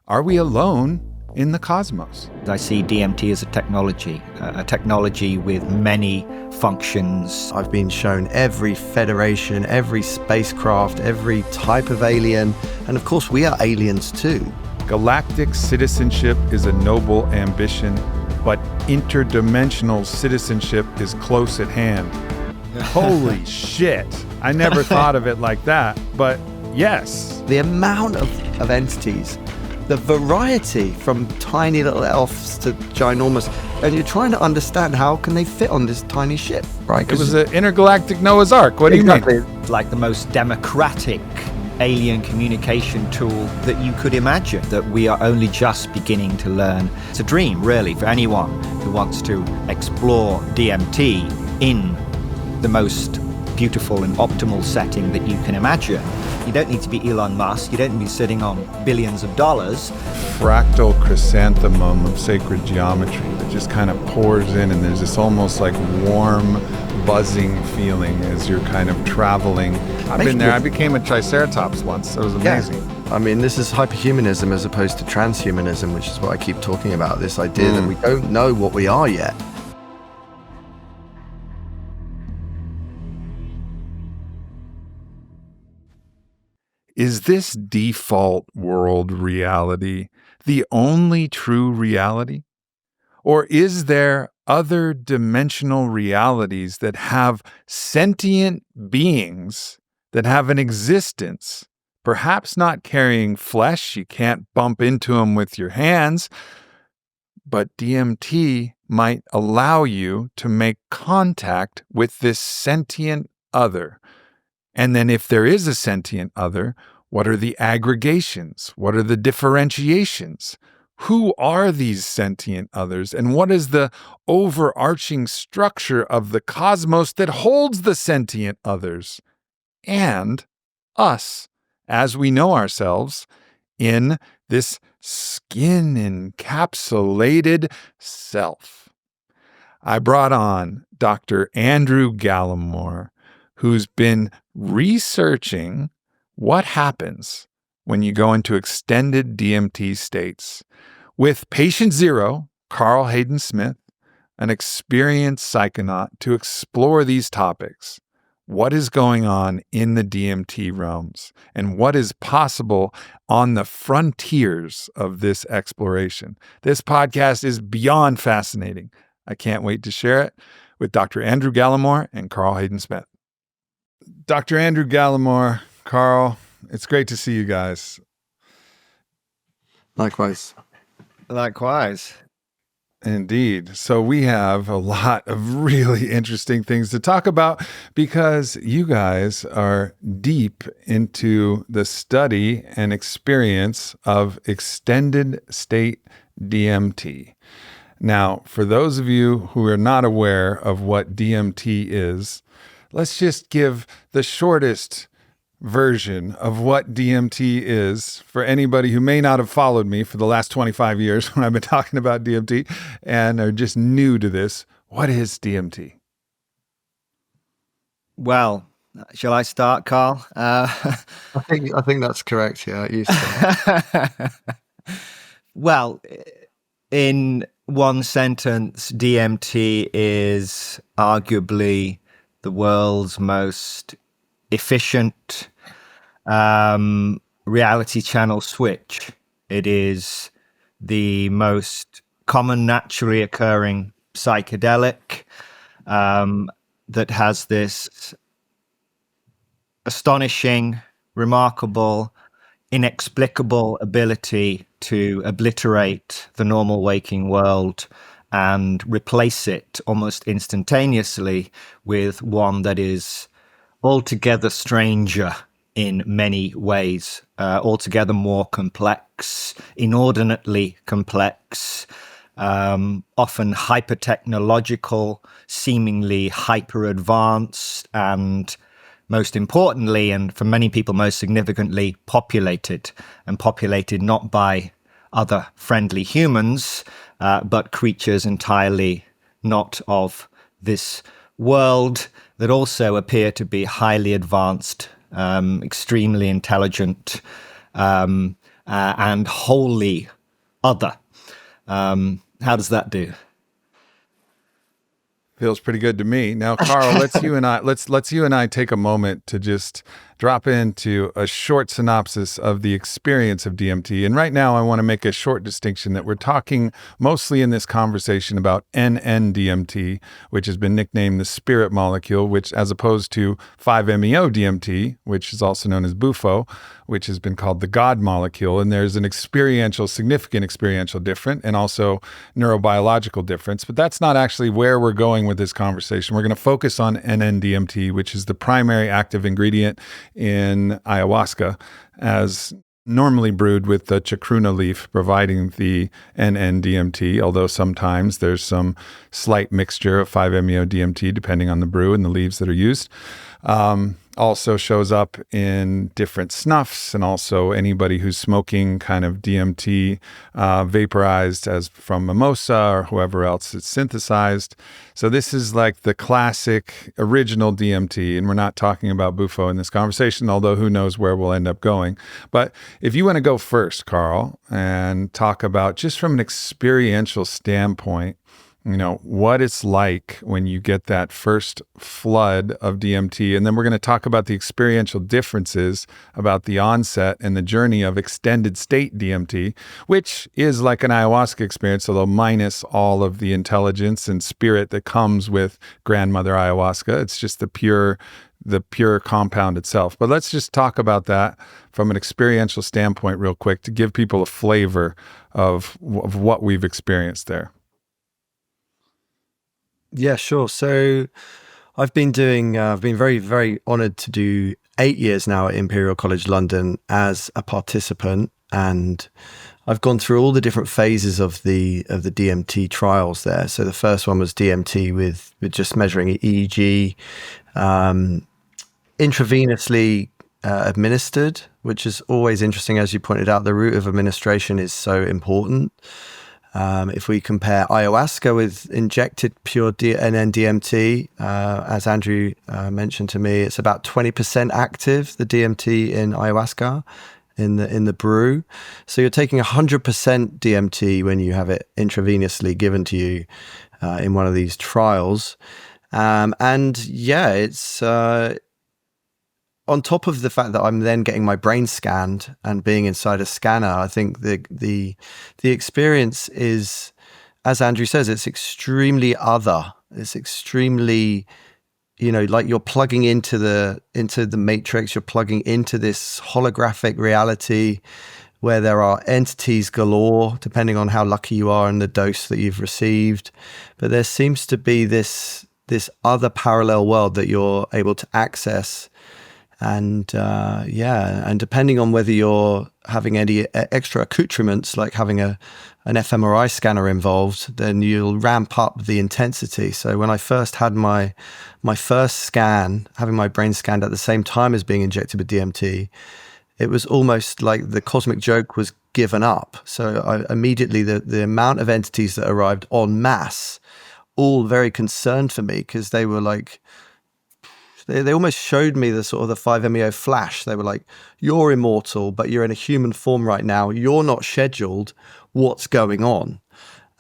Are we alone in the cosmos? I see DMT as a technology with many functions. I've been shown every federation, every spacecraft, every type of alien, and of course we are aliens too. Galactic citizenship is a noble ambition, but interdimensional citizenship is close at hand. Holy shit. I never thought of it like that, but yes. The amount of entities, the variety from tiny little elves to ginormous, and you're trying to understand how can they fit on this tiny ship, right? It was an intergalactic Noah's Ark. What do you mean? It's like the most democratic alien communication tool that you could imagine, that we are only just beginning to learn. It's a dream, really, for anyone who wants to explore DMT in the most beautiful and optimal setting that you can imagine. You don't need to be Elon Musk. You don't need to be sitting on billions of dollars. Fractal chrysanthemum of sacred geometry that just kind of pours in, and there's this almost like warm, buzzing feeling as you're kind of traveling. I've been there. I became a triceratops once. It was amazing. Yeah. I mean, this is hyperhumanism as opposed to transhumanism, which is what I keep talking about, this idea that we don't know what we are yet. Is this default world reality the only true reality? Or is there other dimensional realities that have sentient beings that have an existence, perhaps not carrying flesh, you can't bump into them with your hands, but DMT might allow you to make contact with this sentient other. And then if there is a sentient other, what are the aggregations? What are the differentiations? Who are these sentient others? And what is the overarching structure of the cosmos that holds the sentient others? And us, as we know ourselves, in this skin-encapsulated self. I brought on Dr. Andrew Gallimore, who's been researching what happens when you go into extended DMT states with patient zero, Carl Hayden Smith, an experienced psychonaut, to explore these topics. What is going on in the DMT realms and what is possible on the frontiers of this exploration? This podcast is beyond fascinating. I can't wait to share it with Dr. Andrew Gallimore and Carl Hayden Smith. Dr. Andrew Gallimore, Carl, it's great to see you guys. Likewise. Indeed. So we have a lot of really interesting things to talk about because you guys are deep into the study and experience of extended state DMT. Now, for those of you who are not aware of what DMT is, let's just give the shortest version of what DMT is for anybody who may not have followed me for the last 25 years when I've been talking about DMT and are just new to this. What is DMT? Well, shall I start, Carl? I think that's correct. Yeah, you start. Well, in one sentence, DMT is arguably the world's most efficient reality channel switch. It is the most common naturally occurring psychedelic that has this astonishing, remarkable, inexplicable ability to obliterate the normal waking world and replace it almost instantaneously with one that is altogether stranger in many ways, altogether more complex, inordinately complex, often hyper-technological, seemingly hyper-advanced, and most importantly, and for many people most significantly, populated, and populated not by other friendly humans, but creatures entirely not of this world that also appear to be highly advanced, extremely intelligent, and wholly other. How does that do? Feels pretty good to me. Now, Carl, let's you and I take a moment to just drop into a short synopsis of the experience of DMT. And right now, I want to make a short distinction that we're talking mostly in this conversation about NN-DMT, which has been nicknamed the spirit molecule, which as opposed to 5-MeO-DMT, which is also known as Bufo, which has been called the God molecule. And there's an significant experiential difference and also neurobiological difference. But that's not actually where we're going with this conversation. We're going to focus on NN-DMT, which is the primary active ingredient in ayahuasca, as normally brewed with the chacruna leaf, providing the NN-DMT, although sometimes there's some slight mixture of 5-MeO-DMT depending on the brew and the leaves that are used. Also shows up in different snuffs, and also anybody who's smoking kind of DMT vaporized as from mimosa or whoever else it's synthesized. So this is like the classic original DMT, and we're not talking about Bufo in this conversation, although who knows where we'll end up going. But if you want to go first, Carl, and talk about just from an experiential standpoint, what it's like when you get that first flood of DMT. And then we're going to talk about the experiential differences about the onset and the journey of extended state DMT, which is like an ayahuasca experience, although minus all of the intelligence and spirit that comes with grandmother ayahuasca. It's just the pure compound itself. But let's just talk about that from an experiential standpoint real quick to give people a flavor of what we've experienced there. Yeah, sure. So I've been very, very honored to do 8 years now at Imperial College London as a participant. And I've gone through all the different phases of the DMT trials there. So the first one was DMT with just measuring EEG, intravenously administered, which is always interesting. As you pointed out, the route of administration is so important. If we compare ayahuasca with injected pure NN-DMT, as Andrew mentioned to me, it's about 20% active, the DMT in ayahuasca in the brew. So you're taking 100% DMT when you have it intravenously given to you in one of these trials. And yeah, it's on top of the fact that I'm then getting my brain scanned and being inside a scanner. I think the experience is, as Andrew says, it's extremely other. It's extremely, like you're plugging into the matrix. You're plugging into this holographic reality where there are entities galore, depending on how lucky you are and the dose that you've received. But there seems to be this other parallel world that you're able to access. And and depending on whether you're having any extra accoutrements, like having an fMRI scanner involved, then you'll ramp up the intensity. So when I first had my first scan, having my brain scanned at the same time as being injected with DMT, it was almost like the cosmic joke was given up. So immediately the amount of entities that arrived en masse, all very concerned for me, because they were like, they almost showed me the sort of the 5-MeO flash. They were like, you're immortal, but you're in a human form right now. You're not scheduled. What's going on?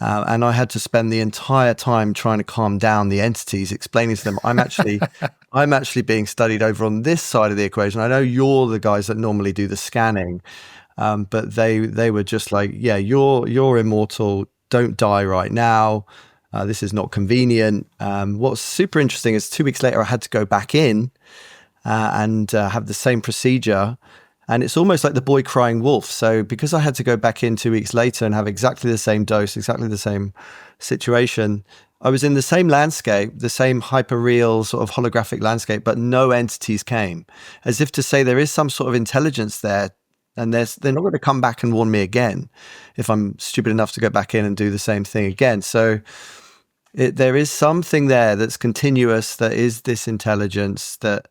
And I had to spend the entire time trying to calm down the entities, explaining to them, I'm actually being studied over on this side of the equation. I know you're the guys that normally do the scanning, but they were just like, yeah, you're immortal. Don't die right now. This is not convenient. What's super interesting is 2 weeks later, I had to go back in and have the same procedure. And it's almost like the boy crying wolf. So because I had to go back in 2 weeks later and have exactly the same dose, exactly the same situation, I was in the same landscape, the same hyper-real sort of holographic landscape, but no entities came. As if to say there is some sort of intelligence there. And they're not going to come back and warn me again if I'm stupid enough to go back in and do the same thing again. So there is something there that's continuous, that is this intelligence that,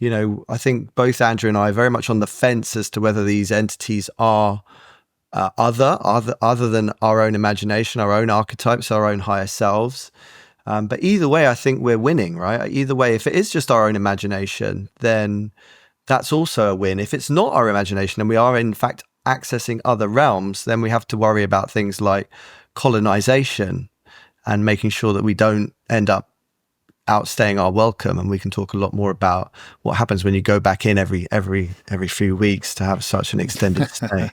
I think both Andrew and I are very much on the fence as to whether these entities are other than our own imagination, our own archetypes, our own higher selves. But either way, I think we're winning, right? Either way, if it is just our own imagination, then that's also a win. If it's not our imagination and we are in fact accessing other realms, then we have to worry about things like colonization and making sure that we don't end up outstaying our welcome. And we can talk a lot more about what happens when you go back in every few weeks to have such an extended stay.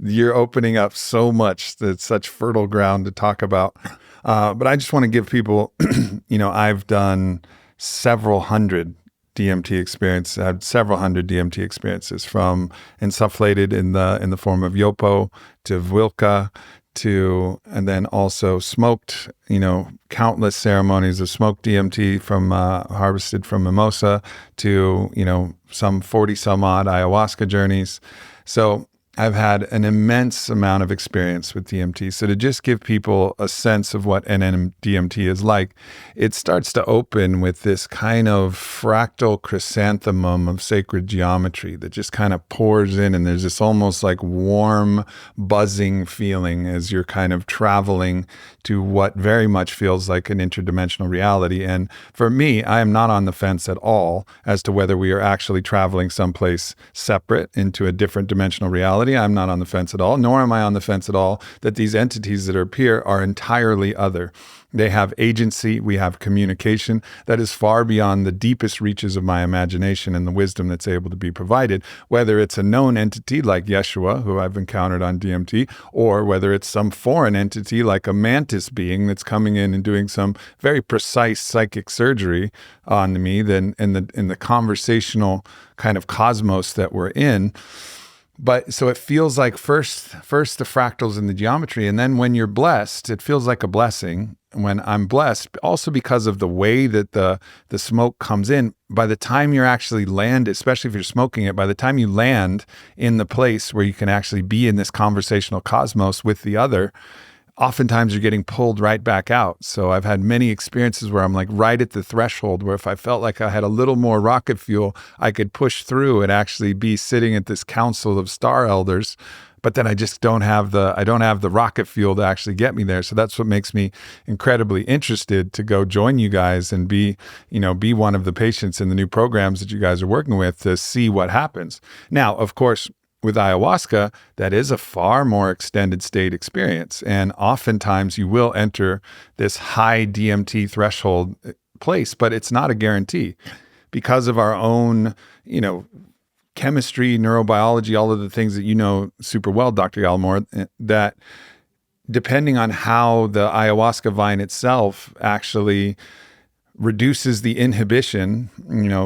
You're opening up so much. That's such fertile ground to talk about. But I just want to give people, I've done several hundred DMT experiences. I had several hundred DMT experiences, from insufflated in the form of yopo to vilca and then also smoked, countless ceremonies of smoked DMT from harvested from mimosa to, some 40 some odd ayahuasca journeys. So I've had an immense amount of experience with DMT. So to just give people a sense of what DMT is like, it starts to open with this kind of fractal chrysanthemum of sacred geometry that just kind of pours in, and there's this almost like warm, buzzing feeling as you're kind of traveling to what very much feels like an interdimensional reality. And for me, I am not on the fence at all as to whether we are actually traveling someplace separate into a different dimensional reality. I'm not on the fence at all, nor am I on the fence at all that these entities that appear are entirely other. They have agency. We have communication that is far beyond the deepest reaches of my imagination and the wisdom that's able to be provided, whether it's a known entity like Yeshua, who I've encountered on DMT, or whether it's some foreign entity like a Mantis being that's coming in and doing some very precise psychic surgery on me, then in the conversational kind of cosmos that we're in. But so it feels like first the fractals and the geometry, and then when you're blessed, it feels like a blessing. When I'm blessed, also because of the way that the smoke comes in, by the time you're actually land, especially if you're smoking it, by the time you land in the place where you can actually be in this conversational cosmos with the other, oftentimes you're getting pulled right back out. So I've had many experiences where I'm like right at the threshold where if I felt like I had a little more rocket fuel, I could push through and actually be sitting at this council of star elders. But then I just don't have the rocket fuel to actually get me there. So that's what makes me incredibly interested to go join you guys and be one of the patients in the new programs that you guys are working with to see what happens. Now, of course, with ayahuasca, that is a far more extended state experience. And oftentimes you will enter this high DMT threshold place, but it's not a guarantee because of our own, chemistry, neurobiology, all of the things that you know super well, Dr. Gallimore, that depending on how the ayahuasca vine itself actually reduces the inhibition,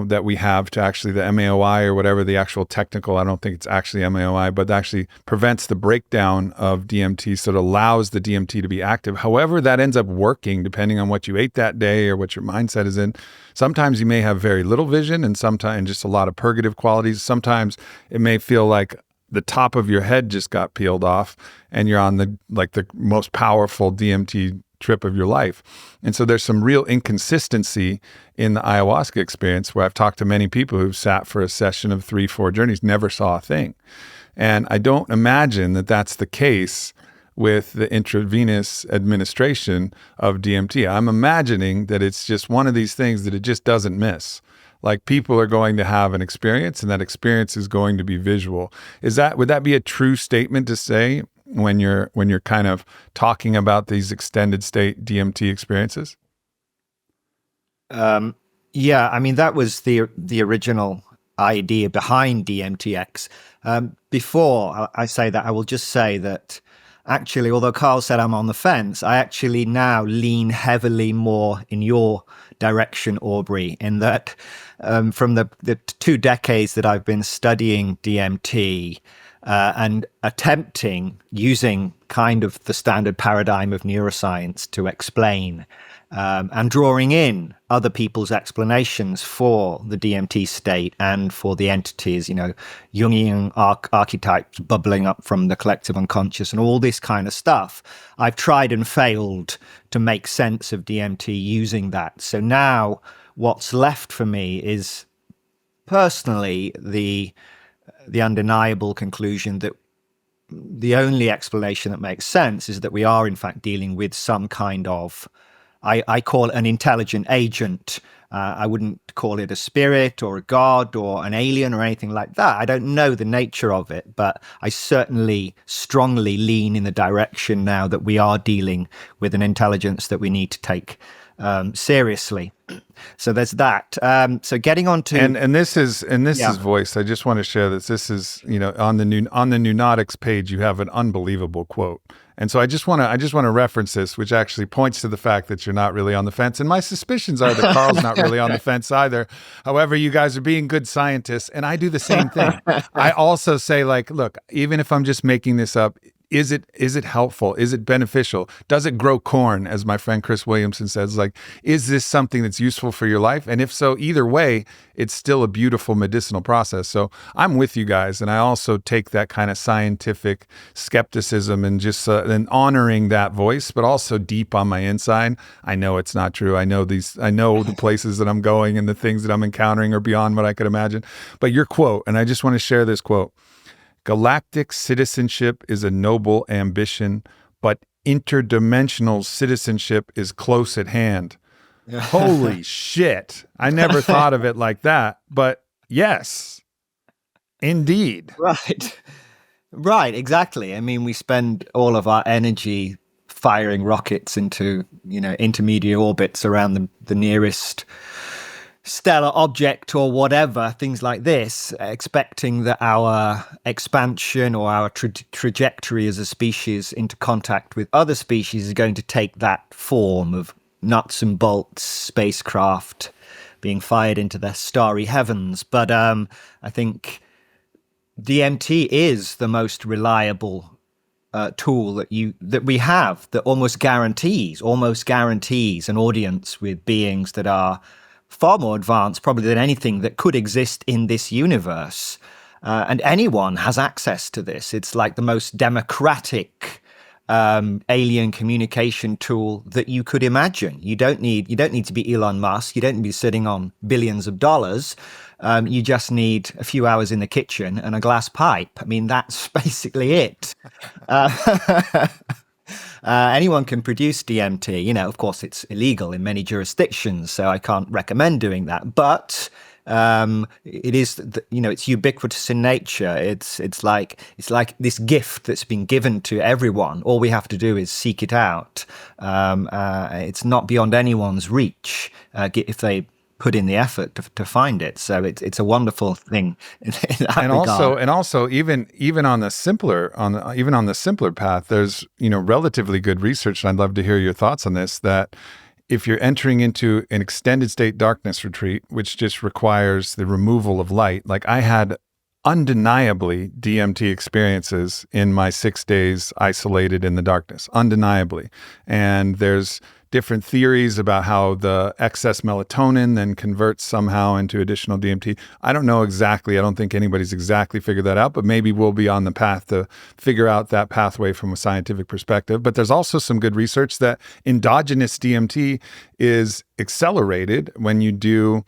that we have to actually the MAOI or whatever the actual technical, I don't think it's actually MAOI, but actually prevents the breakdown of DMT. So it allows the DMT to be active. However, that ends up working depending on what you ate that day or what your mindset is in. Sometimes you may have very little vision and sometimes just a lot of purgative qualities. Sometimes it may feel like the top of your head just got peeled off and you're on the most powerful DMT trip of your life. And so there's some real inconsistency in the ayahuasca experience where I've talked to many people who've sat for a session of 3-4 journeys, never saw a thing. And I don't imagine that that's the case with the intravenous administration of DMT. I'm imagining that it's just one of these things that it just doesn't miss. Like people are going to have an experience and that experience is going to be visual. Would that be a true statement to say when you're kind of talking about these extended state DMT experiences? Yeah, I mean, that was the original idea behind DMTx. Before I say that, I will just say that actually, although Carl said I'm on the fence, I actually now lean heavily more in your direction, Aubrey, in that from the 2 decades that I've been studying DMT, and attempting using kind of the standard paradigm of neuroscience to explain and drawing in other people's explanations for the DMT state and for the entities, Jungian archetypes bubbling up from the collective unconscious and all this kind of stuff. I've tried and failed to make sense of DMT using that. So now what's left for me is personally the undeniable conclusion that the only explanation that makes sense is that we are in fact dealing with some kind of I call it an intelligent agent. I wouldn't call it a spirit or a god or an alien or anything like that. I don't know the nature of it, but I certainly strongly lean in the direction now that we are dealing with an intelligence that we need to take seriously. So there's that. So getting on to and this is voiced. I just want to share this. This is, on the Noonautics page, you have an unbelievable quote. And so I just want to reference this, which actually points to the fact that you're not really on the fence. And my suspicions are that Carl's not really on the fence either. However, you guys are being good scientists, and I do the same thing. I also say, like, look, even if I'm just making this up, is it helpful? Is it beneficial? Does it grow corn, as my friend Chris Williamson says? Like, is this something that's useful for your life? And if so, either way, it's still a beautiful medicinal process. So I'm with you guys, and I also take that kind of scientific skepticism and just and honoring that voice, but also deep on my inside, I know it's not true. I know the places that I'm going and the things that I'm encountering are beyond what I could imagine. But your quote, and I just want to share this quote. Galactic citizenship is a noble ambition, but interdimensional citizenship is close at hand. Holy shit. I never thought of it like that, but yes, indeed. Right, exactly. I mean, we spend all of our energy firing rockets into, intermediate orbits around the nearest stellar object or whatever, things like this, expecting that our expansion or our trajectory as a species into contact with other species is going to take that form of nuts and bolts spacecraft being fired into the starry heavens. But I think DMT is the most reliable tool that we have, that almost guarantees an audience with beings that are far more advanced probably than anything that could exist in this universe. And anyone has access to this. It's like the most democratic alien communication tool that you could imagine. You don't need to be Elon Musk. You don't need to be sitting on billions of dollars. You just need a few hours in the kitchen and a glass pipe. I mean, that's basically it. Anyone can produce DMT. Of course, it's illegal in many jurisdictions, so I can't recommend doing that. But it is, it's ubiquitous in nature. It's like this gift that's been given to everyone. All we have to do is seek it out. It's not beyond anyone's reach if they put in the effort to find it. So it's a wonderful thing in that regard. Also even on the simpler path, there's relatively good research, and I'd love to hear your thoughts on this, that if you're entering into an extended state darkness retreat, which just requires the removal of light, like I had undeniably DMT experiences in my 6 days isolated in the darkness, undeniably. And there's different theories about how the excess melatonin then converts somehow into additional DMT. I don't know exactly. I don't think anybody's exactly figured that out, but maybe we'll be on the path to figure out that pathway from a scientific perspective. But there's also some good research that endogenous DMT is accelerated when you do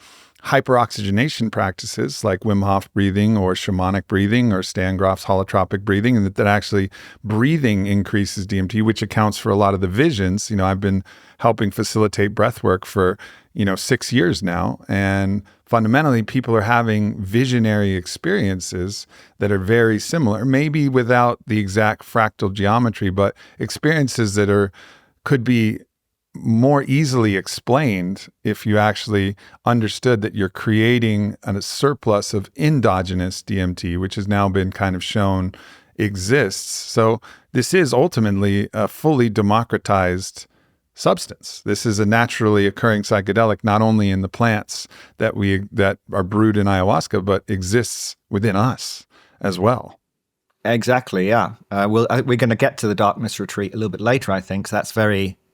hyperoxygenation practices like Wim Hof breathing or shamanic breathing or Stan Grof's holotropic breathing, and that actually breathing increases DMT, which accounts for a lot of the visions. I've been helping facilitate breath work for 6 years now, and fundamentally people are having visionary experiences that are very similar, maybe without the exact fractal geometry, but experiences that could be more easily explained if you actually understood that you're creating a surplus of endogenous DMT, which has now been kind of shown exists. So this is ultimately a fully democratized substance. This is a naturally occurring psychedelic, not only in the plants that are brewed in ayahuasca, but exists within us as well. Exactly, yeah. We're going to get to the darkness retreat a little bit later, I think. So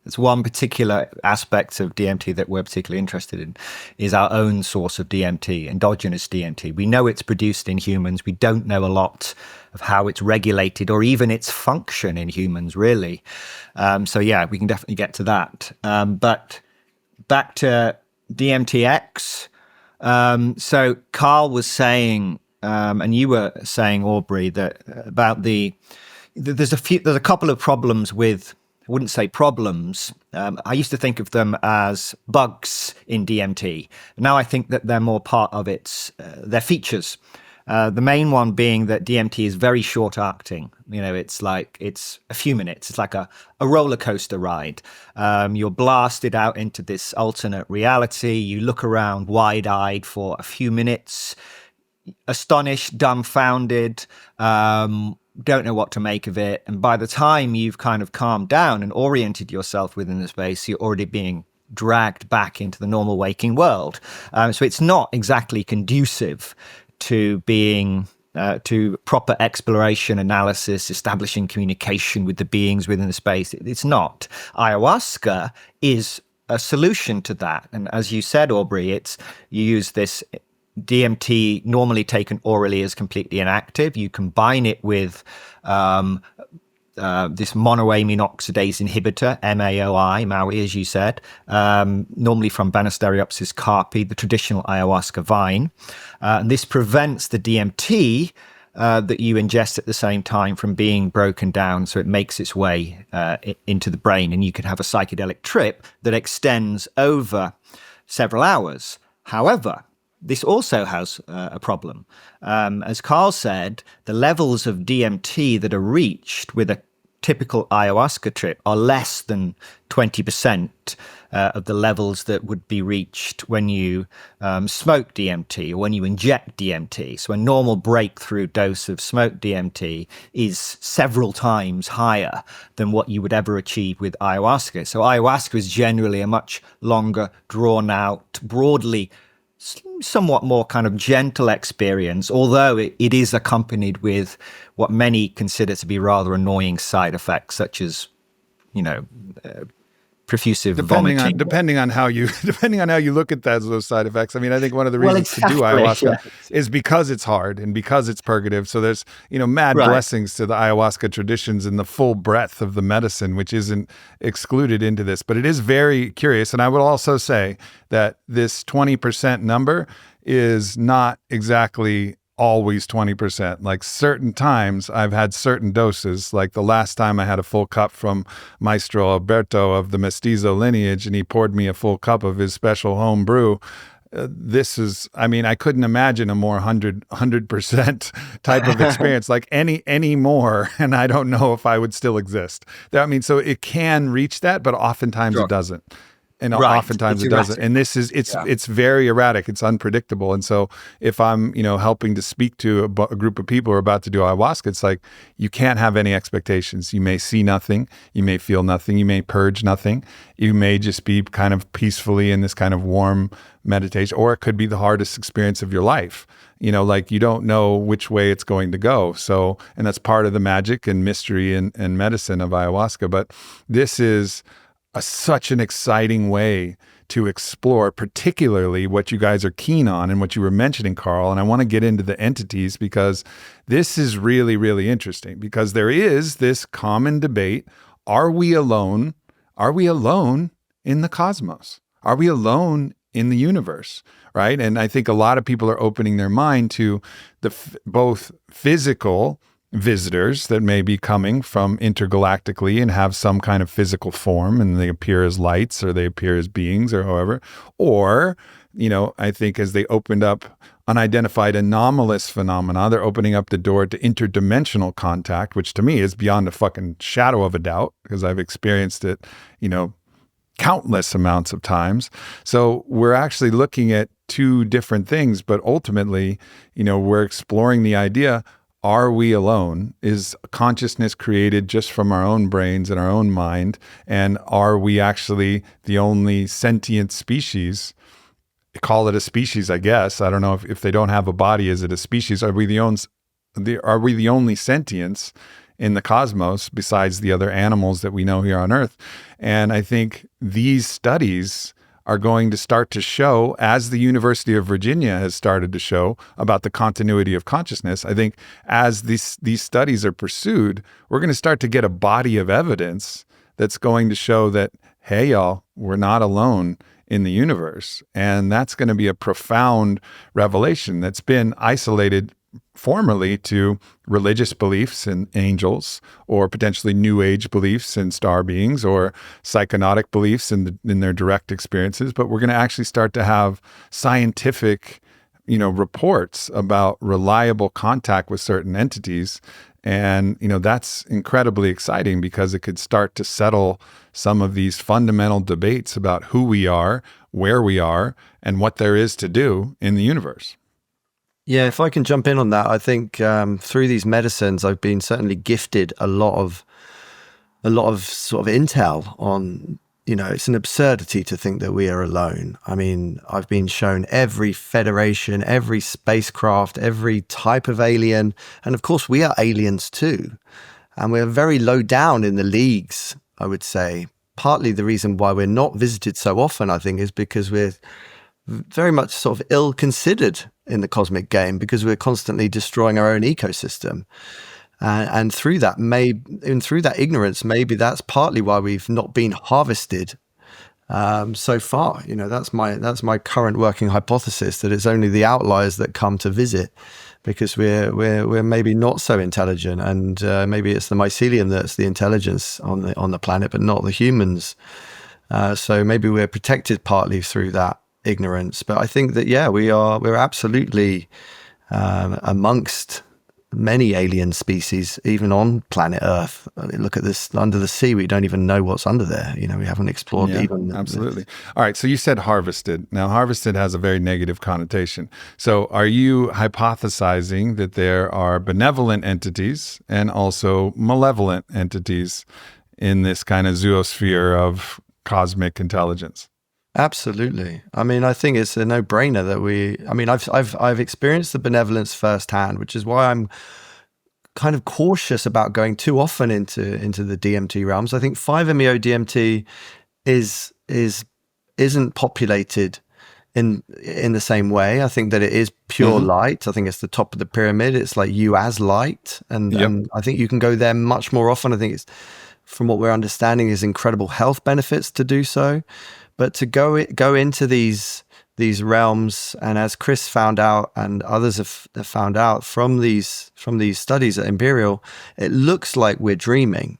it's one particular aspect of DMT that we're particularly interested in, is our own source of DMT, endogenous DMT. We know it's produced in humans. We don't know a lot of how it's regulated or even its function in humans, really. So yeah, we can definitely get to that. But back to DMTx. So Carl was saying, and you were saying, Aubrey, that about there's a couple of problems with wouldn't say problems. I used to think of them as bugs in DMT. Now I think that they're more part of their features. The main one being that DMT is very short acting. It's a few minutes. It's like a roller coaster ride. You're blasted out into this alternate reality. You look around wide-eyed for a few minutes, astonished, dumbfounded, don't know what to make of it. And by the time you've kind of calmed down and oriented yourself within the space, you're already being dragged back into the normal waking world. So it's not exactly conducive to being to proper exploration, analysis, establishing communication with the beings within the space. It's not. Ayahuasca is a solution to that. And as you said, Aubrey, you use this DMT normally taken orally as completely inactive. You combine it with this monoamine oxidase inhibitor, MAOI, as you said, normally from Banisteriopsis carpi, the traditional ayahuasca vine. And this prevents the DMT that you ingest at the same time from being broken down, so it makes its way into the brain, and you can have a psychedelic trip that extends over several hours. However, this also has a problem. As Carl said, the levels of DMT that are reached with a typical ayahuasca trip are less than 20% of the levels that would be reached when you smoke DMT or when you inject DMT. So a normal breakthrough dose of smoked DMT is several times higher than what you would ever achieve with ayahuasca. So ayahuasca is generally a much longer, drawn out, broadly somewhat more kind of gentle experience, although it is accompanied with what many consider to be rather annoying side effects, such as, profuse vomiting. Depending on how you look at those side effects. I mean, I think one of the reasons to do ayahuasca is because it's hard and because it's purgative. So there's mad blessings to the ayahuasca traditions and the full breadth of the medicine, which isn't excluded into this. But it is very curious, and I would also say that this 20% number is not exactly always 20%. Like certain times I've had certain doses, like the last time I had a full cup from Maestro Alberto of the Mestizo lineage, and he poured me a full cup of his special home brew. I couldn't imagine a more 100% type of experience, like any more, and I don't know if I would still exist. So it can reach that, but oftentimes it doesn't. And oftentimes it doesn't. And it's very erratic. It's unpredictable. And so if I'm, helping to speak to a group of people who are about to do ayahuasca, it's like you can't have any expectations. You may see nothing. You may feel nothing. You may purge nothing. You may just be kind of peacefully in this kind of warm meditation, or it could be the hardest experience of your life. You don't know which way it's going to go. So, and that's part of the magic and mystery and medicine of ayahuasca. But this is such an exciting way to explore, particularly what you guys are keen on and what you were mentioning, Carl. And I want to get into the entities because this is really, really interesting, because there is this common debate. Are we alone? Are we alone in the cosmos? Are we alone in the universe? Right? And I think a lot of people are opening their mind to both physical visitors that may be coming from intergalactically and have some kind of physical form, and they appear as lights or they appear as beings or however. Or, I think as they opened up unidentified anomalous phenomena, they're opening up the door to interdimensional contact, which to me is beyond a fucking shadow of a doubt, because I've experienced it, countless amounts of times. So we're actually looking at two different things, but ultimately, we're exploring the idea, are we alone? Is consciousness created just from our own brains and our own mind? And are we actually the only sentient species? Call it a species, I guess. I don't know if they don't have a body, is it a species? Are we the only sentience in the cosmos besides the other animals that we know here on Earth? And I think these studies are going to start to show, as the University of Virginia has started to show, about the continuity of consciousness. I think as these studies are pursued, we're going to start to get a body of evidence that's going to show that, hey, y'all, we're not alone in the universe. And that's going to be a profound revelation that's been isolated formerly to religious beliefs in angels, or potentially New Age beliefs in star beings, or psychonautic beliefs in their direct experiences. But we're going to actually start to have scientific, reports about reliable contact with certain entities. And, that's incredibly exciting because it could start to settle some of these fundamental debates about who we are, where we are, and what there is to do in the universe. Yeah, if I can jump in on that, I think through these medicines, I've been certainly gifted a lot of sort of intel on, it's an absurdity to think that we are alone. I mean, I've been shown every federation, every spacecraft, every type of alien. And of course, we are aliens too. And we're very low down in the leagues, I would say. Partly the reason why we're not visited so often, I think, is because we're very much sort of ill-considered in the cosmic game, because we're constantly destroying our own ecosystem. And through that ignorance, maybe that's partly why we've not been harvested so far. That's my current working hypothesis, that it's only the outliers that come to visit because we're maybe not so intelligent, and maybe it's the mycelium that's the intelligence on the planet, but not the humans. So maybe we're protected partly through that ignorance. But I think that we're absolutely amongst many alien species, even on planet Earth. Look at this under the sea. We don't even know what's under there. We haven't explored even. Absolutely. All right. So you said harvested. Now, harvested has a very negative connotation. So are you hypothesizing that there are benevolent entities and also malevolent entities in this kind of zoosphere of cosmic intelligence? Absolutely. I mean, I think it's a no-brainer that I've experienced the benevolence firsthand, which is why I'm kind of cautious about going too often into the DMT realms. I think 5-MeO-DMT isn't populated in the same way. I think that it is pure light. I think it's the top of the pyramid. It's like you as light, and I think you can go there much more often. I think it's, from what we're understanding, is incredible health benefits to do so. But to go into these realms, and as Chris found out and others have found out from these studies at Imperial, it looks like we're dreaming.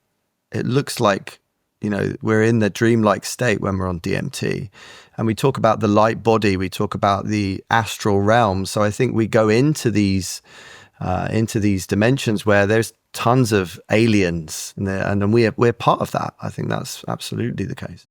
It looks like we're in the dreamlike state when we're on DMT. And we talk about the light body, we talk about the astral realm. So I think we go into these dimensions where there's tons of aliens, and we're part of that. I think that's absolutely the case.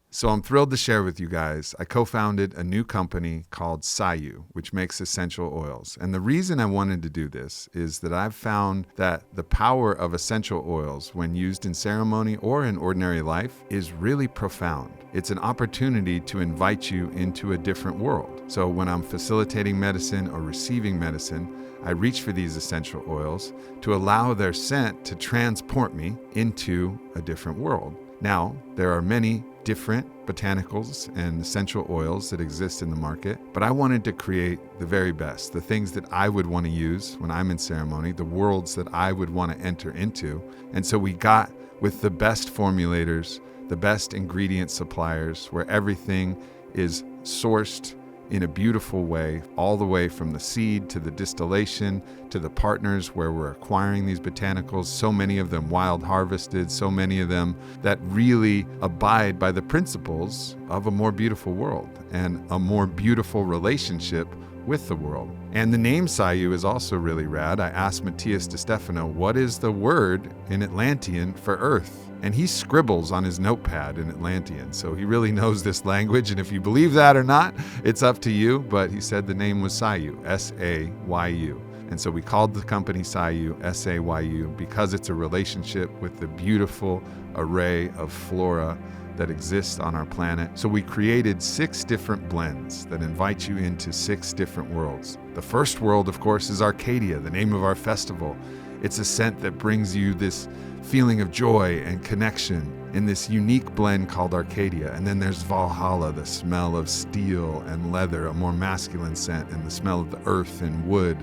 So I'm thrilled to share with you guys, I co-founded a new company called Psilo, which makes essential oils. And the reason I wanted to do this is that I've found that the power of essential oils when used in ceremony or in ordinary life is really profound. It's an opportunity to invite you into a different world. So when I'm facilitating medicine or receiving medicine, I reach for these essential oils to allow their scent to transport me into a different world. Now, there are many different botanicals and essential oils that exist in the market, but I wanted to create the very best, the things that I would want to use when I'm in ceremony, the worlds that I would want to enter into. And so we got with the best formulators, the best ingredient suppliers, where everything is sourced in a beautiful way, all the way from the seed to the distillation to the partners where we're acquiring these botanicals, so many of them wild harvested, so many of them that really abide by the principles of a more beautiful world and a more beautiful relationship with the world. And the name Psilo is also really rad. I asked Matthias DeStefano, what is the word in Atlantean for earth? And he scribbles on his notepad in Atlantean, so he really knows this language. And if you believe that or not, it's up to you. But he said the name was Psilo, S-A-Y-U. And so we called the company Psilo, S-A-Y-U, because it's a relationship with the beautiful array of flora that exists on our planet. So we created 6 different blends that invite you into 6 different worlds. The first world, of course, is Arcadia, the name of our festival. It's a scent that brings you this feeling of joy and connection in this unique blend called Arcadia. And then there's Valhalla, the smell of steel and leather, a more masculine scent, and the smell of the earth and wood.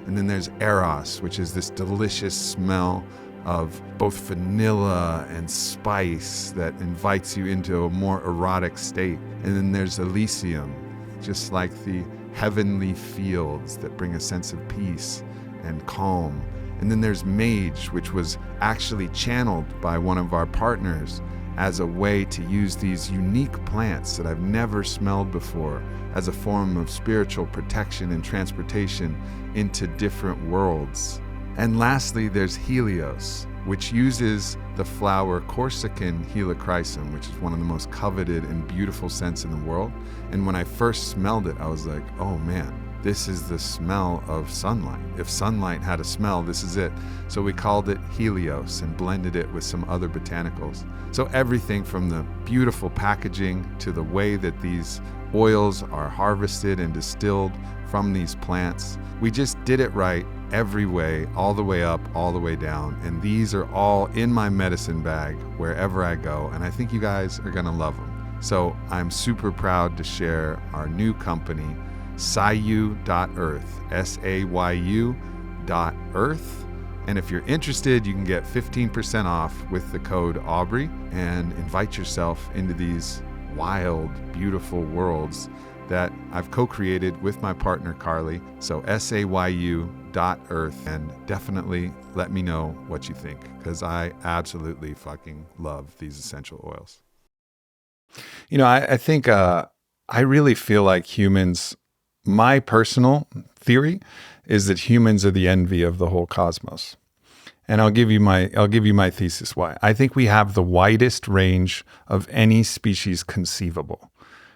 And then there's Eros, which is this delicious smell of both vanilla and spice that invites you into a more erotic state. And then there's Elysium, just like the heavenly fields that bring a sense of peace and calm. And then there's Mage, which was actually channeled by one of our partners as a way to use these unique plants that I've never smelled before as a form of spiritual protection and transportation into different worlds. And lastly, there's Helios, which uses the flower Corsican helichrysum, which is one of the most coveted and beautiful scents in the world. And when I first smelled it, I was like, oh man, this is the smell of sunlight. If sunlight had a smell, this is it. So we called it Helios and blended it with some other botanicals. So everything from the beautiful packaging to the way that these oils are harvested and distilled from these plants, we just did it right every way, all the way up, all the way down. And these are all in my medicine bag wherever I go. And I think you guys are gonna love them. So I'm super proud to share our new company, Sayu.earth, SAYU.earth. And if you're interested, you can get 15% off with the code Aubrey and invite yourself into these wild, beautiful worlds that I've co-created with my partner, Carly. So SAYU.earth, and definitely let me know what you think, because I absolutely fucking love these essential oils. You know, I think I really feel like humans, my personal theory is that humans are the envy of the whole cosmos. And I'll give you my thesis why. I think we have the widest range of any species conceivable,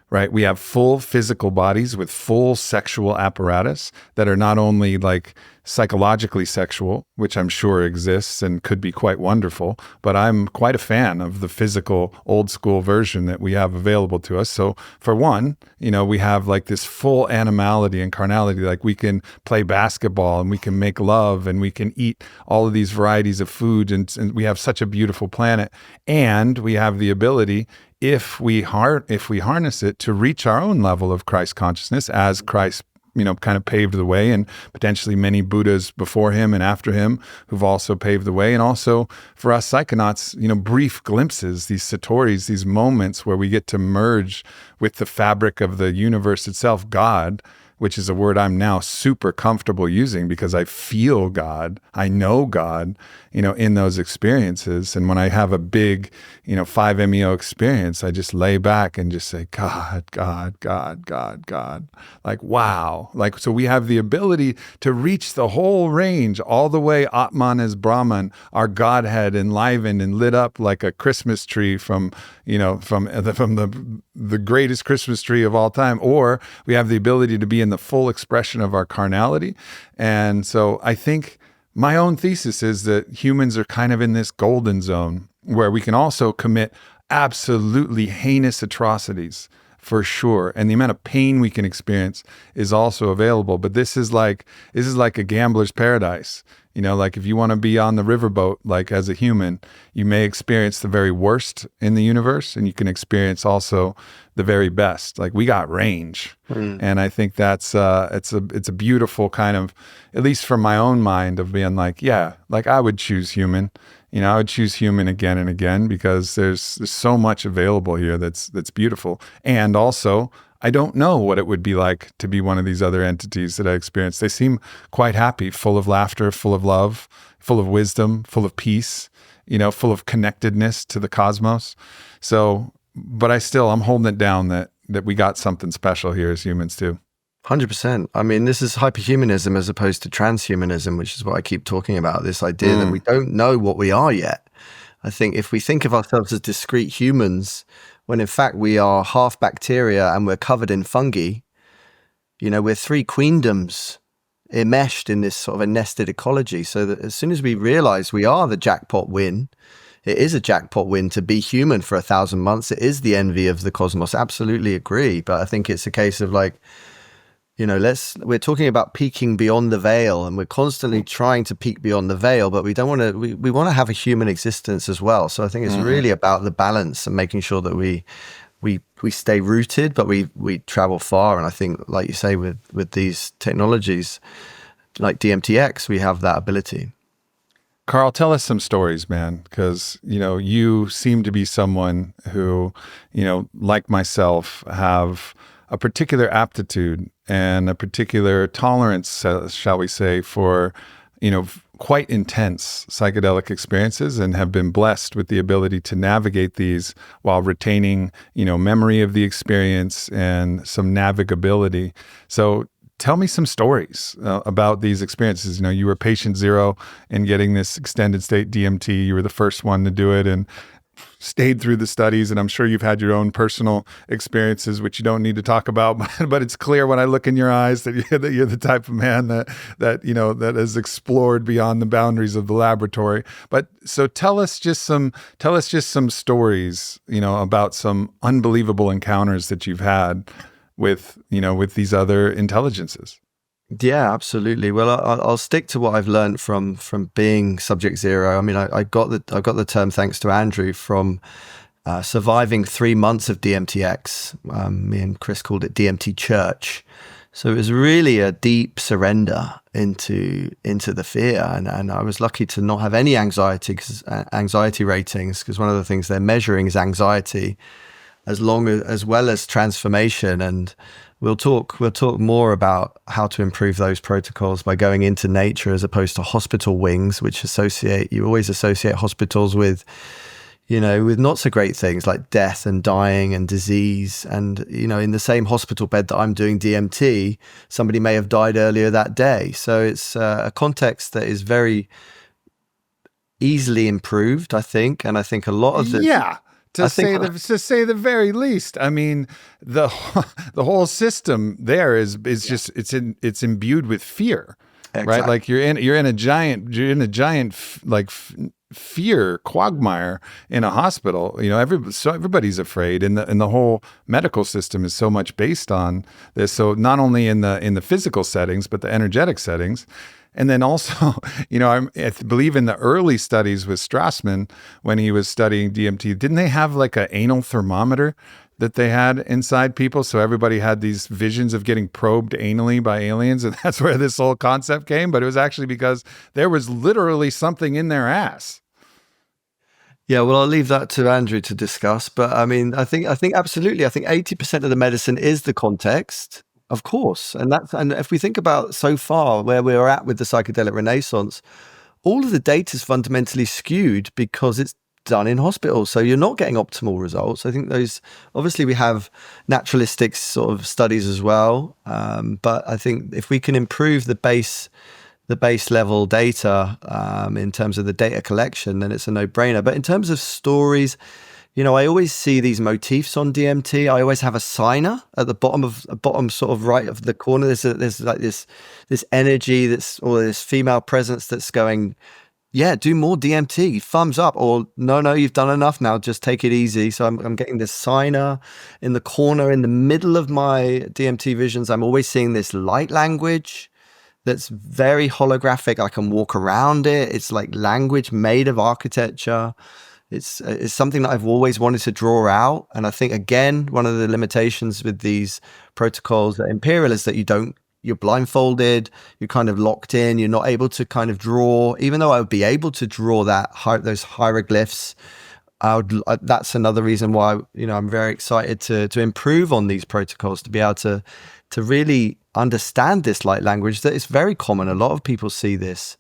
right? We have full physical bodies with full sexual apparatus that are not only like psychologically sexual, which I'm sure exists and could be quite wonderful, but I'm quite a fan of the physical old school version that we have available to us. So for one, you know, we have like this full animality and carnality, like we can play basketball and we can make love and we can eat all of these varieties of food, and we have such a beautiful planet. And we have the ability, if we harness it, to reach our own level of Christ consciousness, as Christ, you know, kind of paved the way, and potentially many Buddhas before him and after him who've also paved the way. And also for us psychonauts, you know, brief glimpses, these satori's, these moments where we get to merge with the fabric of the universe itself, God, which is a word I'm now super comfortable using because I feel God, I know God, you know, in those experiences. And when I have a big, you know, 5-MeO experience, I just lay back and just say, God, God, God, God, God. Like, wow. Like, so we have the ability to reach the whole range, all the way Atman as Brahman, our Godhead enlivened and lit up like a Christmas tree from, you know, from the greatest Christmas tree of all time. Or we have the ability to be in the full expression of our carnality. And so I think my own thesis is that humans are kind of in this golden zone where we can also commit absolutely heinous atrocities, for sure. And the amount of pain we can experience is also available. But this is like a gambler's paradise. You know, like if you want to be on the riverboat, like as a human, you may experience the very worst in the universe, and you can experience also the very best. Like we got range. And I think that's it's a beautiful kind of, at least from my own mind, of being like, yeah, like I would choose human. You know, I would choose human again and again because there's so much available here that's beautiful. And also, I don't know what it would be like to be one of these other entities that I experienced. They seem quite happy, full of laughter, full of love, full of wisdom, full of peace, you know, full of connectedness to the cosmos. So, but I'm holding it down that we got something special here as humans too. 100%. I mean, this is hyperhumanism as opposed to transhumanism, which is what I keep talking about, this idea that we don't know what we are yet. I think if we think of ourselves as discrete humans, when in fact we are half bacteria and we're covered in fungi, you know, we're 3 queendoms enmeshed in this sort of a nested ecology. So that as soon as we realize we are the jackpot win, it is a jackpot win to be human for 1,000 months. It is the envy of the cosmos. Absolutely agree. But I think it's a case of like, you know, we're talking about peeking beyond the veil, and we're constantly trying to peek beyond the veil, but we don't want to, we want to have a human existence as well. So I think it's really about the balance and making sure that we stay rooted, but we travel far. And I think, like you say, with these technologies like DMTx, we have that ability. Carl, tell us some stories, man, because, you know, you seem to be someone who, you know, like myself, have a particular aptitude and a particular tolerance, shall we say, for, quite intense psychedelic experiences, and have been blessed with the ability to navigate these while retaining, memory of the experience and some navigability. So tell me some stories about these experiences. You were patient zero in getting this extended state DMT. You were the first one to do it and stayed through the studies, and I'm sure you've had your own personal experiences, which you don't need to talk about, but it's clear when I look in your eyes that you're the type of man that has explored beyond the boundaries of the laboratory. But so tell us just some stories, about some unbelievable encounters that you've had with these other intelligences. Yeah, absolutely. Well, I'll stick to what I've learned from being subject zero. I mean, I got the term thanks to Andrew from surviving 3 months of DMTx. Me and Chris called it DMT Church. So it was really a deep surrender into the fear, and I was lucky to not have any anxiety ratings, because one of the things they're measuring is anxiety, as well as transformation. And we'll talk more about how to improve those protocols by going into nature as opposed to hospital wings, which you always associate hospitals with, with not so great things like death and dying and disease. And, in the same hospital bed that I'm doing DMT, somebody may have died earlier that day. So it's a context that is very easily improved, I think. And I think a lot of the... Yeah. To say the very least, I mean, the whole system there is just it's imbued with fear, exactly. Right? Like you're in a giant fear quagmire in a hospital. Everybody's afraid, and the whole medical system is so much based on this. So not only in the physical settings, but the energetic settings. And then also, I believe in the early studies with Strassman, when he was studying DMT, didn't they have like an anal thermometer that they had inside people? So everybody had these visions of getting probed anally by aliens. And that's where this whole concept came. But it was actually because there was literally something in their ass. Yeah, well, I'll leave that to Andrew to discuss. But I mean, I think absolutely. I think 80% of the medicine is the context. Of course. And if we think about so far where we're at with the psychedelic renaissance, all of the data is fundamentally skewed because it's done in hospitals. So you're not getting optimal results. I think obviously we have naturalistic sort of studies as well. But I think if we can improve the base level data in terms of the data collection, then it's a no-brainer. But in terms of stories, I always see these motifs on DMT. I always have a signer at the bottom sort of right of the corner. There's like this energy or this female presence that's going, yeah, do more DMT, thumbs up, or no, you've done enough now, just take it easy. So I'm getting this signer in the corner in the middle of my DMT visions. I'm always seeing this light language that's very holographic. I can walk around it. It's like language made of architecture. It's something that I've always wanted to draw out. And I think, again, one of the limitations with these protocols at Imperial is that you're blindfolded, you're kind of locked in, you're not able to kind of draw, even though I would be able to draw those hieroglyphs. That's another reason why, I'm very excited to improve on these protocols, to be able to really understand this light language that is very common. A lot of people see this.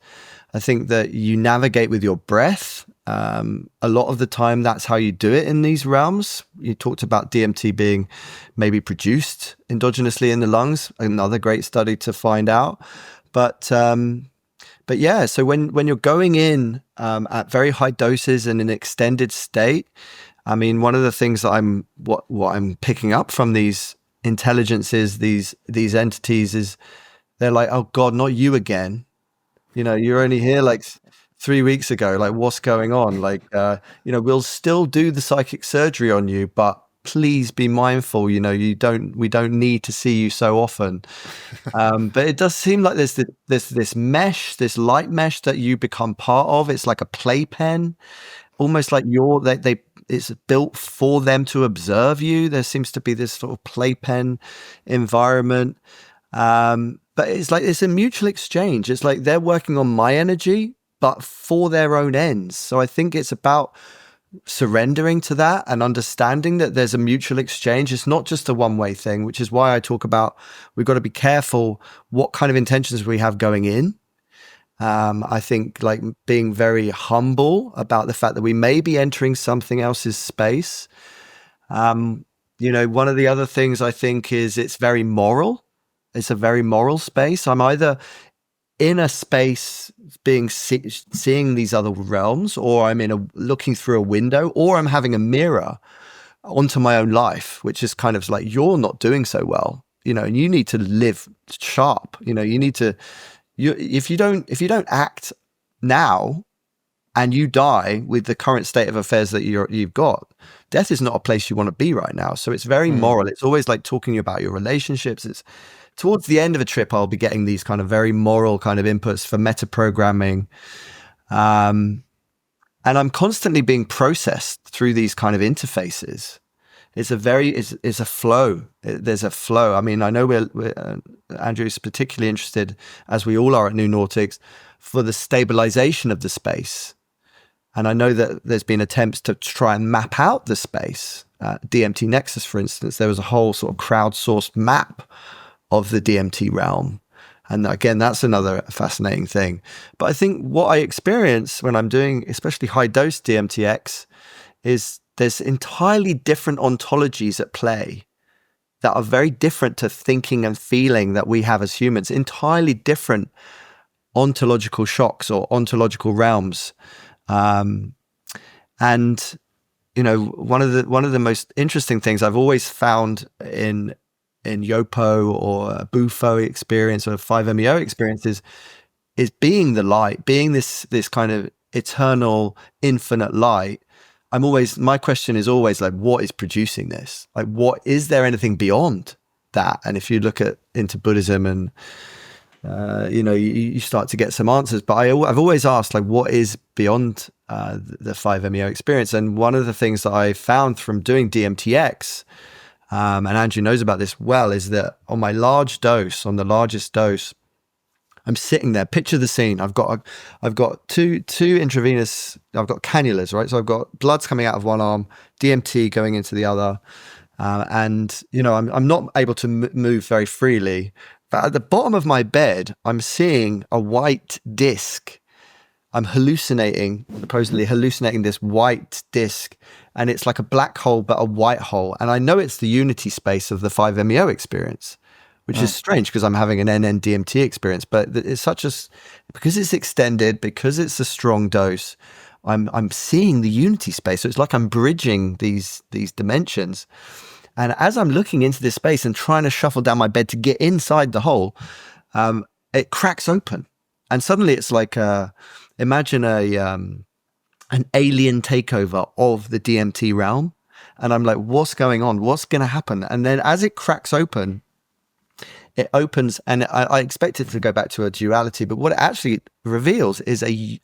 I think that you navigate with your breath. A lot of the time, that's how you do it in these realms. You talked about DMT being maybe produced endogenously in the lungs. Another great study to find out. But yeah, so when you're going in at very high doses in an extended state, I mean, one of the things that what I'm picking up from these intelligences, these entities, is they're like, oh God, not you again. You're only here like 3 weeks ago, like what's going on? Like, we'll still do the psychic surgery on you, but please be mindful, we don't need to see you so often. But it does seem like there's this mesh, this light mesh that you become part of. It's like a playpen, almost like it's built for them to observe you. There seems to be this sort of playpen environment. But it's like, it's a mutual exchange. It's like they're working on my energy, but for their own ends. So I think it's about surrendering to that and understanding that there's a mutual exchange. It's not just a one-way thing, which is why I talk about we've got to be careful what kind of intentions we have going in. I think like being very humble about the fact that we may be entering something else's space. One of the other things I think is it's very moral. It's a very moral space. I'm either in a space seeing these other realms, or I'm looking through a window, or I'm having a mirror onto my own life, which is kind of like, you're not doing so well, and you need to live sharp. You need to, if you don't act now and you die with the current state of affairs that you've got, death is not a place you want to be right now. So it's very moral. It's always like talking about your relationships. It's towards the end of a trip, I'll be getting these kind of very moral kind of inputs for meta programming. And I'm constantly being processed through these kind of interfaces. It's a flow. There's a flow. I mean, I know we're Andrew is particularly interested, as we all are at Noonautics, for the stabilization of the space. And I know that there's been attempts to try and map out the space. DMT Nexus, for instance, there was a whole sort of crowdsourced map of the DMT realm. And again, that's another fascinating thing. But I think what I experience when I'm doing, especially high dose DMTx, is there's entirely different ontologies at play that are very different to thinking and feeling that we have as humans, entirely different ontological shocks or ontological realms. And one of the most interesting things I've always found in Yopo or a Bufo experience or 5-MeO experiences is being the light, being this kind of eternal, infinite light. My question is always like, what is producing this? Like, is there anything beyond that? And if you look into Buddhism and, you start to get some answers, but I've always asked, like, what is beyond the 5-MeO experience? And one of the things that I found from doing DMTx, and Andrew knows about this well, is that on the largest dose, I'm sitting there. Picture the scene. I've got two intravenous. I've got cannulas, right? So I've got bloods coming out of one arm, DMT going into the other, and I'm not able to move very freely. But at the bottom of my bed, I'm seeing a white disc. I'm supposedly hallucinating this white disc, and it's like a black hole, but a white hole. And I know it's the unity space of the 5-MeO experience, which is strange because I'm having an NN DMT experience, but it's because it's extended, because it's a strong dose, I'm seeing the unity space. So it's like I'm bridging these dimensions. And as I'm looking into this space and trying to shuffle down my bed to get inside the hole, it cracks open. And suddenly it's like, imagine an alien takeover of the DMT realm. And I'm like, what's going on? What's going to happen? And then as it cracks open, it opens, and I expect it to go back to a duality, but what it actually reveals is a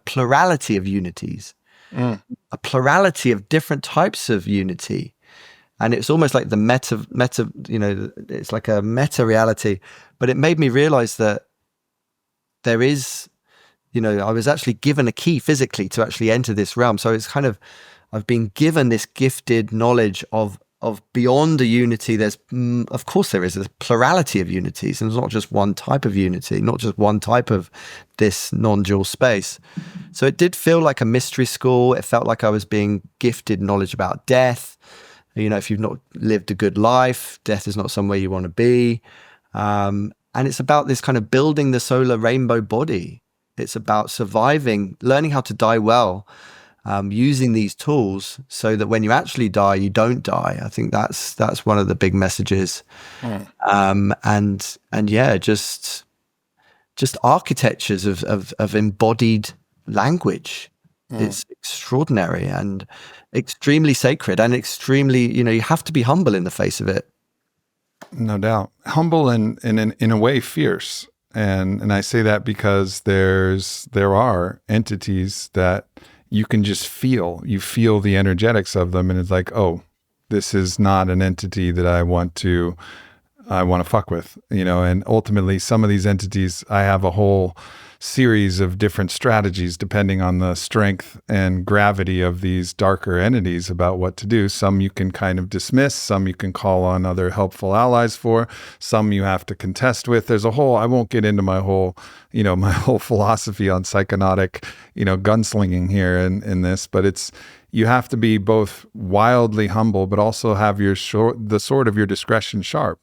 plurality of unities, a plurality of different types of unity. And it's almost like the meta, it's like a meta reality, but it made me realize that there is, I was actually given a key physically to actually enter this realm. So it's kind of, I've been given this gifted knowledge of beyond a unity. There's, of course there is a plurality of unities, and it's not just one type of unity, not just one type of this non-dual space. So it did feel like a mystery school. It felt like I was being gifted knowledge about death. If you've not lived a good life, death is not somewhere you want to be. And it's about this kind of building the solar rainbow body. It's about surviving, learning how to die well, using these tools so that when you actually die, you don't die. I think that's one of the big messages. And yeah, just architectures of embodied language. It's extraordinary and extremely sacred, and extremely, you have to be humble in the face of it. No doubt. Humble and in a way fierce. And I say that because there are entities that you can just feel. You feel the energetics of them, and it's like, oh, this is not an entity that I want to fuck with, And ultimately, some of these entities, I have a whole series of different strategies depending on the strength and gravity of these darker entities about what to do. Some you can kind of dismiss, some you can call on other helpful allies for, some you have to contest with. There's a whole, I won't get into my whole philosophy on psychonautic, gunslinging here in this, but you have to be both wildly humble, but also have the sword of your discretion sharp,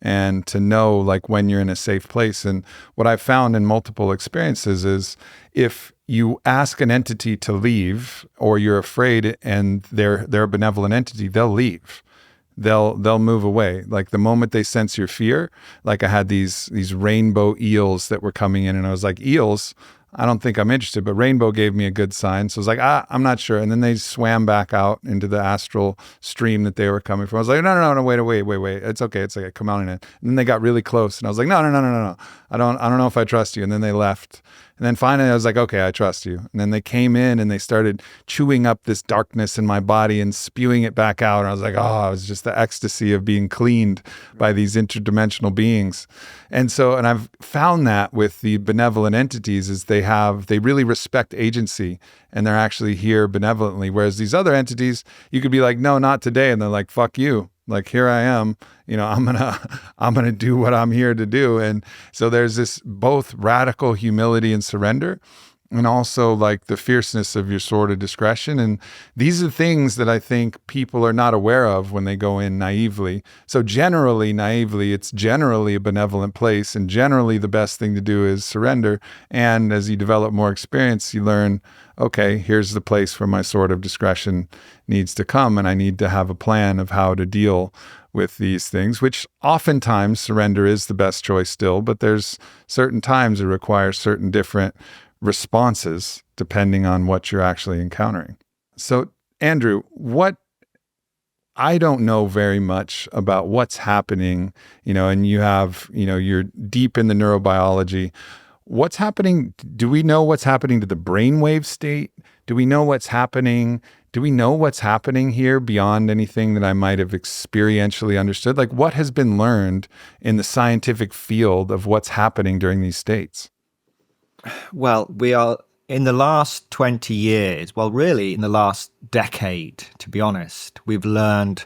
and to know like when you're in a safe place. And what I've found in multiple experiences is if you ask an entity to leave, or you're afraid and they're a benevolent entity, they'll leave. They'll move away. Like the moment they sense your fear, like I had these rainbow eels that were coming in, and I was like, eels? I don't think I'm interested, but rainbow gave me a good sign. So I was like, I'm not sure. And then they swam back out into the astral stream that they were coming from. I was like, no, wait. It's okay. Come on in. And then they got really close, and I was like, no. I don't know if I trust you. And then they left. And then finally I was like, okay, I trust you. And then they came in and they started chewing up this darkness in my body and spewing it back out. And I was like, it was just the ecstasy of being cleaned by these interdimensional beings. And I've found that with the benevolent entities is they really respect agency, and they're actually here benevolently. Whereas these other entities, you could be like, no, not today. And they're like, fuck you. Like, here I am, I'm gonna do what I'm here to do. And so there's this both radical humility and surrender, and also like the fierceness of your sword of discretion. And these are things that I think people are not aware of when they go in naively. So naively, it's generally a benevolent place, and generally the best thing to do is surrender. And as you develop more experience, you learn, okay, here's the place where my sword of discretion needs to come, and I need to have a plan of how to deal with these things, which oftentimes surrender is the best choice still, but there's certain times it requires certain different responses depending on what you're actually encountering. So, Andrew, I don't know very much about what's happening, and you're deep in the neurobiology. What's happening? Do we know what's happening to the brainwave state? Do we know what's happening? Do we know what's happening here beyond anything that I might have experientially understood? Like, what has been learned in the scientific field of what's happening during these states? Well, we are in the last 20 years, well, really in the last decade, to be honest, we've learned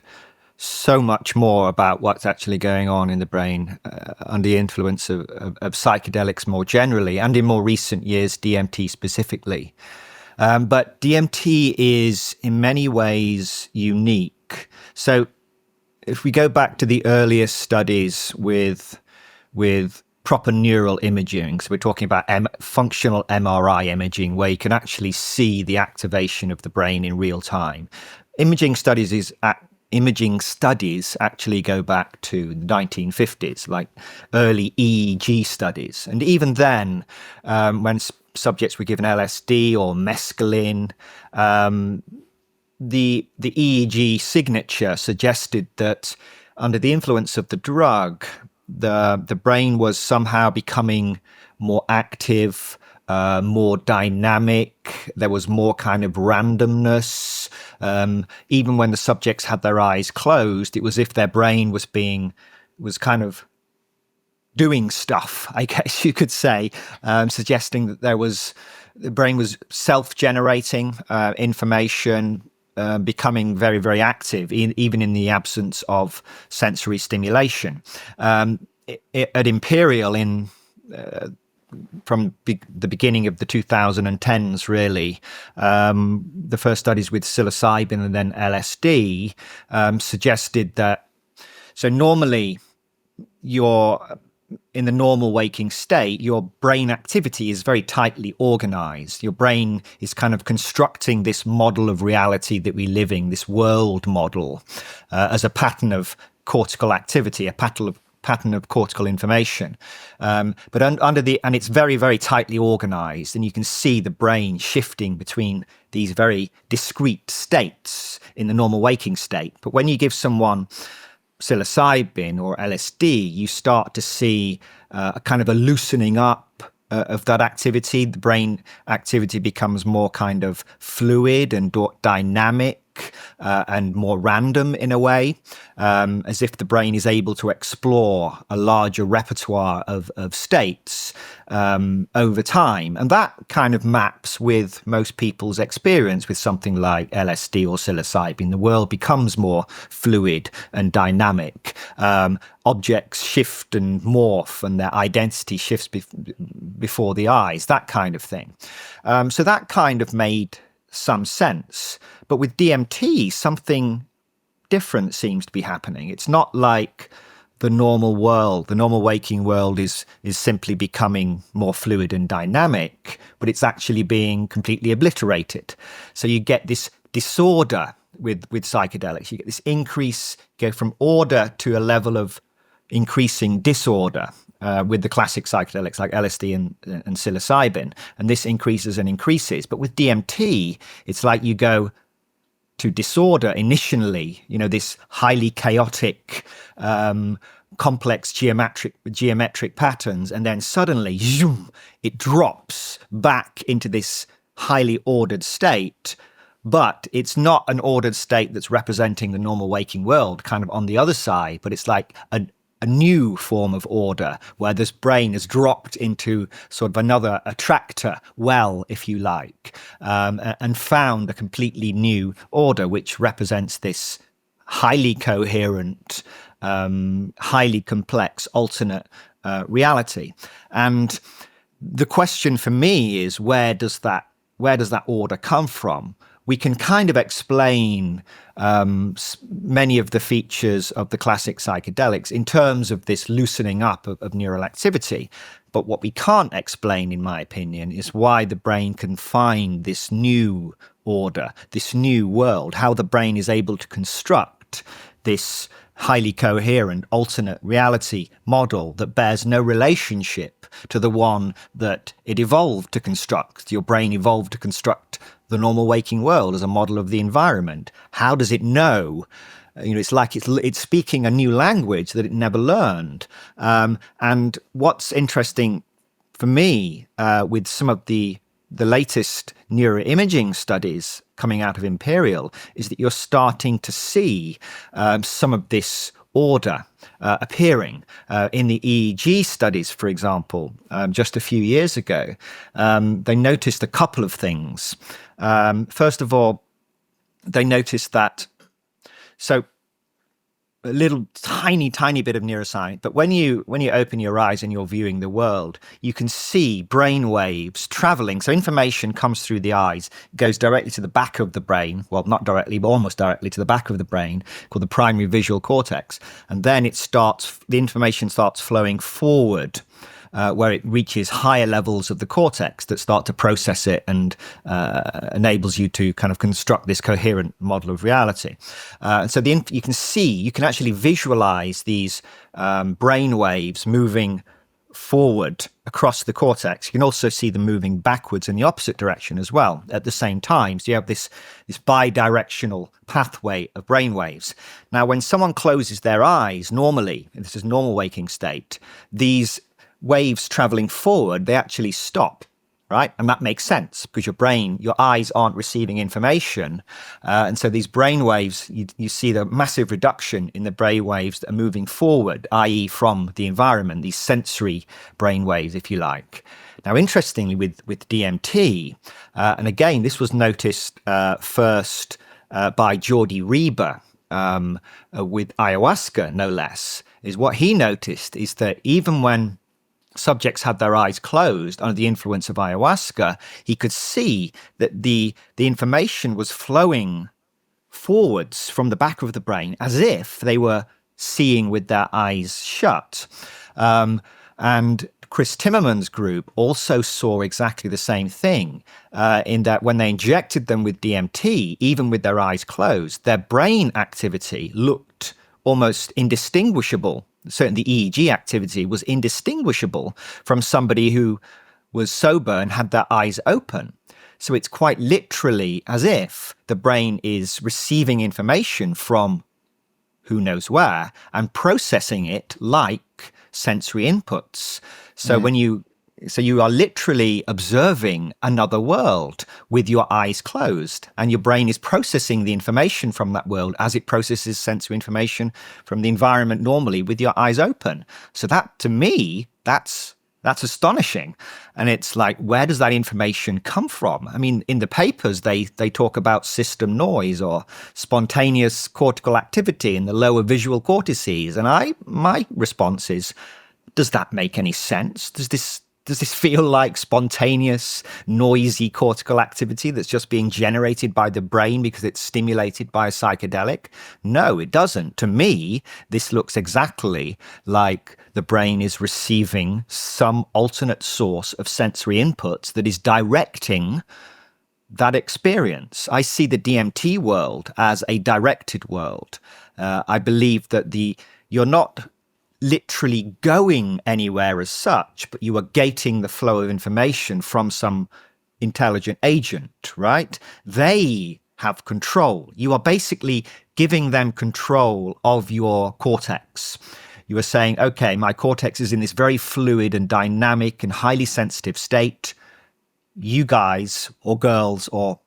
so much more about what's actually going on in the brain under the influence of psychedelics more generally, and in more recent years, DMT specifically. But DMT is in many ways unique. So if we go back to the earliest studies with proper neural imaging, so we're talking about functional MRI imaging, where you can actually see the activation of the brain in real time. Imaging studies actually go back to the 1950s, like early EEG studies. And even then, when subjects were given LSD or mescaline, the EEG signature suggested that under the influence of the drug, the brain was somehow becoming more active, more dynamic. There was more kind of randomness. Even when the subjects had their eyes closed, it was as if their brain was kind of doing stuff, I guess you could say, suggesting that the brain was self-generating information, becoming very, very active, even in the absence of sensory stimulation. At Imperial, from the beginning of the 2010s, really, the first studies with psilocybin and then LSD suggested that, so normally in the normal waking state, your brain activity is very tightly organized. Your brain is kind of constructing this model of reality that we live in, this world model, as a pattern of cortical activity, a pattern of cortical information. But and it's very, very tightly organized, and you can see the brain shifting between these very discrete states in the normal waking state. But when you give someone psilocybin or LSD, you start to see a kind of a loosening up of that activity. The brain activity becomes more kind of fluid and dynamic. and more random in a way, as if the brain is able to explore a larger repertoire of states over time. And that kind of maps with most people's experience with something like LSD or psilocybin. The world becomes more fluid and dynamic. Objects shift and morph, and their identity shifts before the eyes, that kind of thing. So that kind of made some sense. But with DMT, something different seems to be happening. It's not like the normal world. The normal waking world is simply becoming more fluid and dynamic, but it's actually being completely obliterated. So you get this disorder with psychedelics. You get this increase, go from order to a level of increasing disorder with the classic psychedelics like LSD and psilocybin. And this increases and increases. But with DMT, it's like you go to disorder initially, this highly chaotic, complex geometric patterns, and then suddenly zoom, it drops back into this highly ordered state. But it's not an ordered state that's representing the normal waking world kind of on the other side, but it's like a new form of order where this brain has dropped into sort of another attractor well, if you like, and found a completely new order, which represents this highly coherent, highly complex alternate reality. And the question for me is, where does that order come from? We can kind of explain many of the features of the classic psychedelics in terms of this loosening up of neural activity. But what we can't explain, in my opinion, is why the brain can find this new order, this new world, how the brain is able to construct this highly coherent alternate reality model that bears no relationship to the one that it evolved to construct. Your brain evolved to construct the normal waking world as a model of the environment. How does it know? It's like it's speaking a new language that it never learned. And what's interesting for me with some of the latest neuroimaging studies coming out of Imperial is that you're starting to see some of this order appearing in the EEG studies, for example. Just a few years ago, they noticed a couple of things. First of all, they noticed that, so a little tiny bit of neuroscience, but when you open your eyes and you're viewing the world, you can see brain waves traveling. So information comes through the eyes, goes directly to the back of the brain. Well, not directly, but almost directly to the back of the brain, called the primary visual cortex. And then the information starts flowing forward, where it reaches higher levels of the cortex that start to process it and enables you to kind of construct this coherent model of reality. So you can actually visualize these brain waves moving forward across the cortex. You can also see them moving backwards in the opposite direction as well at the same time. So you have this bi-directional pathway of brain waves. Now, when someone closes their eyes, normally, this is normal waking state, these waves traveling forward, they actually stop, right? And that makes sense because your eyes aren't receiving information. And so these brain waves, you see the massive reduction in the brain waves that are moving forward, i.e. from the environment, these sensory brain waves, if you like. Now, interestingly, with DMT, and again, this was noticed first by Jordi Rieber with ayahuasca, no less, is what he noticed is that even when subjects had their eyes closed under the influence of ayahuasca, he could see that the information was flowing forwards from the back of the brain as if they were seeing with their eyes shut. And Chris Timmerman's group also saw exactly the same thing in that when they injected them with DMT, even with their eyes closed, their brain activity looked almost indistinguishable. Certainly the EEG activity was indistinguishable from somebody who was sober and had their eyes open. So it's quite literally as if the brain is receiving information from who knows where and processing it like sensory inputs. So when you So you are literally observing another world with your eyes closed, and your brain is processing the information from that world as it processes sensory information from the environment normally with your eyes open. So that, to me, that's astonishing. And it's like, where does that information come from? I mean, in the papers, they talk about system noise or spontaneous cortical activity in the lower visual cortices. And my response is, does that make any sense? Does this feel like spontaneous, noisy cortical activity that's just being generated by the brain because it's stimulated by a psychedelic? No, it doesn't. To me, this looks exactly like the brain is receiving some alternate source of sensory inputs that is directing that experience. I see the DMT world as a directed world. I believe that you're not literally going anywhere as such, but you are gating the flow of information from some intelligent agent, right? They have control. You are basically giving them control of your cortex. You are saying, okay, my cortex is in this very fluid and dynamic and highly sensitive state. You guys or girls or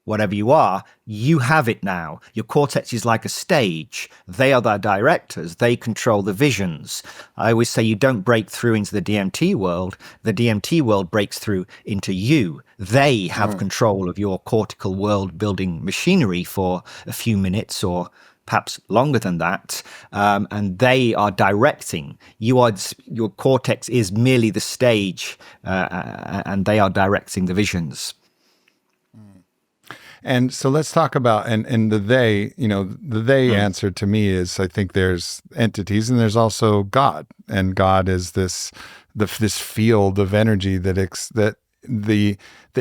whatever you are, you have it now. Your cortex is like a stage. They are the directors. They control the visions. I always say you don't break through into the DMT world. The DMT world breaks through into you. They have control of your cortical world building machinery for a few minutes or perhaps longer than that. And they are directing. Your cortex is merely the stage, and they are directing the visions. And so let's talk about, and the they, the they answer to me is, I think there's entities and there's also God. And God is this field of energy that the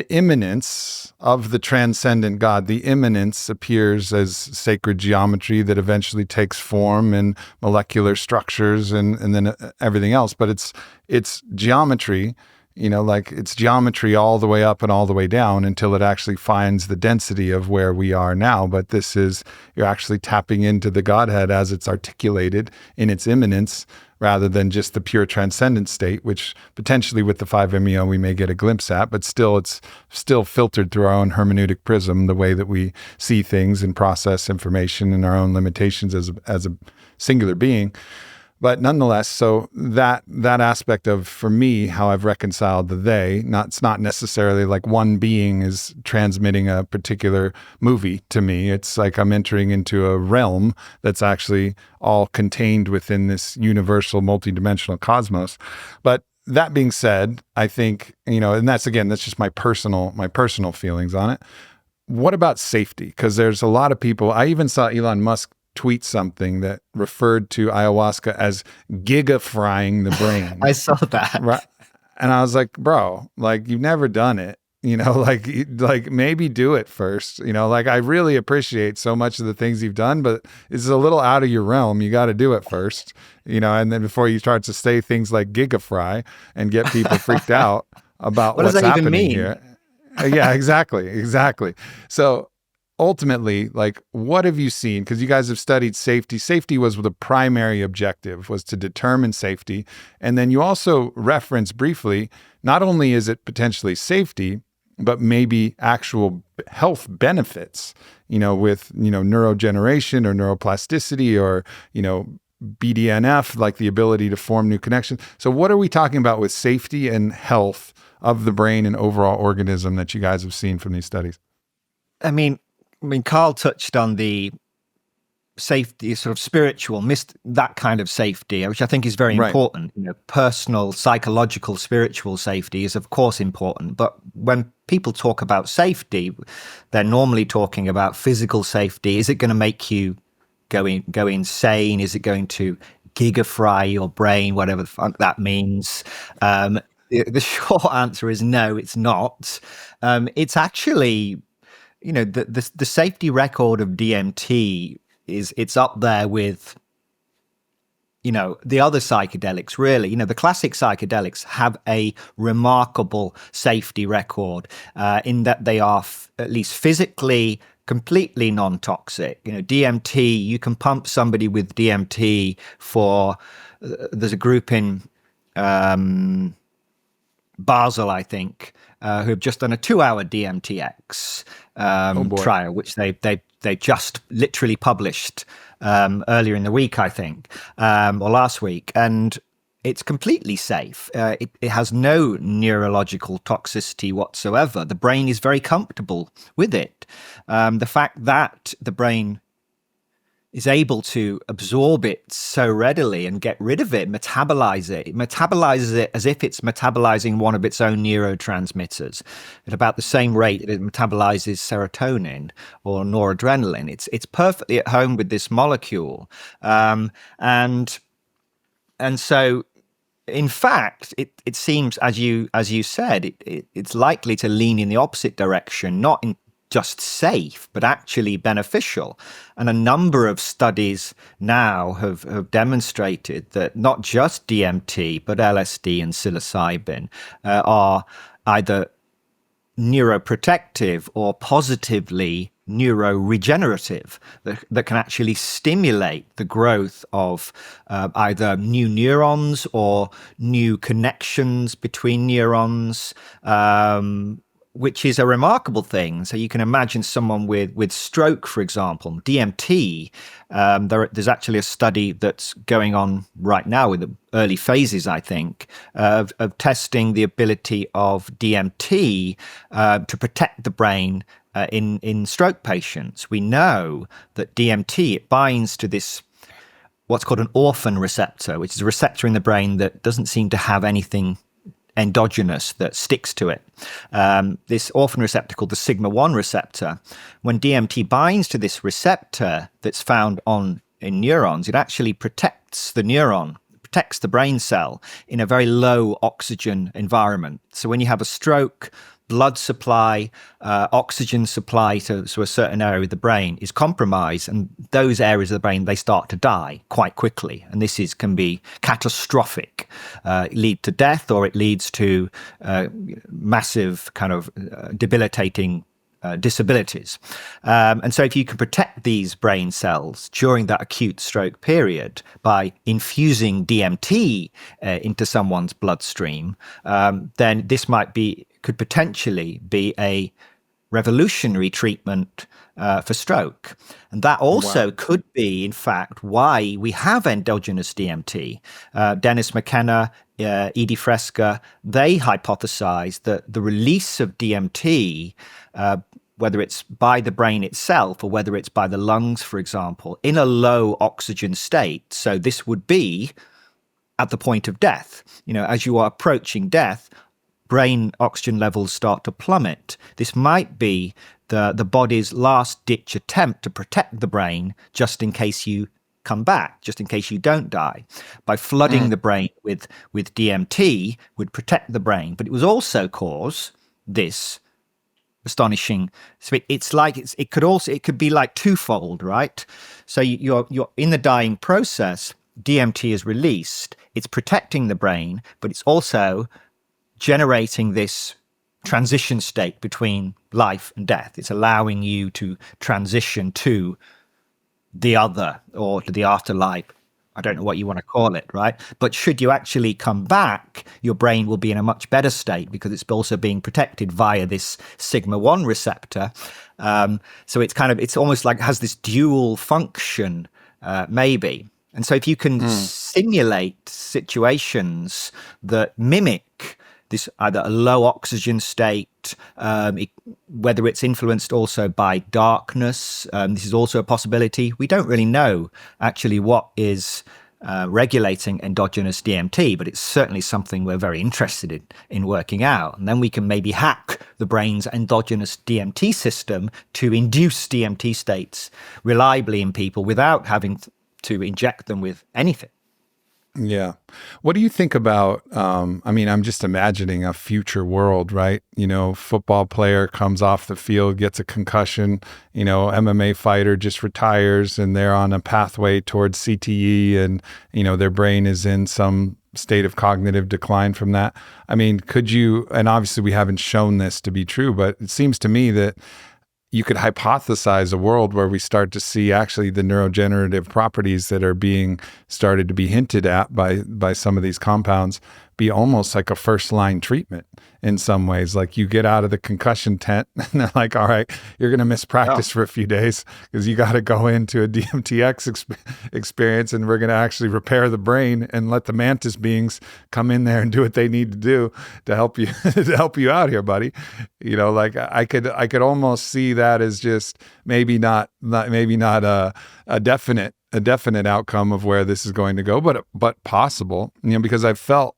immanence of the transcendent God, the immanence appears as sacred geometry that eventually takes form in molecular structures and then everything else. But it's geometry. It's geometry all the way up and all the way down until it actually finds the density of where we are now. But you're actually tapping into the Godhead as it's articulated in its immanence, rather than just the pure transcendent state, which potentially with the 5-MeO we may get a glimpse at, but still it's still filtered through our own hermeneutic prism, the way that we see things and process information and our own limitations as a singular being. But nonetheless, so that aspect of, for me, how I've reconciled the they, it's not necessarily like one being is transmitting a particular movie to me. It's like I'm entering into a realm that's actually all contained within this universal multidimensional cosmos. But that being said, I think, and that's just my personal feelings on it. What about safety? Because there's a lot of people, I even saw Elon Musk tweet something that referred to ayahuasca as gigafrying the brain. I saw that. Right. And I was like, bro, you've never done it, maybe do it first. I really appreciate so much of the things you've done, but it's a little out of your realm. You got to do it first, and then before you start to say things like gigafry and get people freaked out about what what's does that happening even mean? here. Yeah, exactly. So ultimately, what have you seen? Because you guys have studied safety. Safety was the primary objective, was to determine safety. And then you also reference briefly, not only is it potentially safety, but maybe actual health benefits, with, neurogeneration or neuroplasticity or, BDNF, the ability to form new connections. So what are we talking about with safety and health of the brain and overall organism that you guys have seen from these studies? I mean, Carl touched on the safety, sort of spiritual, that kind of safety, which I think is very important. Personal, psychological, spiritual safety is, of course, important. But when people talk about safety, they're normally talking about physical safety. Is it going to make you go insane? Is it going to gigafry your brain, whatever the fuck that means? The short answer is no, it's not. It's actually... the safety record of DMT it's up there with, the other psychedelics, really. The classic psychedelics have a remarkable safety record in that they are at least physically completely non-toxic. DMT, you can pump somebody with DMT for, there's a group in Basel, I think, who have just done a 2-hour DMTx trial, which they just literally published earlier in the week, I think, or last week. And it's completely safe. It has no neurological toxicity whatsoever. The brain is very comfortable with it. The fact that the brain is able to absorb it so readily and get rid of it, metabolize it. It metabolizes it as if it's metabolizing one of its own neurotransmitters at about the same rate that it metabolizes serotonin or noradrenaline. It's perfectly at home with this molecule. And so, in fact, it seems, as you said, it's likely to lean in the opposite direction, not in just safe, but actually beneficial. And a number of studies now have demonstrated that not just DMT, but LSD and psilocybin are either neuroprotective or positively neuroregenerative, that can actually stimulate the growth of either new neurons or new connections between neurons, which is a remarkable thing. So you can imagine someone with stroke, for example, DMT. There's actually a study that's going on right now in the early phases, I think, of testing the ability of DMT to protect the brain in stroke patients. We know that DMT, it binds to this what's called an orphan receptor, which is a receptor in the brain that doesn't seem to have anything endogenous that sticks to it. This orphan receptor called the sigma-1 receptor, when DMT binds to this receptor that's found in neurons, it actually protects the neuron, protects the brain cell in a very low oxygen environment. So when you have a stroke, blood supply, oxygen supply to a certain area of the brain is compromised, and those areas of the brain, they start to die quite quickly. And this can be catastrophic, lead to death, or it leads to massive kind of debilitating disabilities. And so if you can protect these brain cells during that acute stroke period by infusing DMT into someone's bloodstream, then this could potentially be a revolutionary treatment for stroke. And that also could be, in fact, why we have endogenous DMT. Dennis McKenna, Edie Fresca, they hypothesized that the release of DMT, whether it's by the brain itself or whether it's by the lungs, for example, in a low oxygen state. So this would be at the point of death. As you are approaching death, brain oxygen levels start to plummet. This might be the body's last-ditch attempt to protect the brain just in case you come back, just in case you don't die. By flooding the brain with DMT would protect the brain, but it would also cause this astonishing. So it could be like twofold, right? So you're in the dying process. DMT is released. It's protecting the brain, but it's also generating this transition state between life and death. It's allowing you to transition to the other or to the afterlife. I don't know what you want to call it, right? But should you actually come back, your brain will be in a much better state because it's also being protected via this sigma-1 receptor. So it's almost like it has this dual function, maybe. And so if you can simulate situations that mimic this either a low oxygen state, whether it's influenced also by darkness. This is also a possibility. We don't really know actually what is regulating endogenous DMT, but it's certainly something we're very interested in working out. And then we can maybe hack the brain's endogenous DMT system to induce DMT states reliably in people without having to inject them with anything. Yeah. What do you think about, I'm just imagining a future world, right? Football player comes off the field, gets a concussion, MMA fighter just retires and they're on a pathway towards CTE and, their brain is in some state of cognitive decline from that. Could you, and obviously we haven't shown this to be true, but it seems to me that you could hypothesize a world where we start to see actually the neurogenerative properties that are being started to be hinted at by some of these compounds be almost like a first line treatment in some ways. Like you get out of the concussion tent and they're like, all right, you're going to miss practice for a few days because you got to go into a DMTx experience, and we're going to actually repair the brain and let the Mantis Beings come in there and do what they need to do to help you to help you out here, buddy. You know, like I could almost see that as just maybe not a definite outcome of where this is going to go, but possible, you know, because I felt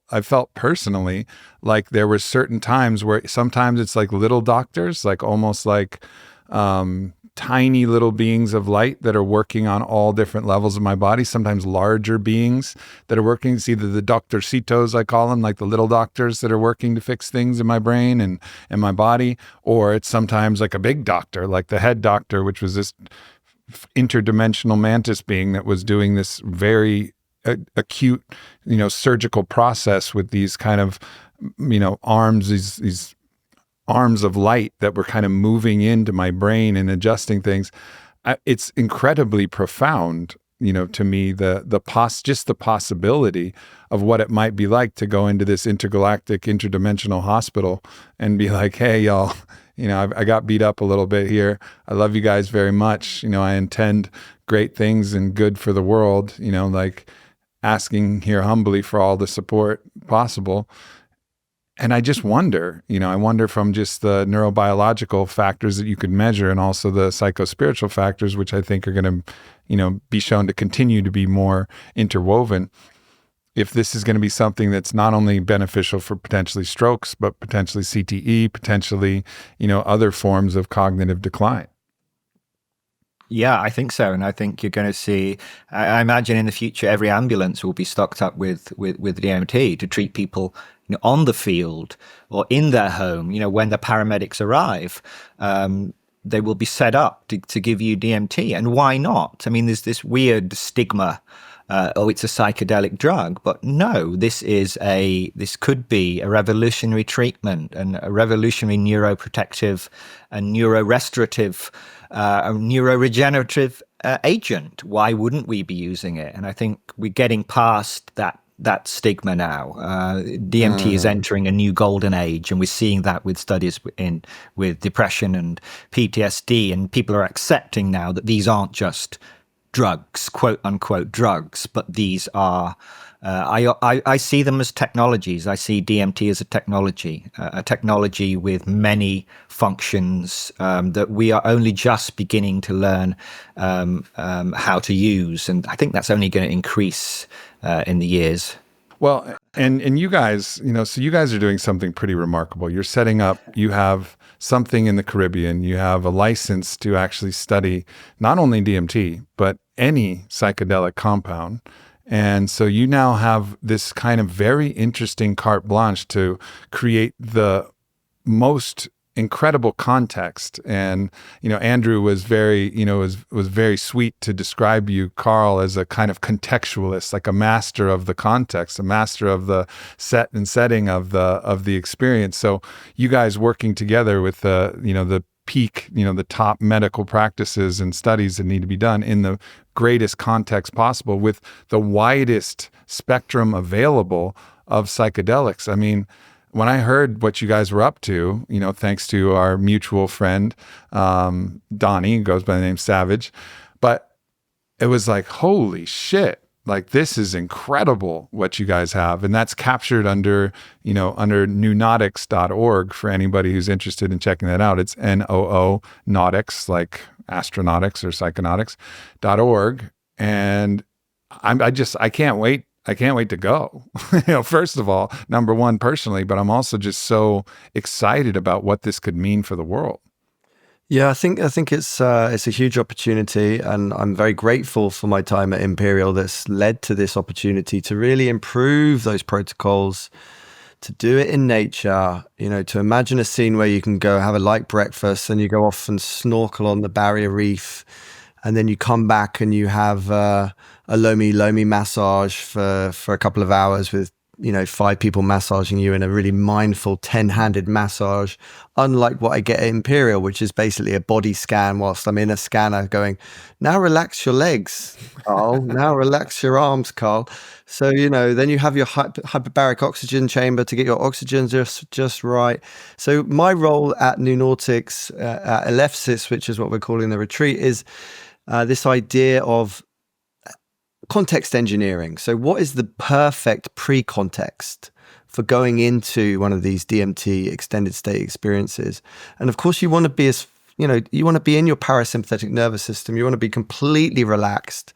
personally like there were certain times where sometimes it's like little doctors, like almost like tiny little beings of light that are working on all different levels of my body, sometimes larger beings that are working. It's either the doctorcitos, I call them, like the little doctors that are working to fix things in my brain and my body, or it's sometimes like a big doctor, like the head doctor, which was this interdimensional mantis being that was doing this very acute, you know, surgical process with these kind of, you know, arms, these arms of light that were kind of moving into my brain and adjusting things. It's incredibly profound, you know, to me, just the possibility of what it might be like to go into this intergalactic, interdimensional hospital and be like, hey, y'all, you know, I got beat up a little bit here. I love you guys very much. You know, I intend great things and good for the world, you know, like asking here humbly for all the support possible. And I just wonder, you know, I wonder from just the neurobiological factors that you could measure and also the psychospiritual factors, which I think are going to, you know, be shown to continue to be more interwoven, if this is going to be something that's not only beneficial for potentially strokes, but potentially CTE, potentially, you know, other forms of cognitive decline. Yeah, I think so. And I think you're going to see, I imagine in the future, every ambulance will be stocked up with DMT to treat people, you know, on the field or in their home. You know, when the paramedics arrive, they will be set up to give you DMT. And why not? I mean, there's this weird stigma. Oh, it's a psychedelic drug, but no, this could be a revolutionary treatment and a revolutionary neuroprotective and neurorestorative, neuroregenerative agent. Why wouldn't we be using it? And I think we're getting past that stigma now. DMT is entering a new golden age, and we're seeing that with studies with depression and PTSD, and people are accepting now that these aren't just drugs, quote unquote drugs, but these are, I see them as technologies. I see DMT as a technology with many functions that we are only just beginning to learn how to use. And I think that's only going to increase in the years. Well, and you guys, you know, so you guys are doing something pretty remarkable. You're setting up, you have something in the Caribbean, you have a license to actually study not only DMT, but any psychedelic compound. And so you now have this kind of very interesting carte blanche to create the most incredible context. And, you know, Andrew was very, you know, was very sweet to describe you, Carl, as a kind of contextualist, like a master of the context, a master of the set and setting of the experience. So you guys working together with the, you know, the peak, you know, the top medical practices and studies that need to be done in the greatest context possible with the widest spectrum available of psychedelics. I mean, when I heard what you guys were up to, you know, thanks to our mutual friend, Donnie, who goes by the name Savage, but it was like, holy shit, like this is incredible what you guys have. And that's captured under Noonautics.org for anybody who's interested in checking that out. It's Noonautics, like astronautics or psychonautics.org. And I can't wait. I can't wait to go. You know, first of all, number one, personally, but I'm also just so excited about what this could mean for the world. Yeah, I think it's a huge opportunity, and I'm very grateful for my time at Imperial that's led to this opportunity to really improve those protocols, to do it in nature, you know, to imagine a scene where you can go have a light breakfast and you go off and snorkel on the barrier reef, and then you come back and you have a Lomi massage for a couple of hours with 5 people massaging you in a really mindful 10-handed massage, unlike what I get at Imperial, which is basically a body scan whilst I'm in a scanner going, now relax your legs, Carl, now relax your arms, Carl. So, then you have your hyperbaric oxygen chamber to get your oxygen just right. So my role at Noonautics, at Alephsis, which is what we're calling the retreat, is this idea of context engineering. So what is the perfect pre-context for going into one of these DMT extended state experiences? And of course, you want to be you want to be in your parasympathetic nervous system. You want to be completely relaxed.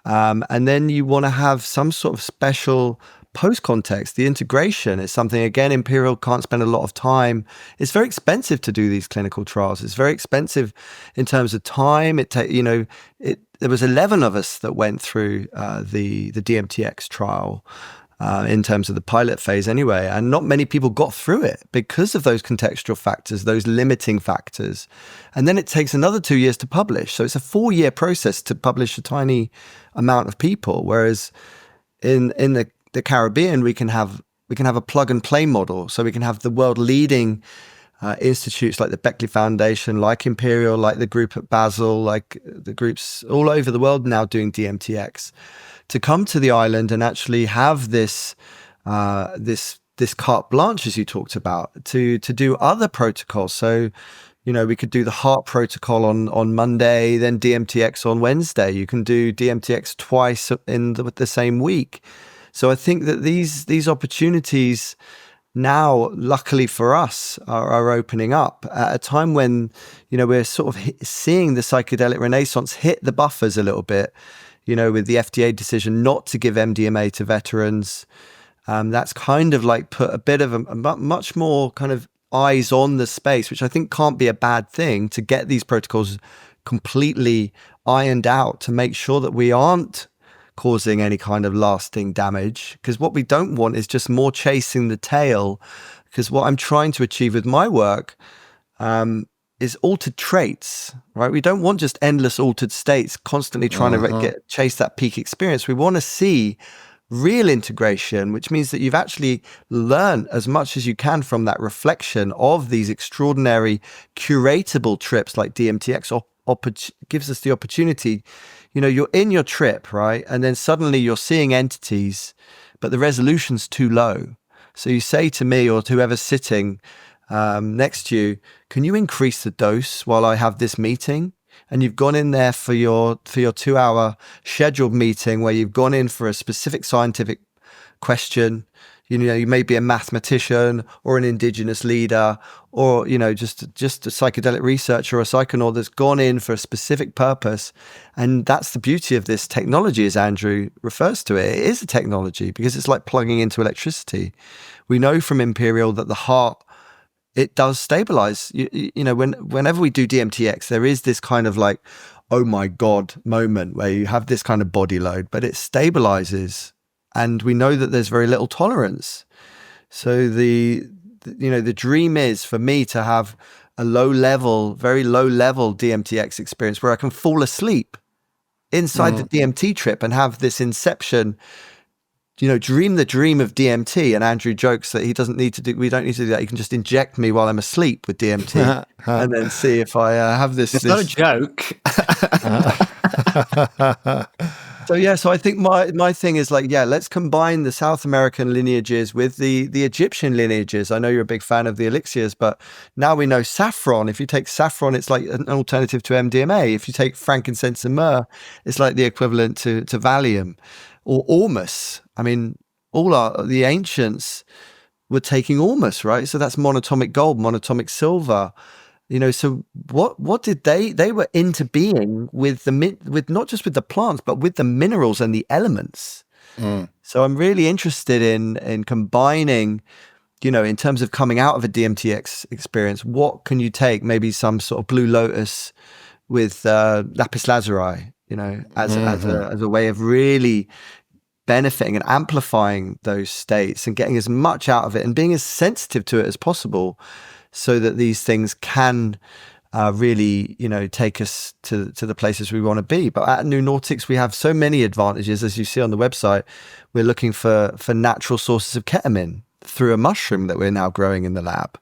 And then you want to have some sort of special post-context. The integration is something, again, Imperial can't spend a lot of time. It's very expensive to do these clinical trials. It's very expensive in terms of time. There was 11 of us that went through the DMTx trial in terms of the pilot phase anyway, and not many people got through it because of those contextual factors, those limiting factors. And then it takes another 2 years to publish. So it's a 4-year process to publish a tiny amount of people, whereas in the Caribbean, we can have a plug and play model. So we can have the world leading institutes like the Beckley Foundation, like Imperial, like the group at Basel, like the groups all over the world now doing DMTx, to come to the island and actually have this carte blanche, as you talked about, to do other protocols. So, we could do the heart protocol on Monday, then DMTx on Wednesday. You can do DMTx twice in the same week. So I think that these opportunities now, luckily for us, are opening up at a time when, we're sort of seeing the psychedelic renaissance hit the buffers a little bit, with the FDA decision not to give MDMA to veterans. That's kind of like put a bit of a much more kind of eyes on the space, which I think can't be a bad thing, to get these protocols completely ironed out to make sure that we aren't causing any kind of lasting damage. Because what we don't want is just more chasing the tail. Because what I'm trying to achieve with my work is altered traits, right? We don't want just endless altered states constantly trying to chase that peak experience. We want to see real integration, which means that you've actually learned as much as you can from that reflection of these extraordinary curatable trips like DMTx gives us the opportunity. You're in your trip, right? And then suddenly you're seeing entities, but the resolution's too low. So you say to me or to whoever's sitting next to you, can you increase the dose while I have this meeting? And you've gone in there for your 2-hour scheduled meeting where you've gone in for a specific scientific question. You may be a mathematician or an indigenous leader or, just a psychedelic researcher or a psychonaut that's gone in for a specific purpose. And that's the beauty of this technology, as Andrew refers to it. It is a technology because it's like plugging into electricity. We know from Imperial that the heart, it does stabilize. Whenever we do DMTx, there is this kind of like, oh my God moment where you have this kind of body load, but it stabilizes. And we know that there's very little tolerance. So the dream is for me to have a very low level DMTx experience where I can fall asleep inside the DMT trip and have this inception, dream the dream of DMT. And Andrew jokes that we don't need to do that. He can just inject me while I'm asleep with DMT and then see if I have this. It's not a joke. So I think my thing is like, let's combine the South American lineages with the Egyptian lineages. I know you're a big fan of the elixirs, but now we know saffron. If you take saffron, it's like an alternative to MDMA. If you take frankincense and myrrh, it's like the equivalent to Valium or ormus. I mean, the ancients were taking ormus, right? So that's monatomic gold, monatomic silver. So what did they were into being with not just with the plants, but with the minerals and the elements. So I'm really interested in combining, in terms of coming out of a DMTx experience, what can you take? Maybe some sort of blue lotus with lapis lazuli, as a way of really benefiting and amplifying those states and getting as much out of it and being as sensitive to it as possible, so that these things can really, take us to the places we want to be. But at Noonautics, we have so many advantages. As you see on the website, we're looking for natural sources of ketamine through a mushroom that we're now growing in the lab.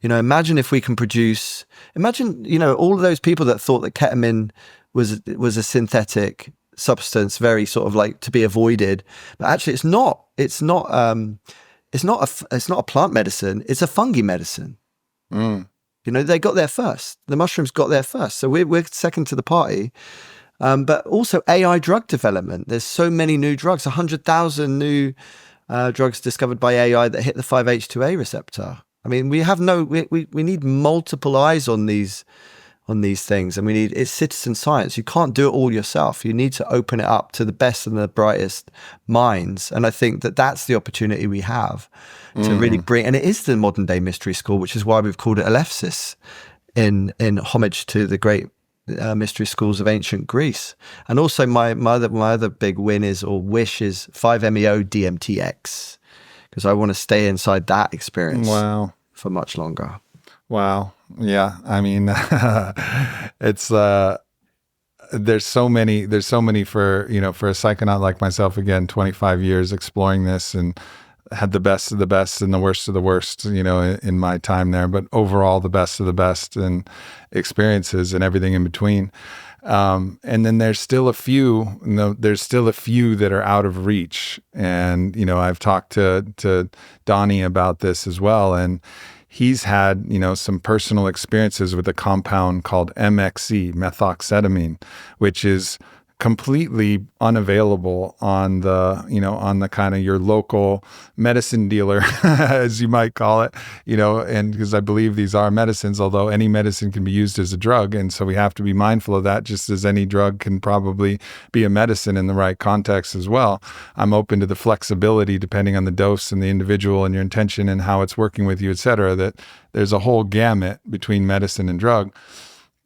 Imagine if we can produce, all of those people that thought that ketamine was a synthetic substance, very sort of like to be avoided. But actually it's not a plant medicine, it's a fungi medicine. They got there first. The mushrooms got there first. So we're second to the party. But also AI drug development. There's so many new drugs, 100,000 new drugs discovered by AI that hit the 5-HT2A receptor. I mean, we need multiple eyes on these things, and it's citizen science. You can't do it all yourself. You need to open it up to the best and the brightest minds. And I think that that's the opportunity we have to really bring, and it is the modern day mystery school, which is why we've called it Elefsis in homage to the great mystery schools of ancient Greece. And also my other big wish is 5-MeO DMTx, because I want to stay inside that experience for much longer. Wow. Yeah. I mean, it's, there's so many for, for a psychonaut like myself, again, 25 years exploring this, and had the best of the best and the worst of the worst, in my time there, but overall the best of the best and experiences and everything in between. And then there's still a few that are out of reach. And, I've talked to Donnie about this as well. And he's had, some personal experiences with a compound called MXE, methoxetamine, which is completely unavailable on the kind of your local medicine dealer, as you might call it, and because I believe these are medicines, although any medicine can be used as a drug. And so we have to be mindful of that, just as any drug can probably be a medicine in the right context as well. I'm open to the flexibility depending on the dose and the individual and your intention and how it's working with you, et cetera, that there's a whole gamut between medicine and drug.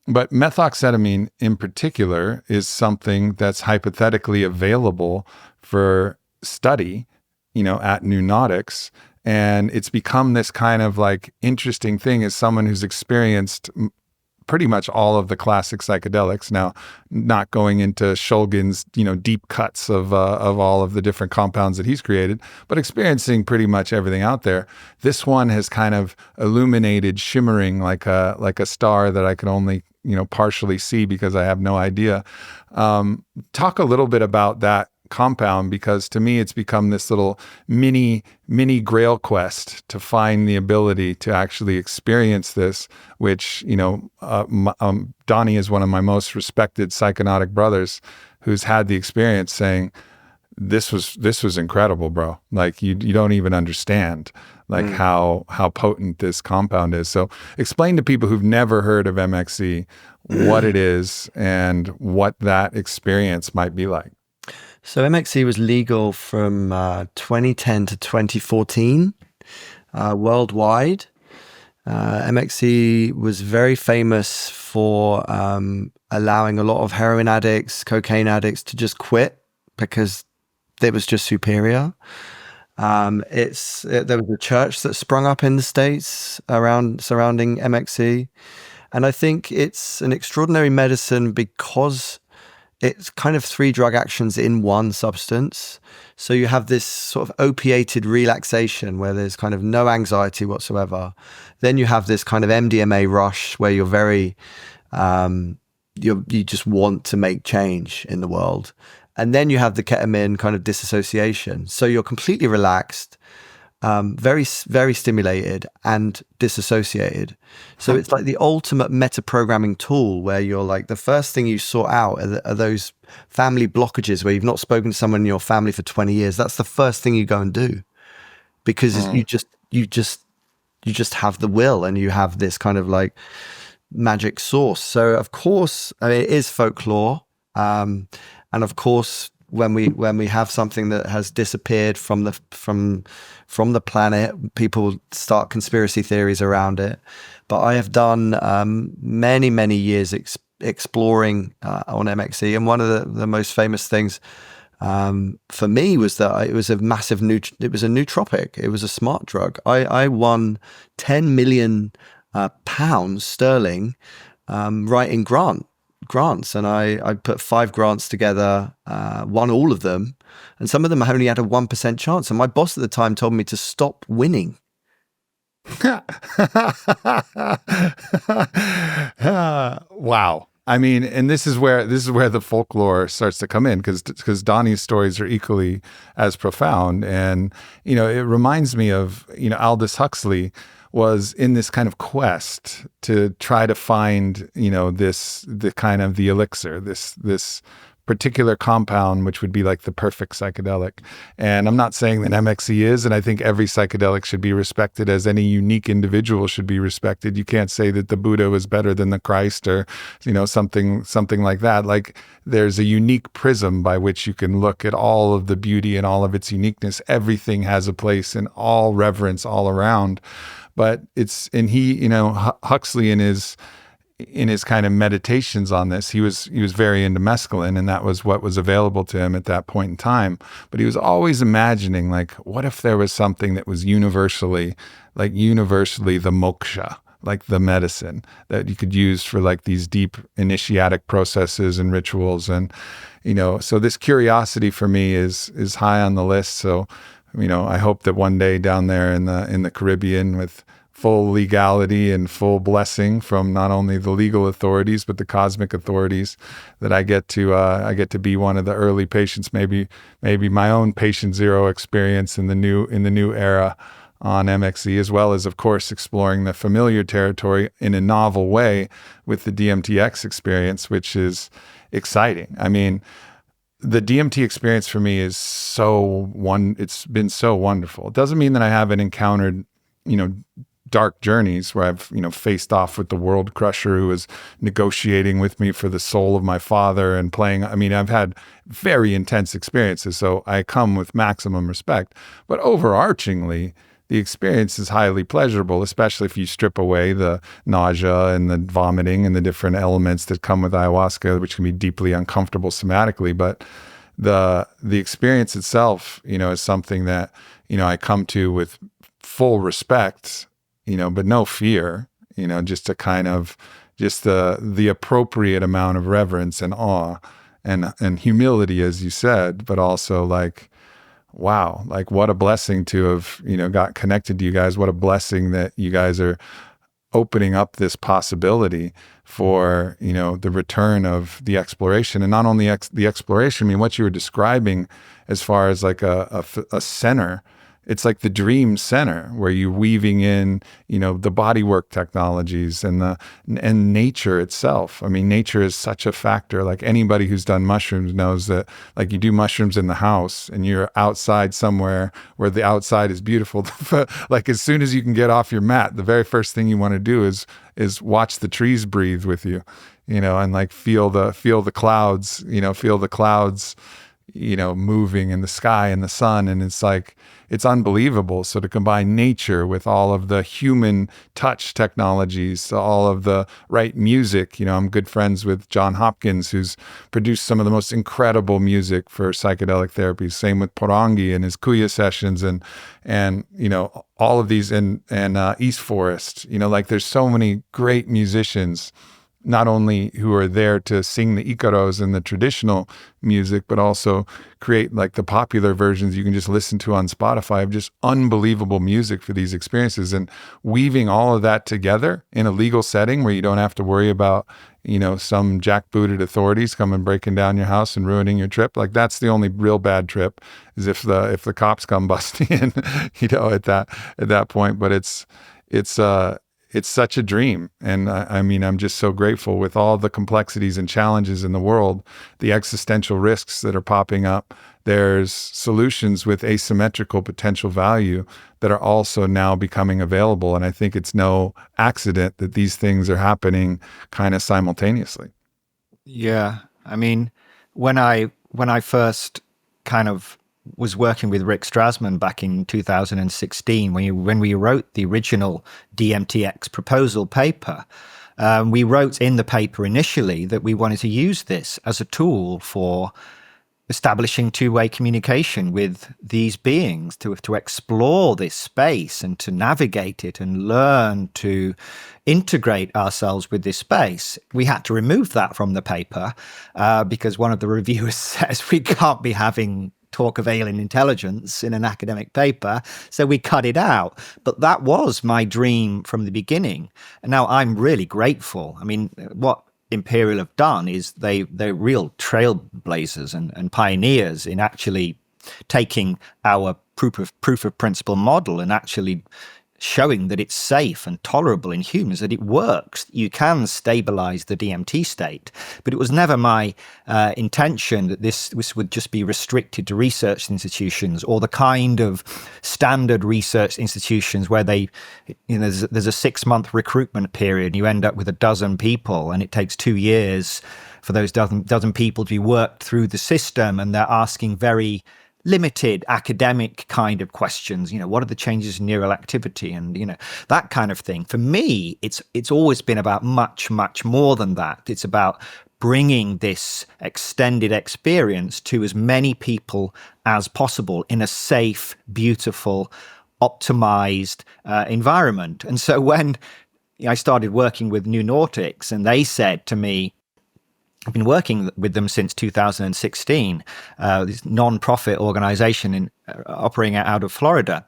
But methoxetamine in particular is something that's hypothetically available for study, at Noonautics. And it's become this kind of like interesting thing as someone who's experienced pretty much all of the classic psychedelics. Now, not going into Shulgin's, deep cuts of all of the different compounds that he's created, but experiencing pretty much everything out there. This one has kind of illuminated, shimmering like a star that I can only, partially see because I have no idea. Talk a little bit about that compound, because to me it's become this little mini grail quest to find the ability to actually experience this, which Donnie is one of my most respected psychonautic brothers who's had the experience, saying this was incredible, bro. Like you don't even understand how potent this compound is. So explain to people who've never heard of MXE what it is and what that experience might be like. So MXE was legal from 2010 to 2014 worldwide. MXE was very famous for allowing a lot of heroin addicts, cocaine addicts to just quit because it was just superior. There was a church that sprung up in the States surrounding MXE. And I think it's an extraordinary medicine because it's kind of 3 drug actions in one substance. So you have this sort of opiated relaxation where there's kind of no anxiety whatsoever. Then you have this kind of MDMA rush where you're very, you just want to make change in the world. And then you have the ketamine kind of disassociation. So you're completely relaxed, very, very stimulated and disassociated. So it's like the ultimate meta-programming tool where you're like, the first thing you sort out are those family blockages where you've not spoken to someone in your family for 20 years. That's the first thing you go and do, because you just have the will and you have this kind of like magic source. So of course, I mean, it is folklore. And of course, when we have something that has disappeared from the planet, people start conspiracy theories around it. But I have done many years exploring on MXE, and one of the most famous things for me was that it was a massive it was a nootropic. It was a smart drug. I won 10 million pounds sterling writing grants, and I put 5 grants together, won all of them, and some of them only had a 1% chance. And my boss at the time told me to stop winning. Wow. I mean, and this is where the folklore starts to come in, because Donnie's stories are equally as profound. And, it reminds me of, Aldous Huxley was in this kind of quest to try to find, the elixir, this particular compound, which would be like the perfect psychedelic. And I'm not saying that MXE is, and I think every psychedelic should be respected as any unique individual should be respected. You can't say that the Buddha was better than the Christ or, something like that. Like, there's a unique prism by which you can look at all of the beauty and all of its uniqueness. Everything has a place and all reverence all around. But Huxley in his kind of meditations on this, he was very into mescaline, and that was what was available to him at that point in time. But he was always imagining, like, what if there was something that was universally the moksha, like the medicine that you could use for like these deep initiatic processes and rituals. And, so this curiosity for me is high on the list. So, I hope that one day down there in the Caribbean, with full legality and full blessing from not only the legal authorities but the cosmic authorities, that I get to be one of the early patients, maybe my own patient zero experience in the new era on MXE, as well as, of course, exploring the familiar territory in a novel way with the DMTx experience, which is exciting. I mean, the DMT experience for me is it's been so wonderful. It doesn't mean that I haven't encountered, dark journeys where I've, faced off with the world crusher who was negotiating with me for the soul of my father and playing. I mean, I've had very intense experiences, so I come with maximum respect. But overarchingly, the experience is highly pleasurable, especially if you strip away the nausea and the vomiting and the different elements that come with ayahuasca, which can be deeply uncomfortable somatically. But the experience itself, is something that, I come to with full respect, but no fear, just a kind of just the appropriate amount of reverence and awe and humility, as you said, but also like, wow, like what a blessing to have, got connected to you guys. What a blessing that you guys are opening up this possibility for, the return of the exploration. And not only the exploration, I mean, what you were describing as far as like a center, it's like the dream center where you're weaving in, the bodywork technologies and nature itself. I mean, nature is such a factor. Like anybody who's done mushrooms knows that, like, you do mushrooms in the house and you're outside somewhere where the outside is beautiful. Like as soon as you can get off your mat, the very first thing you want to do is watch the trees breathe with you, and like feel the clouds, moving in the sky and the sun. And it's like, it's unbelievable. So to combine nature with all of the human touch technologies, all of the right music, I'm good friends with John Hopkins, who's produced some of the most incredible music for psychedelic therapies. Same with Porangi and his Kuya sessions and all of these and East Forest, like there's so many great musicians, not only who are there to sing the Icaros and the traditional music, but also create like the popular versions you can just listen to on Spotify of just unbelievable music for these experiences, and weaving all of that together in a legal setting where you don't have to worry about, some jackbooted authorities coming breaking down your house and ruining your trip. Like that's the only real bad trip, is if the cops come busting in, at that point. But it's such a dream. And I mean, I'm just so grateful with all the complexities and challenges in the world, the existential risks that are popping up. There's solutions with asymmetrical potential value that are also now becoming available. And I think it's no accident that these things are happening kind of simultaneously. Yeah. I mean, when I first kind of was working with Rick Strassman back in 2016 when we wrote the original DMTx proposal paper. We wrote in the paper initially that we wanted to use this as a tool for establishing two-way communication with these beings to explore this space and to navigate it and learn to integrate ourselves with this space. We had to remove that from the paper because one of the reviewers says we can't be having talk of alien intelligence in an academic paper, so we cut it out. But that was my dream from the beginning. And now I'm really grateful. I mean, what Imperial have done is they're real trailblazers and pioneers in actually taking our proof of principle model and actually showing that it's safe and tolerable in humans, that it works. You can stabilize the DMT state. But it was never my intention that this would just be restricted to research institutions or the kind of standard research institutions where there's a 6-month recruitment period and you end up with a dozen people and it takes 2 years for those dozen people to be worked through the system, and they're asking very limited academic kind of questions. What are the changes in neural activity and that kind of thing. For me, it's always been about much, much more than that. It's about bringing this extended experience to as many people as possible in a safe, beautiful, optimized environment. And so when I started working with Noonautics and they said to me, I've been working with them since 2016, this non-profit organization operating out of Florida.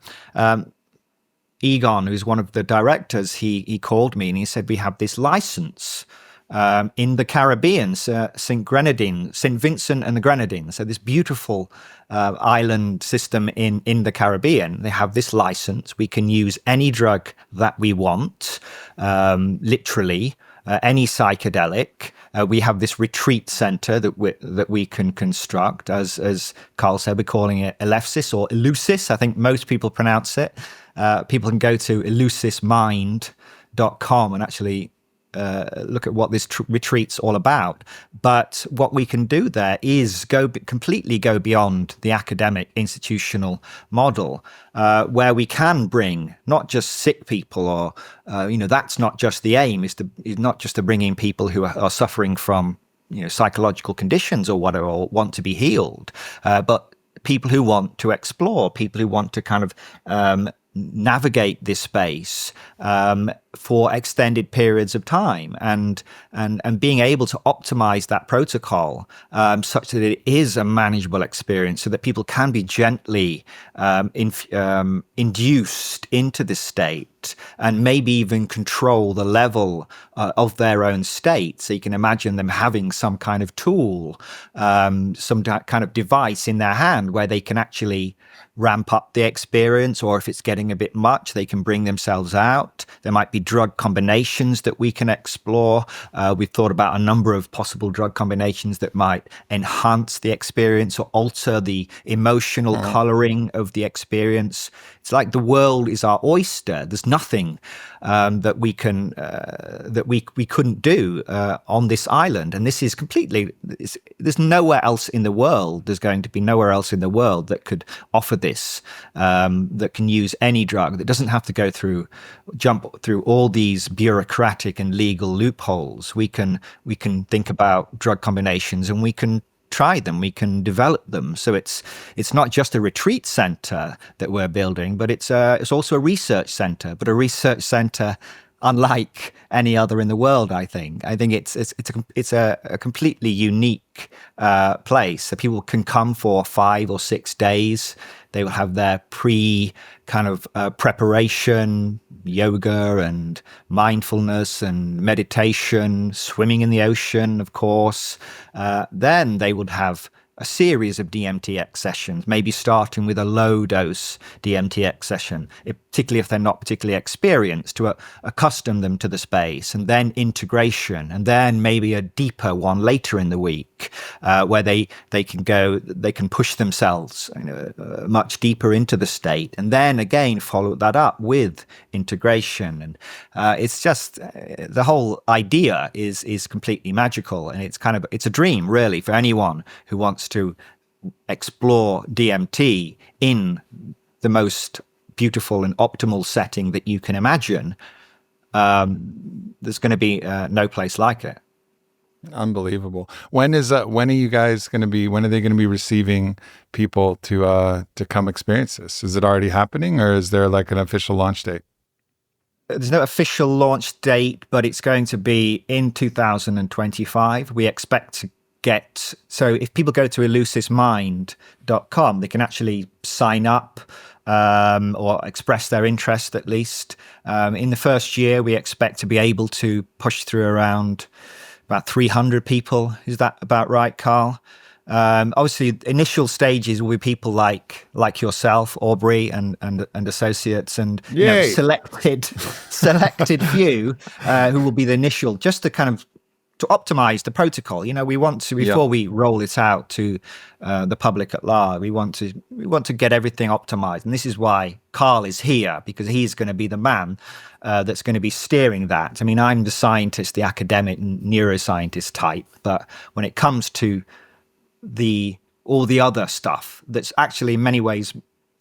Egon, who's one of the directors, he called me and he said, we have this license in the Caribbean, St. Vincent and the Grenadines. So this beautiful island system in the Caribbean. They have this license. We can use any drug that we want, literally, any psychedelic. We have this retreat center that we can construct. As Carl said, we're calling it Elefsis or Eleusis. I think most people pronounce it. People can go to elusismind.com and actually look at what this retreat's all about. But what we can do there is completely go beyond the academic institutional model, where we can bring not just sick people or, that's not just the aim, is not just to bring in people who are suffering from, psychological conditions or whatever, or want to be healed, but people who want to explore, people who want to kind of navigate this space for extended periods of time, and being able to optimize that protocol such that it is a manageable experience, so that people can be gently induced into this state and maybe even control the level of their own state. So you can imagine them having some kind of tool, some kind of device in their hand where they can actually ramp up the experience, or if it's getting a bit much, they can bring themselves out. There might be drug combinations that we can explore. We've thought about a number of possible drug combinations that might enhance the experience or alter the emotional coloring of the experience. It's like the world is our oyster. There's nothing that we can that we couldn't do on this island, and this is completely. There's nowhere else in the world. There's going to be nowhere else in the world that could offer this, that can use any drug, that doesn't have to jump through all these bureaucratic and legal loopholes. We can think about drug combinations, and we can try them, we can develop them. So it's not just a retreat center that we're building, but it's also a research center, but a research center unlike any other in the world. I think it's a completely unique place. So people can come for 5 or 6 days. They will have their preparation, yoga and mindfulness and meditation, swimming in the ocean, of course. Then they would have a series of DMTx sessions, maybe starting with a low-dose DMTx session, particularly if they're not particularly experienced, to accustom them to the space, and then integration, and then maybe a deeper one later in the week, where they can push themselves much deeper into the state, and then again follow that up with integration. And it's just the whole idea is completely magical, and it's a dream really for anyone who wants to explore DMT in the most beautiful and optimal setting that you can imagine. There's going to be no place like it. Unbelievable. When are you guys going to be? When are they going to be receiving people to come experience this? Is it already happening, or is there like an official launch date? There's no official launch date, but it's going to be in 2025. We expect to get, so if people go to elusismind.com, they can actually sign up or express their interest at least. In the first year, we expect to be able to push through around about 300 people. Is that about right, Carl? Obviously, initial stages will be people like yourself, Aubrey, and associates, and selected few who will be the initial, just to kind of to optimize the protocol. We want to, before we roll it out to the public at large, we want to get everything optimized, and this is why Carl is here, because he's going to be the man that's going to be steering that. I mean, I'm the scientist, the academic neuroscientist type, but when it comes to all the other stuff that's actually in many ways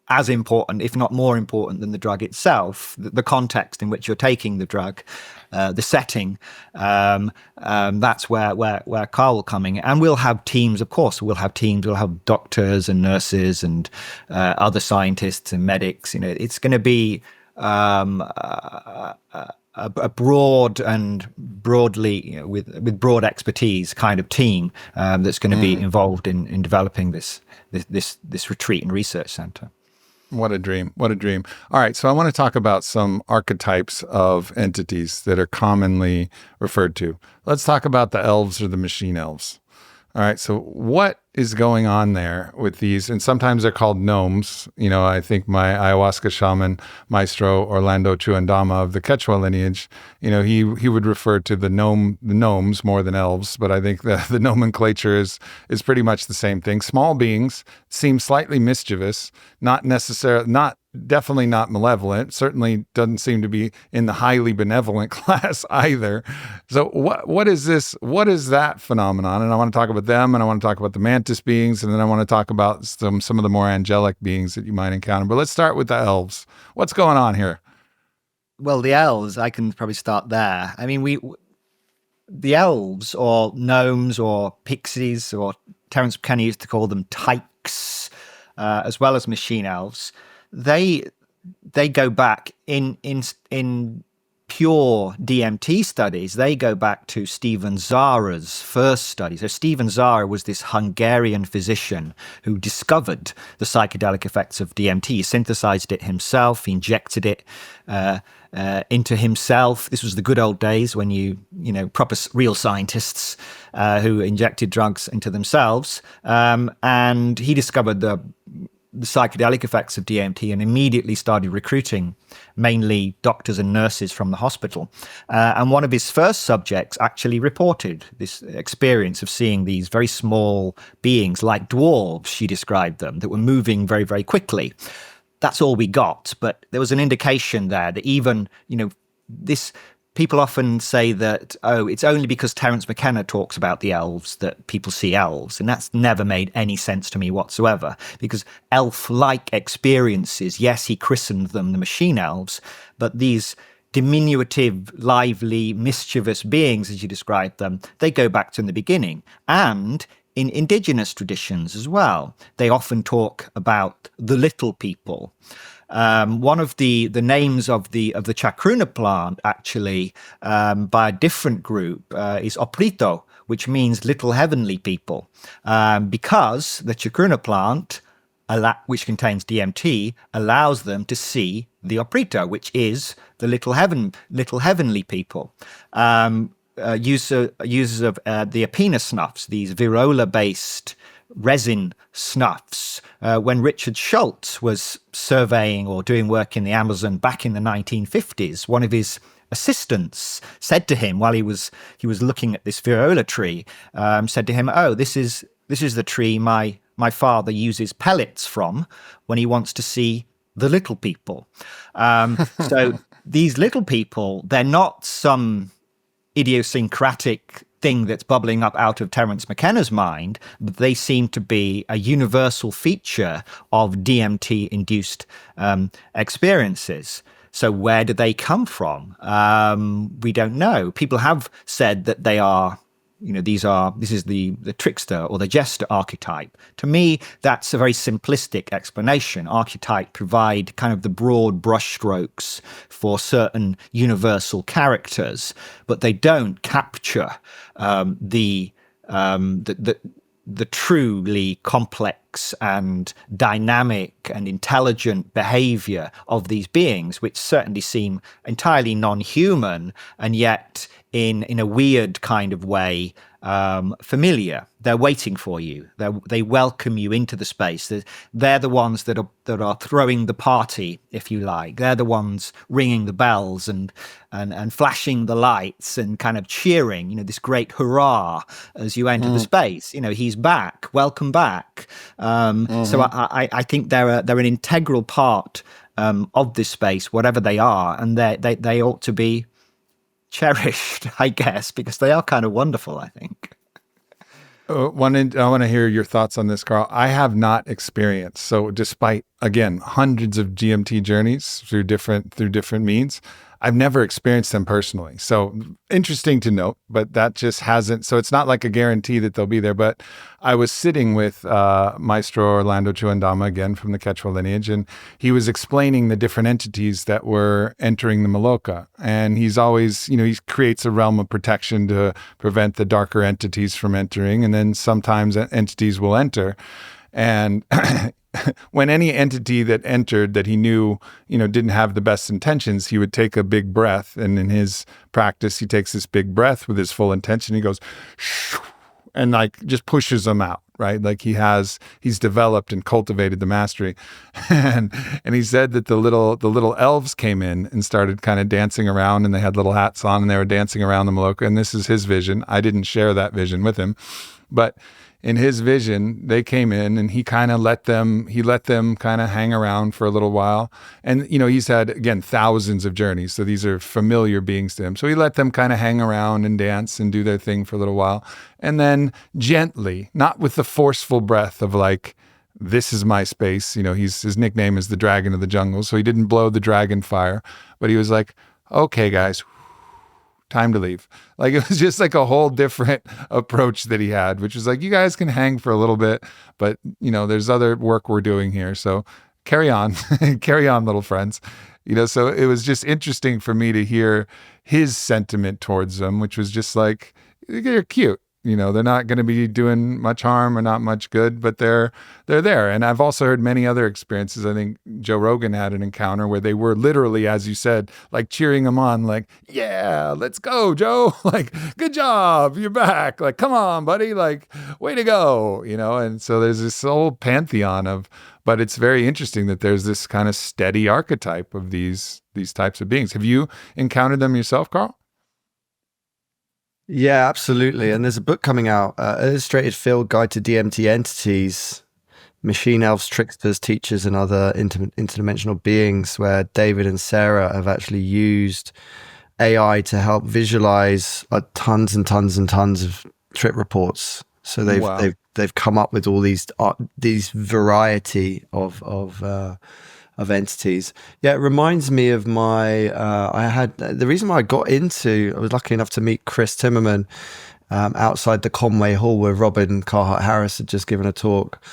as important, if not more important than the drug itself, the context in which you're taking the drug, the setting, that's where Carl will come in. And we'll have teams, of course, we'll have doctors and nurses and other scientists and medics. It's going to be a broad and broadly, with broad expertise kind of team that's going to be involved in developing this retreat and research center. What a dream. What a dream. All right. So I want to talk about some archetypes of entities that are commonly referred to. Let's talk about the elves or the machine elves. All right. So what is going on there with these? And sometimes they're called gnomes. I think my ayahuasca shaman, Maestro Orlando Chuandama of the Quechua lineage, he would refer to the gnomes more than elves, but I think the nomenclature is pretty much the same thing. Small beings seem slightly mischievous, definitely not malevolent, certainly doesn't seem to be in the highly benevolent class either. So what is this? What is that phenomenon? And I want to talk about them, and I want to talk about the Mantis Beings, and then I want to talk about some of the more angelic beings that you might encounter. But let's start with the elves. What's going on here? Well, the elves, I can probably start there. I mean, the elves, or gnomes, or pixies, or Terence McKenna used to call them tykes, as well as machine elves. They go back in pure DMT studies. They go back to Stephen Zara's first study. So Stephen Zara was this Hungarian physician who discovered the psychedelic effects of DMT. He synthesized it himself. He injected it into himself. This was the good old days when proper real scientists who injected drugs into themselves. And he discovered the psychedelic effects of DMT and immediately started recruiting mainly doctors and nurses from the hospital. And one of his first subjects actually reported this experience of seeing these very small beings, like dwarves, she described them, that were moving very, very quickly. That's all we got. But there was an indication there that even, this... People often say that, it's only because Terence McKenna talks about the elves that people see elves. And that's never made any sense to me whatsoever, because elf-like experiences, yes, he christened them the machine elves, but these diminutive, lively, mischievous beings, as you described them, they go back to the beginning. And in indigenous traditions as well, they often talk about the little people. One of the names of the chacruna plant, actually, by a different group, is oprito, which means little heavenly people, because the chacruna plant, which contains DMT, allows them to see the oprito, which is the little heavenly people. Users of the apina snuffs, these virola-based resin snuffs. When Richard Schultz was surveying or doing work in the Amazon back in the 1950s, one of his assistants said to him while he was looking at this virola tree, said to him, this is the tree my father uses pellets from when he wants to see the little people. So these little people, they're not some idiosyncratic thing that's bubbling up out of Terence McKenna's mind, but they seem to be a universal feature of DMT-induced experiences. So where do they come from? We don't know. People have said that they are This is the trickster or the jester archetype. To me, that's a very simplistic explanation. Archetype provide kind of the broad brushstrokes for certain universal characters, but they don't capture the truly complex and dynamic and intelligent behavior of these beings, which certainly seem entirely non-human, and yet in a weird kind of way familiar. They're waiting for you. They welcome you into the space. They're the ones that are throwing the party, if you like. They're the ones ringing the bells and flashing the lights and kind of cheering, this great hurrah as you enter the space. He's back. Welcome back. So I think they're an integral part of this space, whatever they are, and they ought to be cherished, I guess, because they are kind of wonderful, I think. I want to hear your thoughts on this, Carl. I have not experienced, so despite, again, hundreds of DMT journeys through different means, I've never experienced them personally. So interesting to note, but that just hasn't, so it's not like a guarantee that they'll be there. But I was sitting with Maestro Orlando Chuandama, again, from the Quechua lineage, and he was explaining the different entities that were entering the Maloka. And he's always, he creates a realm of protection to prevent the darker entities from entering. And then sometimes entities will enter. And when any entity that entered that he knew, didn't have the best intentions, he would take a big breath. And in his practice, he takes this big breath with his full intention. He goes, and just pushes them out, right? Like he's developed and cultivated the mastery. And he said that the little elves came in and started kind of dancing around, and they had little hats on and they were dancing around the Maloka. And this is his vision. I didn't share that vision with him, but in his vision, they came in and he kind of let them kind of hang around for a little while. And, he's had, again, thousands of journeys. So these are familiar beings to him. So he let them kind of hang around and dance and do their thing for a little while. And then gently, not with the forceful breath of like, this is my space. His nickname is the Dragon of the Jungle. So he didn't blow the dragon fire, but he was like, okay, guys, time to leave. Like, it was just like a whole different approach that he had, which was like, you guys can hang for a little bit, but there's other work we're doing here. So carry on, carry on, little friends. So it was just interesting for me to hear his sentiment towards them, which was just like, they're cute. They're not going to be doing much harm or not much good, but they're there. And I've also heard many other experiences. I think Joe Rogan had an encounter where they were literally, as you said, like cheering him on, like, yeah, let's go, Joe. Like, good job. You're back. Like, come on, buddy. Like, way to go. And so there's this whole pantheon but it's very interesting that there's this kind of steady archetype of these types of beings. Have you encountered them yourself, Carl? Yeah, absolutely. And there's a book coming out, Illustrated Field Guide to DMT Entities, Machine Elves, Tricksters, Teachers, and Other Interdimensional Beings, where David and Sarah have actually used AI to help visualize tons and tons and tons of trip reports. So they've come up with all these variety of entities. Yeah, it reminds me of my, the reason why I was lucky enough to meet Chris Timmerman outside the Conway Hall where Robin Carhart Harris had just given a talk,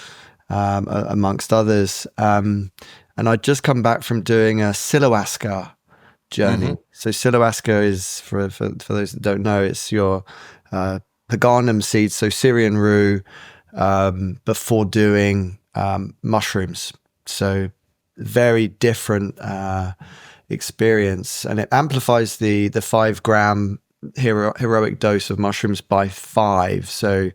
amongst others. And I'd just come back from doing a Psilo-huasca journey. Mm-hmm. So Psilo-huasca is, for those that don't know, it's your paganum seeds, so Syrian rue, before doing mushrooms. So very different experience, and it amplifies the 5 gram heroic dose of mushrooms by 5. So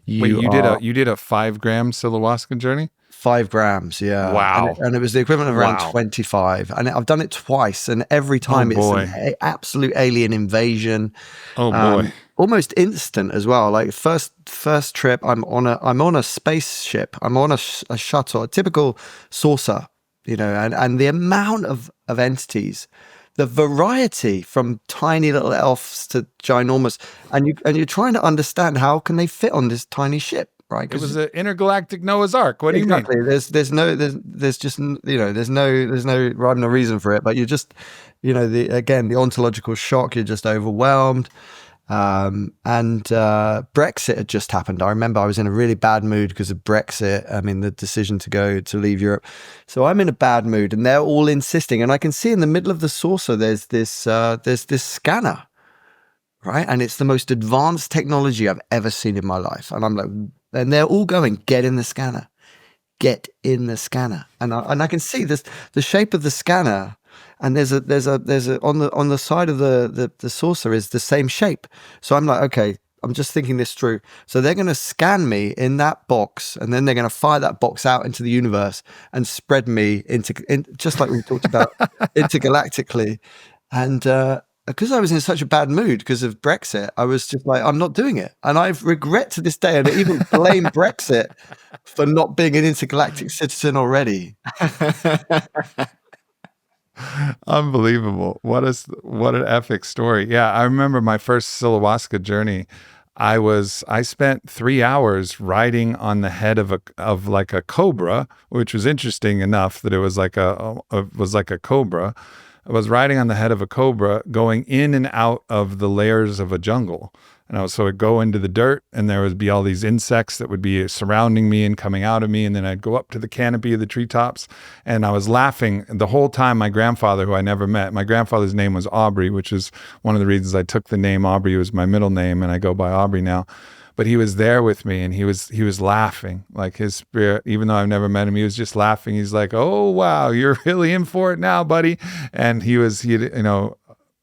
you did a 5 gram Psilo-huasca journey? 5 grams, yeah. Wow. And it was the equivalent of around 25. And I've done it twice, and every time it's an absolute alien invasion. Oh boy. Almost instant as well. Like first trip, I'm on a spaceship. I'm on a shuttle, a typical saucer. And the amount of entities, the variety from tiny little elves to ginormous, and you're trying to understand how can they fit on this tiny ship, right? It was an intergalactic Noah's Ark. What do you mean? There's no rhyme or reason for it, but you just, the ontological shock, you're just overwhelmed. And Brexit had just happened. I remember I was in a really bad mood because of Brexit. I mean, the decision to leave Europe. So I'm in a bad mood, and they're all insisting. And I can see in the middle of the saucer, there's this scanner, right? And it's the most advanced technology I've ever seen in my life. And I'm like, and they're all going, get in the scanner, get in the scanner. And I can see this, the shape of the scanner. And there's a on the side of the saucer is the same shape. So I'm like, okay, I'm just thinking this through. So they're going to scan me in that box, and then they're going to fire that box out into the universe and spread me just like we talked about intergalactically. And because I was in such a bad mood because of Brexit, I was just like, I'm not doing it. And I regret to this day, and I even blame Brexit for not being an intergalactic citizen already. Unbelievable. What an epic story. Yeah, I remember my first Psilo-huasca journey. I spent 3 hours riding on the head of like a cobra, which was interesting enough that it was like a cobra. I was riding on the head of a cobra going in and out of the layers of a jungle. And so I'd go into the dirt, and there would be all these insects that would be surrounding me and coming out of me. And then I'd go up to the canopy of the treetops, and I was laughing the whole time. My grandfather, who I never met, my grandfather's name was Aubrey, which is one of the reasons I took the name Aubrey. It was my middle name, and I go by Aubrey now. But he was there with me, and he was laughing, like his spirit, even though I've never met him, he was just laughing. He's like, "Oh, wow, you're really in for it now, buddy." And he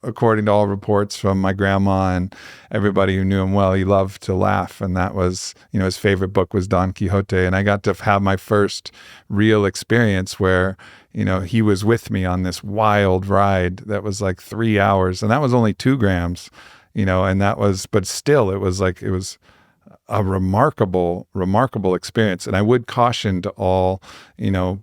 according to all reports from my grandma and everybody who knew him well, he loved to laugh. And that was, his favorite book was Don Quixote. And I got to have my first real experience where, he was with me on this wild ride that was like 3 hours. And that was only 2 grams, but still, it was a remarkable experience. And I would caution to all,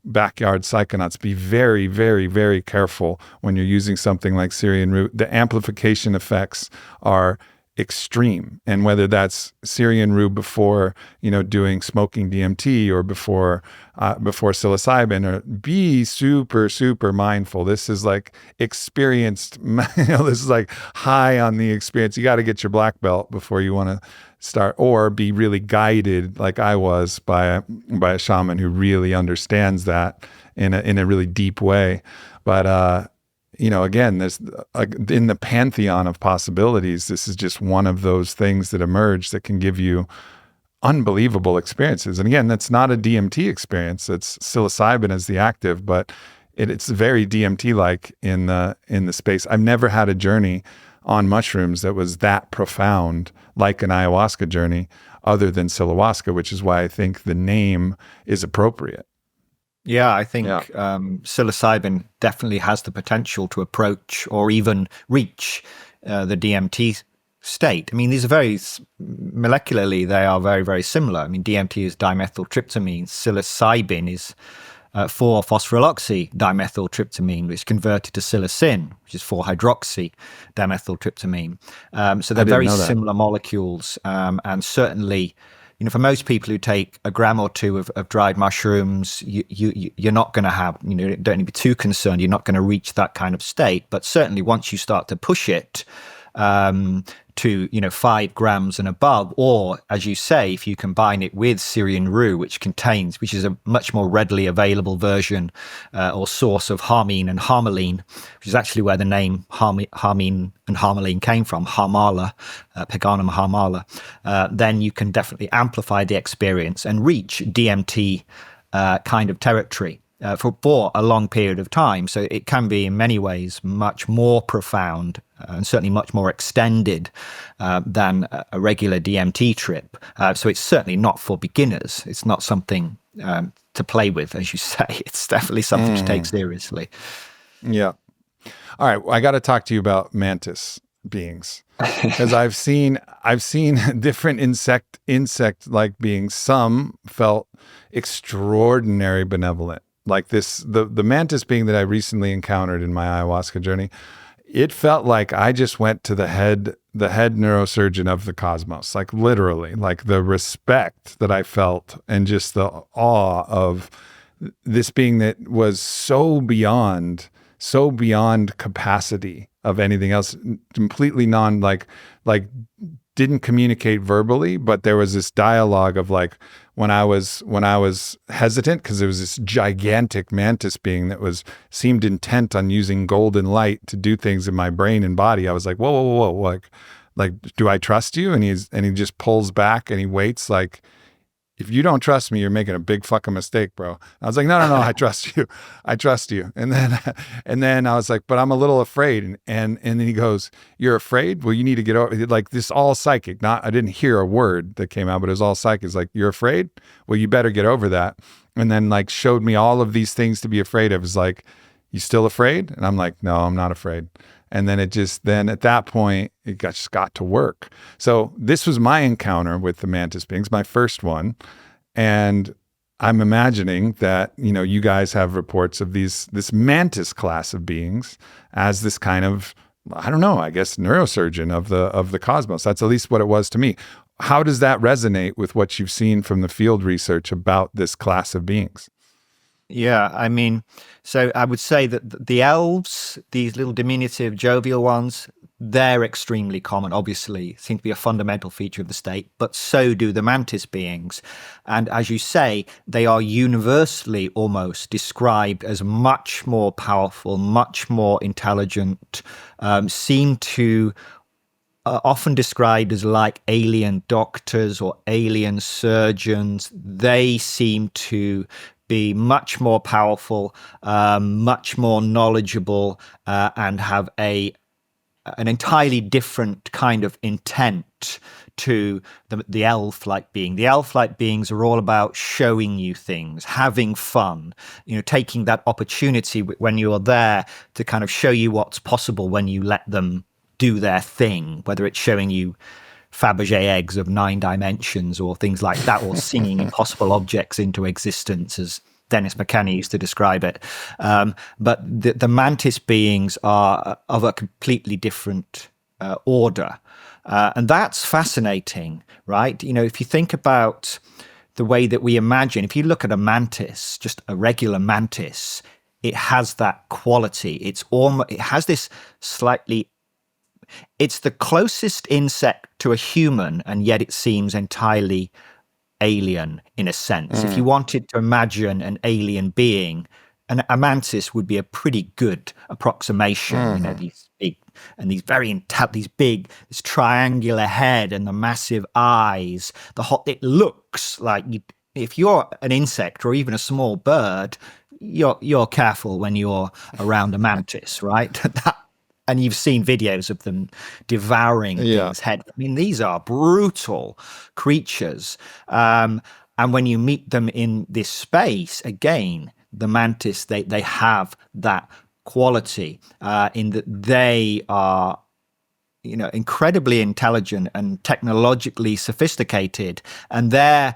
backyard psychonauts, be very, very, very careful when you're using something like Syrian root. The amplification effects are extreme. And whether that's Syrian root before, doing smoking DMT or before psilocybin, or be super, super mindful. This is like experienced, this is like high on the experience. You got to get your black belt before you want to start, or be really guided like I was by a shaman who really understands that in a really deep way. But, again, there's in the pantheon of possibilities, this is just one of those things that emerge that can give you unbelievable experiences. And again, that's not a DMT experience. It's psilocybin as the active, but it's very DMT-like in the space. I've never had a journey on mushrooms that was that profound, like an ayahuasca journey, other than Psilo-huasca, which is why I think the name is appropriate. Yeah, I think psilocybin definitely has the potential to approach or even reach the DMT state. I mean, these are molecularly, they are very, very similar. I mean, DMT is dimethyltryptamine. Psilocybin is 4-phosphoryloxy dimethyltryptamine, which is converted to psilocin, which is 4-hydroxy dimethyltryptamine. So they're very similar molecules, and certainly, for most people who take a gram or two of dried mushrooms, you're not going to have, don't need to be too concerned. You're not going to reach that kind of state. But certainly once you start to push it to 5 grams and above, or as you say, if you combine it with Syrian rue, which is a much more readily available version or source of harmine and harmaline, which is actually where the name harmine and harmaline came from, harmala, Peganum harmala, then you can definitely amplify the experience and reach DMT kind of territory. For a long period of time. So it can be in many ways much more profound and certainly much more extended than a regular DMT trip. So it's certainly not for beginners. It's not something to play with, as you say. It's definitely something to take seriously. Yeah. All right. Well, I got to talk to you about Mantis Beings, because I've seen different insect-like beings. Some felt extraordinary benevolent. Like the mantis being that I recently encountered in my ayahuasca journey, it felt like I just went to the head neurosurgeon of the cosmos, like literally, like the respect that I felt and just the awe of this being that was so beyond capacity of anything else, completely like didn't communicate verbally, but there was this dialogue of like when I was hesitant because there was this gigantic mantis being that seemed intent on using golden light to do things in my brain and body. I was like, whoa, like do I trust you? And he just pulls back and he waits like, if you don't trust me, you're making a big fucking mistake, bro. I was like, no, I trust you. I trust you. And then I was like, but I'm a little afraid. And then he goes, you're afraid? Well, you need to get over, like, this all psychic. I didn't hear a word that came out, but it was all psychic. It's like, you're afraid? Well, you better get over that. And then like showed me all of these things to be afraid of. It's like, you still afraid? And I'm like, no, I'm not afraid. And then then at that point, it just got to work. So this was my encounter with the Mantis Beings, my first one. And I'm imagining that, you guys have reports of this Mantis class of beings as this kind of, I don't know, I guess neurosurgeon of the cosmos. That's at least what it was to me. How does that resonate with what you've seen from the field research about this class of beings? Yeah, I mean, so I would say that the elves, these little diminutive, jovial ones, they're extremely common, obviously, seem to be a fundamental feature of the state, but so do the mantis beings. And as you say, they are universally almost described as much more powerful, much more intelligent, seem to often described as like alien doctors or alien surgeons. They seem to be much more powerful, much more knowledgeable, and have an entirely different kind of intent to the elf-like being. The elf-like beings are all about showing you things, having fun, taking that opportunity when you're there to kind of show you what's possible when you let them do their thing, whether it's showing you Fabergé eggs of 9 dimensions or things like that, or singing impossible objects into existence, as Dennis McKenna used to describe it. But the mantis beings are of a completely different order. And that's fascinating, right? If you think about the way that we imagine, if you look at a mantis, just a regular mantis, it has that quality. It has this slightly, it's the closest insect to a human, and yet it seems entirely alien in a sense. If you wanted to imagine an alien being, a mantis would be a pretty good approximation. These big and these this triangular head and the massive eyes. It looks like if you're an insect or even a small bird, you're careful when you're around a mantis, right? And you've seen videos of them devouring things' head. I mean, these are brutal creatures. And when you meet them in this space, again, the mantis, they have that quality in that they are, incredibly intelligent and technologically sophisticated. And their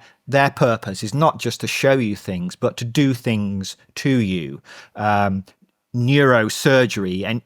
purpose is not just to show you things, but to do things to you. Neurosurgery and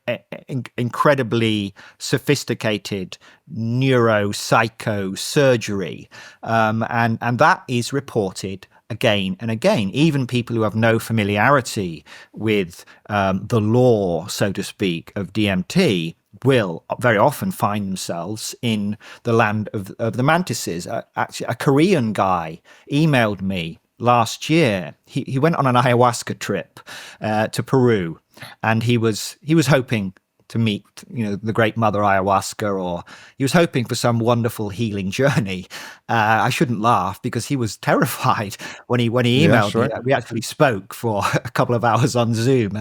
incredibly sophisticated neuropsychosurgery. And that is reported again and again. Even people who have no familiarity with the lore, so to speak, of DMT will very often find themselves in the land of the mantises. Actually, a Korean guy emailed me last year. He went on an ayahuasca trip to Peru, and he was hoping to meet the great mother ayahuasca, or he was hoping for some wonderful healing journey. I shouldn't laugh because he was terrified when he emailed me. We actually spoke for a couple of hours on Zoom.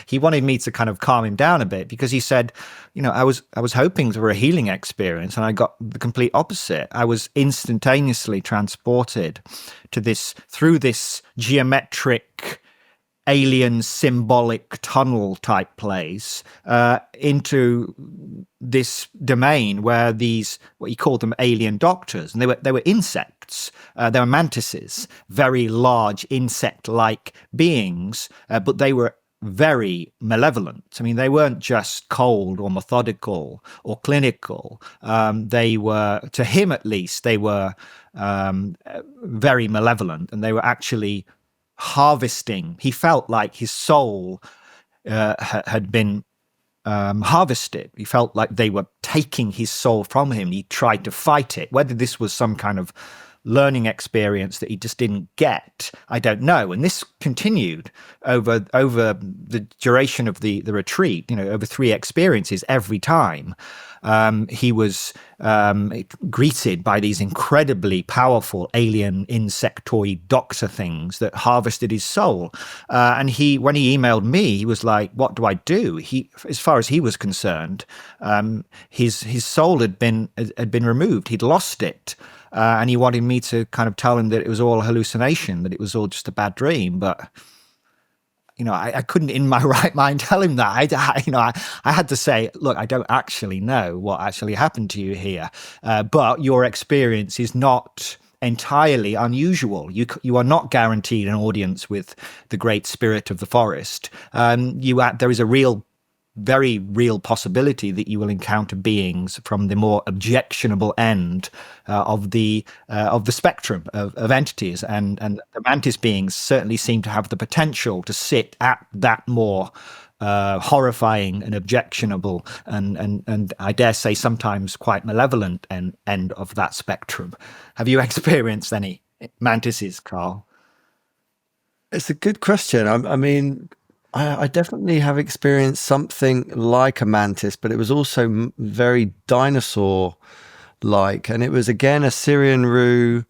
He wanted me to kind of calm him down a bit because he said, I was hoping for a healing experience, and I got the complete opposite. I was instantaneously transported through this geometric alien symbolic tunnel type place into this domain where these, what you call them, alien doctors, and they were insects. They were mantises, very large insect-like beings, but they were very malevolent. I mean, they weren't just cold or methodical or clinical. They were, to him at least, they were very malevolent, and they were actually harvesting. He felt like his soul had been harvested. He felt like they were taking his soul from him. He tried to fight it. Whether this was some kind of learning experience that he just didn't get, I don't know. And this continued over the duration of the retreat, over 3 experiences. Every time he was greeted by these incredibly powerful alien insectoid doctor things that harvested his soul. And when he emailed me, he was like, "What do I do?" As far as he was concerned, his soul had been removed. He'd lost it. And he wanted me to kind of tell him that it was all a hallucination, that it was all just a bad dream. But, I couldn't in my right mind tell him that. I had to say, look, I don't actually know what actually happened to you here. But your experience is not entirely unusual. You are not guaranteed an audience with the great spirit of the forest. There is a very real possibility that you will encounter beings from the more objectionable end of the spectrum of entities, and the Mantis beings certainly seem to have the potential to sit at that more horrifying and objectionable and I dare say sometimes quite malevolent end of that spectrum. Have you experienced any mantises, Carl? It's a good question. I mean, I definitely have experienced something like a mantis, but it was also very dinosaur-like. And it was, again, a Syrian Rue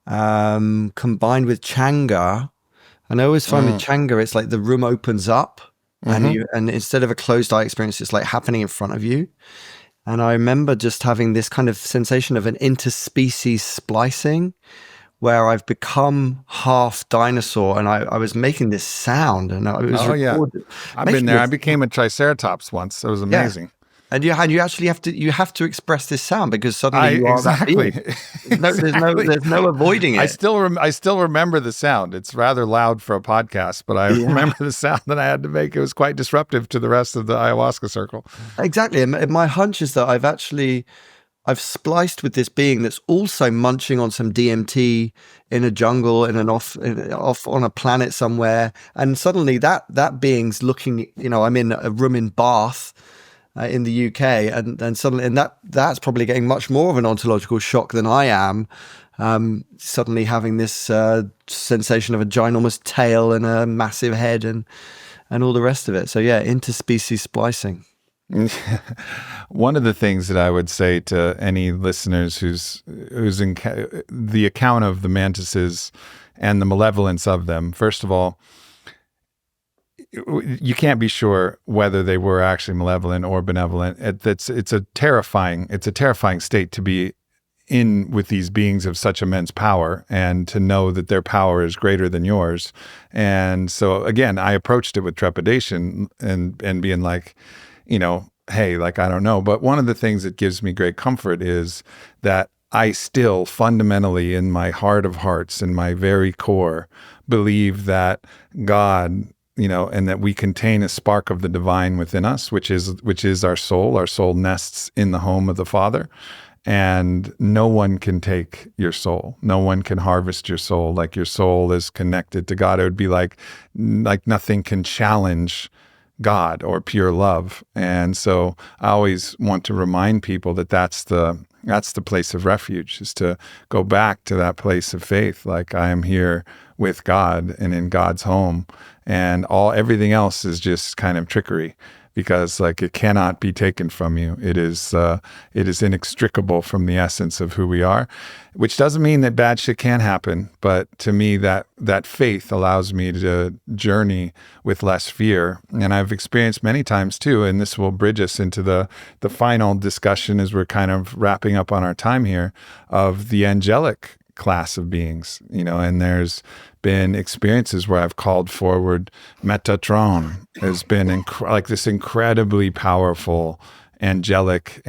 combined with Changa. And I always find with Changa, it's like the room opens up and instead of a closed-eye experience, it's like happening in front of you. And I remember just having this kind of sensation of an interspecies splicing, where I've become half dinosaur, and I was making this sound, and it was recorded. I've been there. I became a triceratops once. It was amazing. Yeah. And you actually have to express this sound, because suddenly you are exactly. that there's no avoiding it. I still remember the sound. It's rather loud for a podcast, but I remember the sound that I had to make. It was quite disruptive to the rest of the ayahuasca circle. Exactly. And my hunch is that I've spliced with this being that's also munching on some DMT in a jungle, off on a planet somewhere. And suddenly that being's looking, I'm in a room in Bath in the UK, and suddenly, that's probably getting much more of an ontological shock than I am. Suddenly having this sensation of a ginormous tail and a massive head and all the rest of it. So yeah, interspecies splicing. One of the things that I would say to any listeners who's in the account of the mantises and the malevolence of them, first of all, you can't be sure whether they were actually malevolent or benevolent. It's a terrifying state to be in with these beings of such immense power, and to know that their power is greater than yours. And so again, I approached it with trepidation and being like, hey, like, I don't know. But one of the things that gives me great comfort is that I still fundamentally, in my heart of hearts, in my very core, believe that God, and that we contain a spark of the divine within us, which is our soul. Our soul nests in the home of the Father, and no one can take your soul. No one can harvest your soul. Like, your soul is connected to God. It would be like nothing can challenge God or pure love. And so I always want to remind people that that's the place of refuge, is to go back to that place of faith. Like, I am here with God and in God's home, and everything else is just kind of trickery, because like, it cannot be taken from you. It is inextricable from the essence of who we are, which doesn't mean that bad shit can't happen. But to me, that faith allows me to journey with less fear. And I've experienced many times too, and this will bridge us into the final discussion as we're kind of wrapping up on our time here, of the angelic class of beings, and there's been experiences where I've called forward Metatron. Has been like this incredibly powerful angelic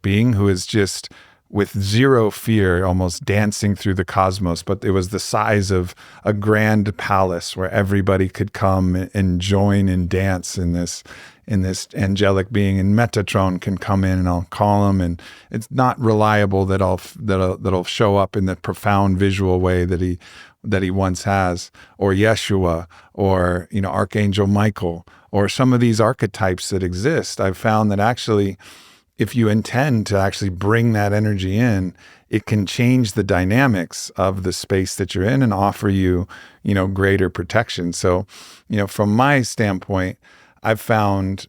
being who is just with zero fear, almost dancing through the cosmos. But it was the size of a grand palace where everybody could come and join and dance in this angelic being. And Metatron can come in, and I'll call him, and it's not reliable that'll show up in the profound visual way that he once has, or Yeshua, or Archangel Michael, or some of these archetypes that exist. I've found that actually, if you intend to actually bring that energy in, it can change the dynamics of the space that you're in and offer you, greater protection. So, from my standpoint, I've found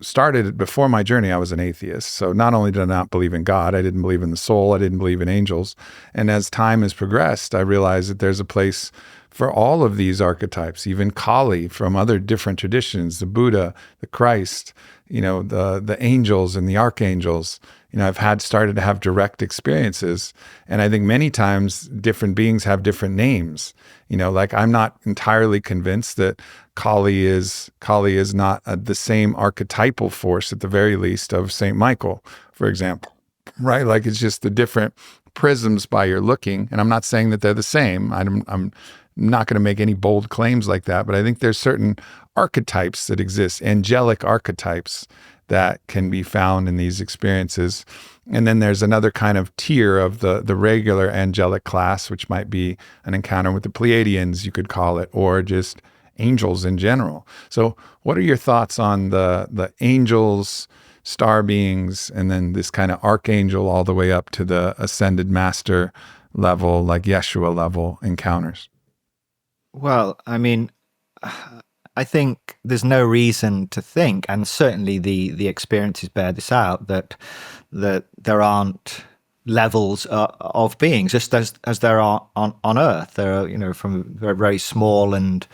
started before my journey, I was an atheist. So not only did I not believe in God, I didn't believe in the soul, I didn't believe in angels. And as time has progressed, I realized that there's a place for all of these archetypes, even Kali from other different traditions, the Buddha, the Christ, the angels and the archangels. I've started to have direct experiences. And I think many times different beings have different names. Like I'm not entirely convinced that Kali is not the same archetypal force, at the very least, of Saint Michael, for example, right? Like it's just the different prisms by your looking. And I'm not saying that they're the same. I'm not going to make any bold claims like that, but I think there's certain archetypes that exist, angelic archetypes that can be found in these experiences. And then there's another kind of tier of the regular angelic class, which might be an encounter with the Pleiadians, you could call it, or just angels in general. So what are your thoughts on the angels, star beings, and then this kind of archangel all the way up to the ascended master level, like Yeshua level encounters? Well, I mean, I think there's no reason to think, and certainly the experiences bear this out, that there aren't levels of beings, just as there are on Earth. There are, from very, very small and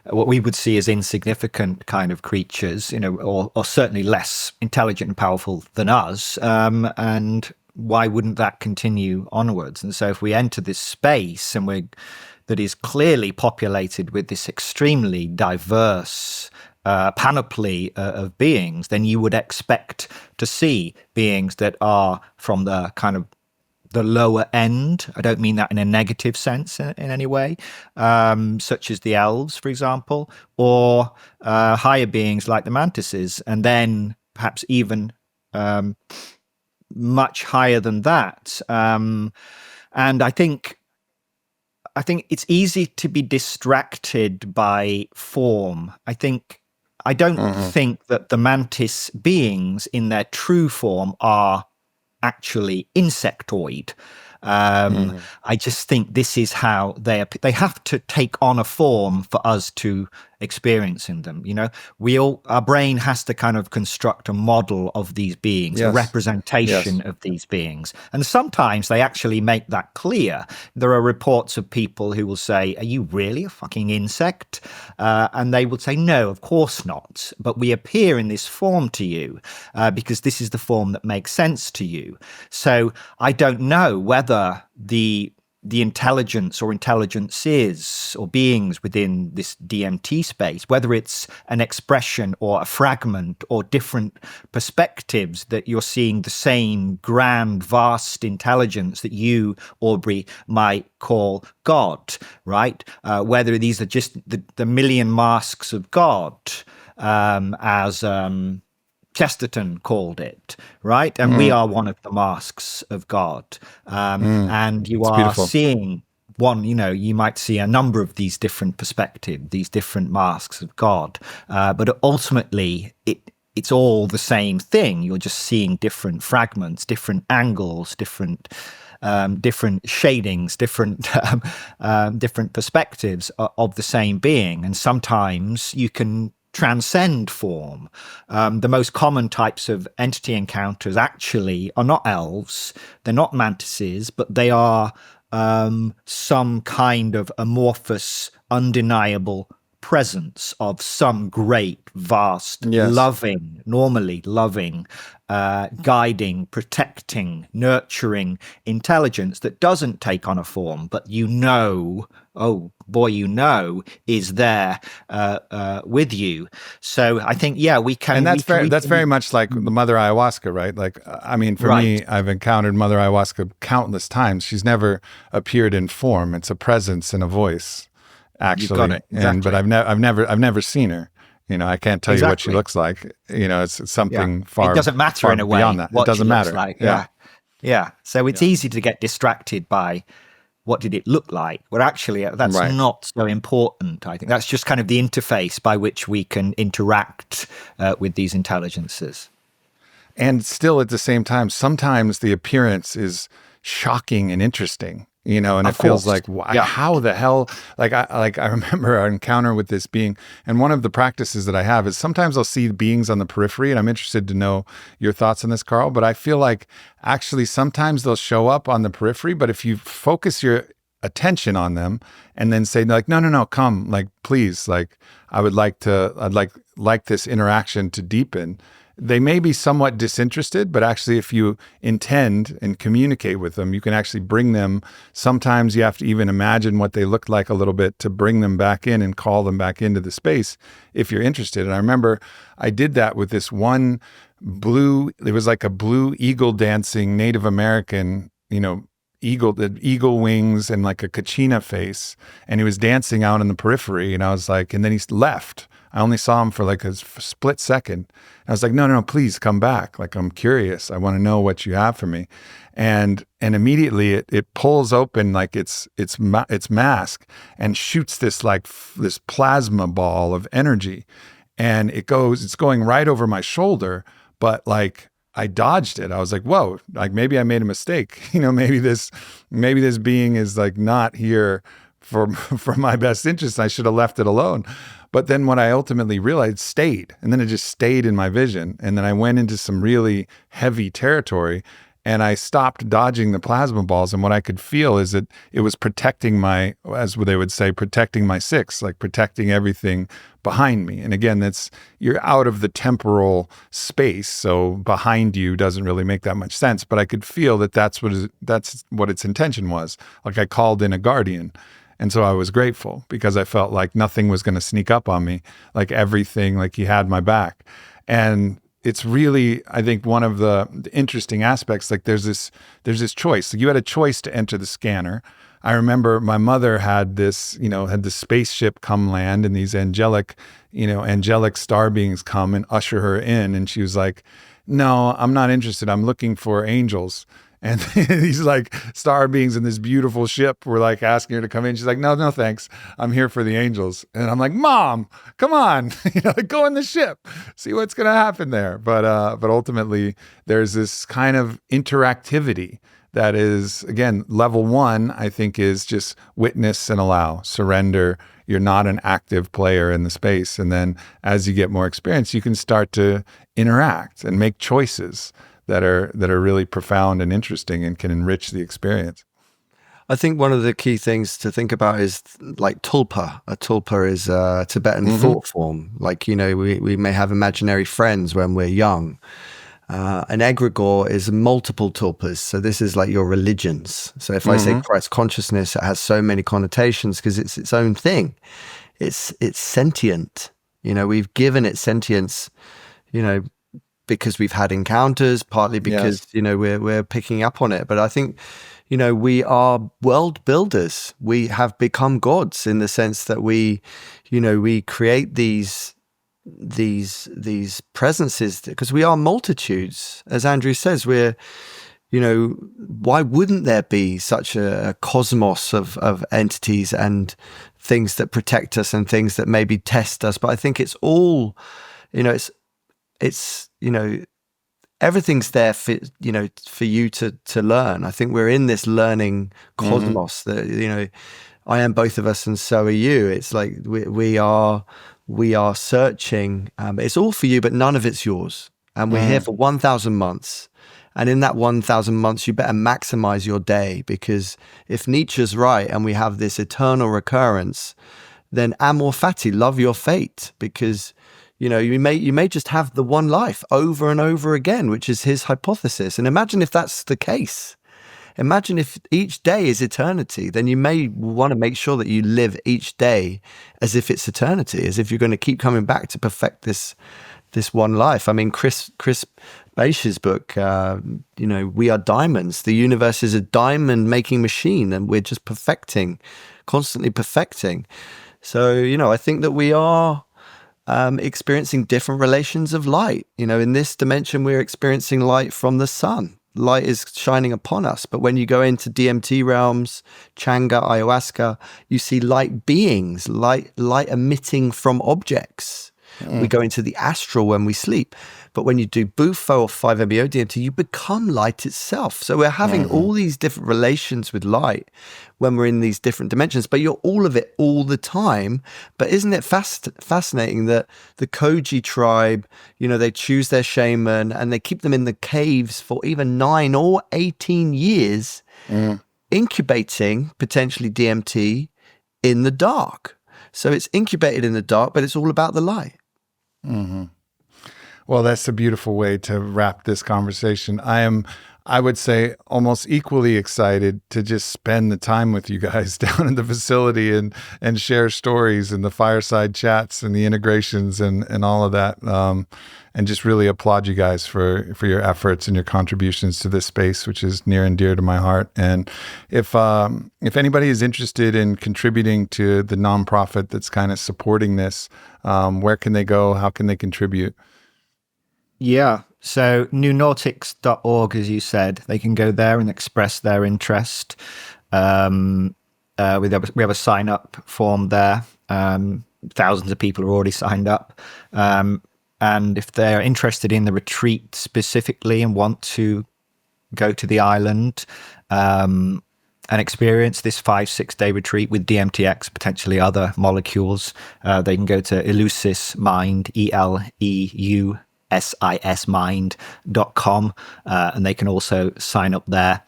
what we would see as insignificant kind of creatures, or certainly less intelligent and powerful than us. And why wouldn't that continue onwards? And so if we enter this space that is clearly populated with this extremely diverse panoply of beings, then you would expect to see beings that are from the kind of the lower end. I don't mean that in a negative sense in any way, such as the elves, for example, or higher beings like the mantises, and then perhaps even much higher than that. And I think it's easy to be distracted by form. I don't think that the mantis beings in their true form are actually insectoid. I just think this is how they have to take on a form for us to experience in them. Our brain has to kind of construct a model of these beings, a representation of these beings. And sometimes they actually make that clear. There are reports of people who will say, "Are you really a fucking insect?" And they would say, "No, of course not. But we appear in this form to you because this is the form that makes sense to you." So I don't know whether the intelligence or intelligences or beings within this DMT space, whether it's an expression or a fragment or different perspectives, that you're seeing the same grand, vast intelligence that you, Aubrey, might call God, right? Whether these are just the million masks of God, as Chesterton called it, right? And we are one of the masks of God. And you are beautiful. Seeing one, you might see a number of these different perspectives, these different masks of God. But ultimately, it's all the same thing. You're just seeing different fragments, different angles, different shadings, different perspectives of the same being. And sometimes you can transcend form. The most common types of entity encounters actually are not elves, they're not mantises, but they are some kind of amorphous, undeniable presence of some great, vast, normally loving, guiding, protecting, nurturing intelligence that doesn't take on a form, but is there with you. So I think, we can. And that's very much like the Mother Ayahuasca, right? Like, I mean, for me, I've encountered Mother Ayahuasca countless times. She's never appeared in form. It's a presence and a voice, actually. You've got it. Exactly. But I've never seen her. I can't tell you what she looks like. It's something far. It doesn't matter in a way. Beyond that, it doesn't matter. Like. Yeah. So it's easy to get distracted by what did it look like? Well, actually, that's Right. not so important. I think that's just kind of the interface by which we can interact with these intelligences. And still at the same time, sometimes the appearance is shocking and interesting, and Of it feels course. like, Yeah. how the hell, I remember our encounter with this being, and one of the practices that I have is sometimes I'll see beings on the periphery, and I'm interested to know your thoughts on this, Carl, but I feel like actually sometimes they'll show up on the periphery, but if you focus your attention on them and then say like, no, come, like, please, like, I'd like this interaction to deepen. They may be somewhat disinterested, but actually if you intend and communicate with them, you can actually bring them. Sometimes you have to even imagine what they looked like a little bit to bring them back in and call them back into the space if you're interested. And I remember I did that with this one it was like a blue eagle dancing Native American, eagle wings and like a kachina face. And he was dancing out in the periphery. And I was like, and then he left. I only saw him for like a split second. I was like, no, please come back. Like, I'm curious. I want to know what you have for me. And immediately it pulls open like its mask and shoots this this plasma ball of energy. And it's going right over my shoulder, but like I dodged it. I was like, whoa, like maybe I made a mistake. Maybe this being is like not here for my best interest. I should have left it alone. But then what I ultimately realized stayed, and then it just stayed in my vision. And then I went into some really heavy territory and I stopped dodging the plasma balls. And what I could feel is that it was protecting as they would say, protecting my six, like protecting everything behind me. And again, you're out of the temporal space. So behind you doesn't really make that much sense. But I could feel that that's what its intention was. Like I called in a guardian. And so I was grateful because I felt like nothing was going to sneak up on me, like everything, like he had my back. And it's really, I think, one of the interesting aspects, like there's this choice. Like you had a choice to enter the scanner. I remember my mother had this spaceship come land and these angelic star beings come and usher her in. And she was like, no, I'm not interested. I'm looking for angels. And these like star beings in this beautiful ship were like asking her to come in. She's like, no, thanks. I'm here for the angels. And I'm like, Mom, come on, go in the ship, see what's going to happen there. But ultimately there's this kind of interactivity that is, again, level one, I think, is just witness and allow, surrender. You're not an active player in the space. And then as you get more experience, you can start to interact and make choices that are really profound and interesting and can enrich the experience. I think one of the key things to think about is like tulpa. A tulpa is a Tibetan thought form. Like, we may have imaginary friends when we're young. An egregore is multiple tulpas. So this is like your religions. So if I say Christ consciousness, it has so many connotations because it's its own thing. It's sentient. We've given it sentience, because we've had encounters, partly because, we're picking up on it. But I think, we are world builders. We have become gods in the sense that we create these presences because we are multitudes. As Andrew says, we're, why wouldn't there be such a cosmos of entities and things that protect us and things that maybe test us? But I think it's all, it's everything's there for you to learn. I think we're in this learning cosmos that I am both of us and so are you. It's like we are searching. It's all for you, but none of it's yours. And we're here for 1,000 months. And in that 1,000 months, you better maximize your day, because if Nietzsche's right and we have this eternal recurrence, then amor fati, love your fate, because you may just have the one life over and over again, which is his hypothesis. And imagine if that's the case. Imagine if each day is eternity, then you may want to make sure that you live each day as if it's eternity, as if you're going to keep coming back to perfect this one life. I mean, Chris Bache's book, We Are Diamonds. The universe is a diamond making machine, and we're just constantly perfecting. So, I think that we are experiencing different relations of light. In this dimension, we're experiencing light from the sun. light is shining upon us. But when you go into DMT realms, Changa, ayahuasca, you see light beings, light emitting from objects. We go into the astral when we sleep. But when you do Bufo or 5-MeO DMT, you become light itself. So we're having all these different relations with light when we're in these different dimensions, but you're all of it all the time. But isn't it fascinating that the Koji tribe, they choose their shaman and they keep them in the caves for even 9 or 18 years, incubating potentially DMT in the dark. So it's incubated in the dark, but it's all about the light. Well, that's a beautiful way to wrap this conversation. I would say, almost equally excited to just spend the time with you guys down in the facility and share stories and the fireside chats and the integrations and all of that. And just really applaud you guys for your efforts and your contributions to this space, which is near and dear to my heart. And if anybody is interested in contributing to the nonprofit that's kind of supporting this, where can they go? How can they contribute? Yeah. So Noonautics.org, as you said, they can go there and express their interest. We have a sign-up form there. Thousands of people are already signed up. And if they're interested in the retreat specifically and want to go to the island and experience this 5-6 day retreat with DMTx, potentially other molecules, they can go to Eleusis Mind, ELEUSISmind.com, and they can also sign up there.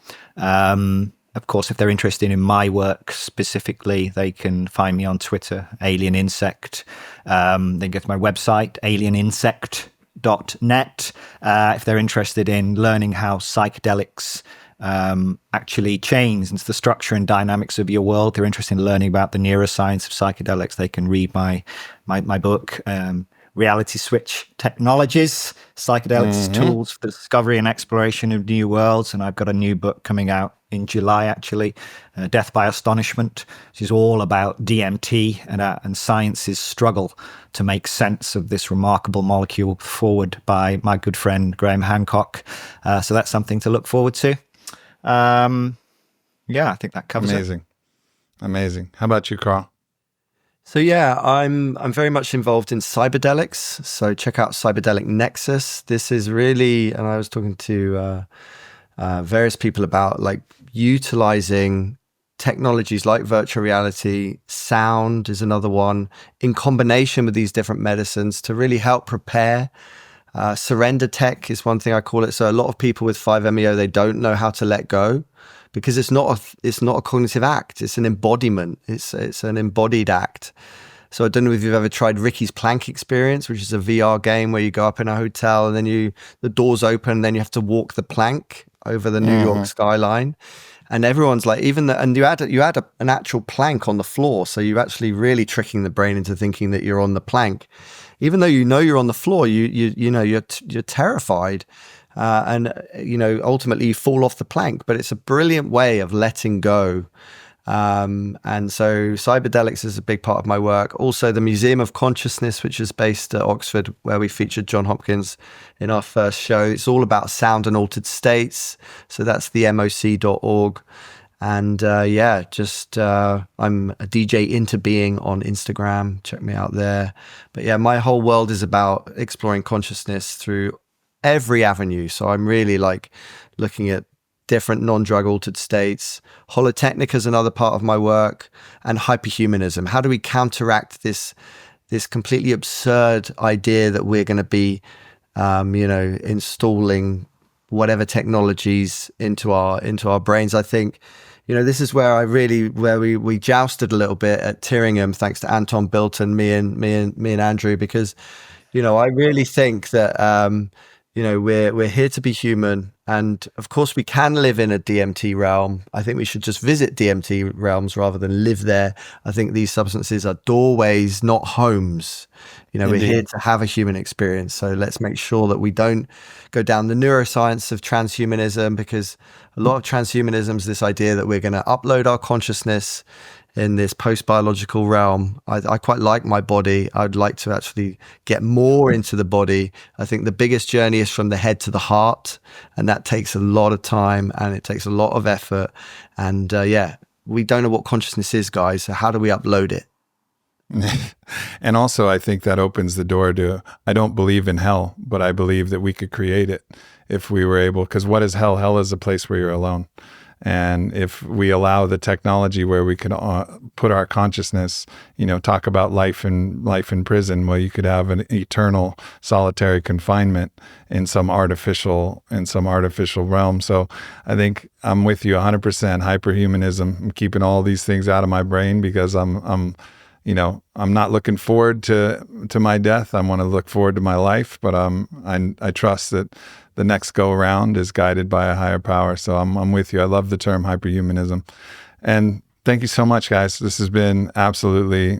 Of course, if they're interested in my work specifically, they can find me on Twitter, Alien Insect. They can go to my website, alieninsect.net. If they're interested in learning how psychedelics actually change into the structure and dynamics of your world, they're interested in learning about the neuroscience of psychedelics, they can read my book, Reality Switch Technologies, Psychedelics Tools for the Discovery and Exploration of New Worlds. And I've got a new book coming out in July, actually, Death by Astonishment, which is all about DMT and science's struggle to make sense of this remarkable molecule forward by my good friend Graham Hancock. So that's something to look forward to. I think that covers it. Amazing. How about you, Carl? So yeah, I'm very much involved in cyberdelics. So check out Cyberdelic Nexus. This is really, and I was talking to various people about like utilizing technologies like virtual reality, sound is another one, in combination with these different medicines to really help prepare. Surrender tech is one thing I call it. So a lot of people with 5-MeO, they don't know how to let go, because it's not a cognitive act. It's an embodiment. It's an embodied act. So I don't know if you've ever tried Ricky's Plank Experience, which is a VR game where you go up in a hotel and then the doors open, and then you have to walk the plank over the New York skyline. And everyone's like, and you add an actual plank on the floor. So you're actually really tricking the brain into thinking that you're on the plank, even though you're on the floor. You're terrified. And ultimately you fall off the plank, but it's a brilliant way of letting go. And so cyberdelics is a big part of my work. Also the Museum of Consciousness, which is based at Oxford, where we featured John Hopkins in our first show. It's all about sound and altered states. So that's the moc.org. And I'm a DJ Interbeing on Instagram. Check me out there. But yeah, my whole world is about exploring consciousness through every avenue. So I'm really like looking at different non-drug altered states. Holotechnica is another part of my work, and hyperhumanism. How do we counteract this completely absurd idea that we're going to be, installing whatever technologies into our brains? I think, this is where we jousted a little bit at Tyringham, thanks to Anton Bilton, me and Andrew, because, I really think that, we're here to be human. And of course we can live in a DMT realm. I think we should just visit DMT realms rather than live there. I think these substances are doorways, not homes. We're here to have a human experience. So let's make sure that we don't go down the neuroscience of transhumanism, because a lot of transhumanism is this idea that we're going to upload our consciousness in this post-biological realm. I quite like my body. I'd like to actually get more into the body. I think the biggest journey is from the head to the heart, and that takes a lot of time and it takes a lot of effort. And we don't know what consciousness is, guys. So how do we upload it? And also, I think that opens the door to, I don't believe in hell, but I believe that we could create it if we were able, because what is hell? Hell is a place where you're alone. And if we allow the technology where we can put our consciousness, talk about life in prison, well, you could have an eternal solitary confinement in some artificial realm. So I think I'm with you 100%. Hyperhumanism. I'm keeping all these things out of my brain because I'm not looking forward to my death. I want to look forward to my life, but I trust that the next go around is guided by a higher power. So I'm with you. I love the term hyperhumanism. And thank you so much, guys. This has been absolutely,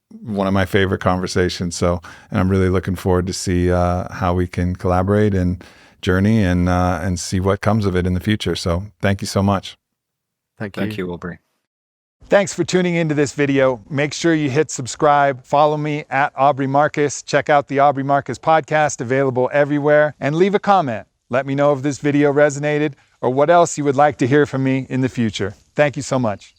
one of my favorite conversations. And I'm really looking forward to see how we can collaborate and journey and see what comes of it in the future. So thank you so much. Thank you, Aubrey. Thanks for tuning into this video. Make sure you hit subscribe. Follow me at Aubrey Marcus. Check out the Aubrey Marcus podcast, available everywhere. And leave a comment. Let me know if this video resonated or what else you would like to hear from me in the future. Thank you so much.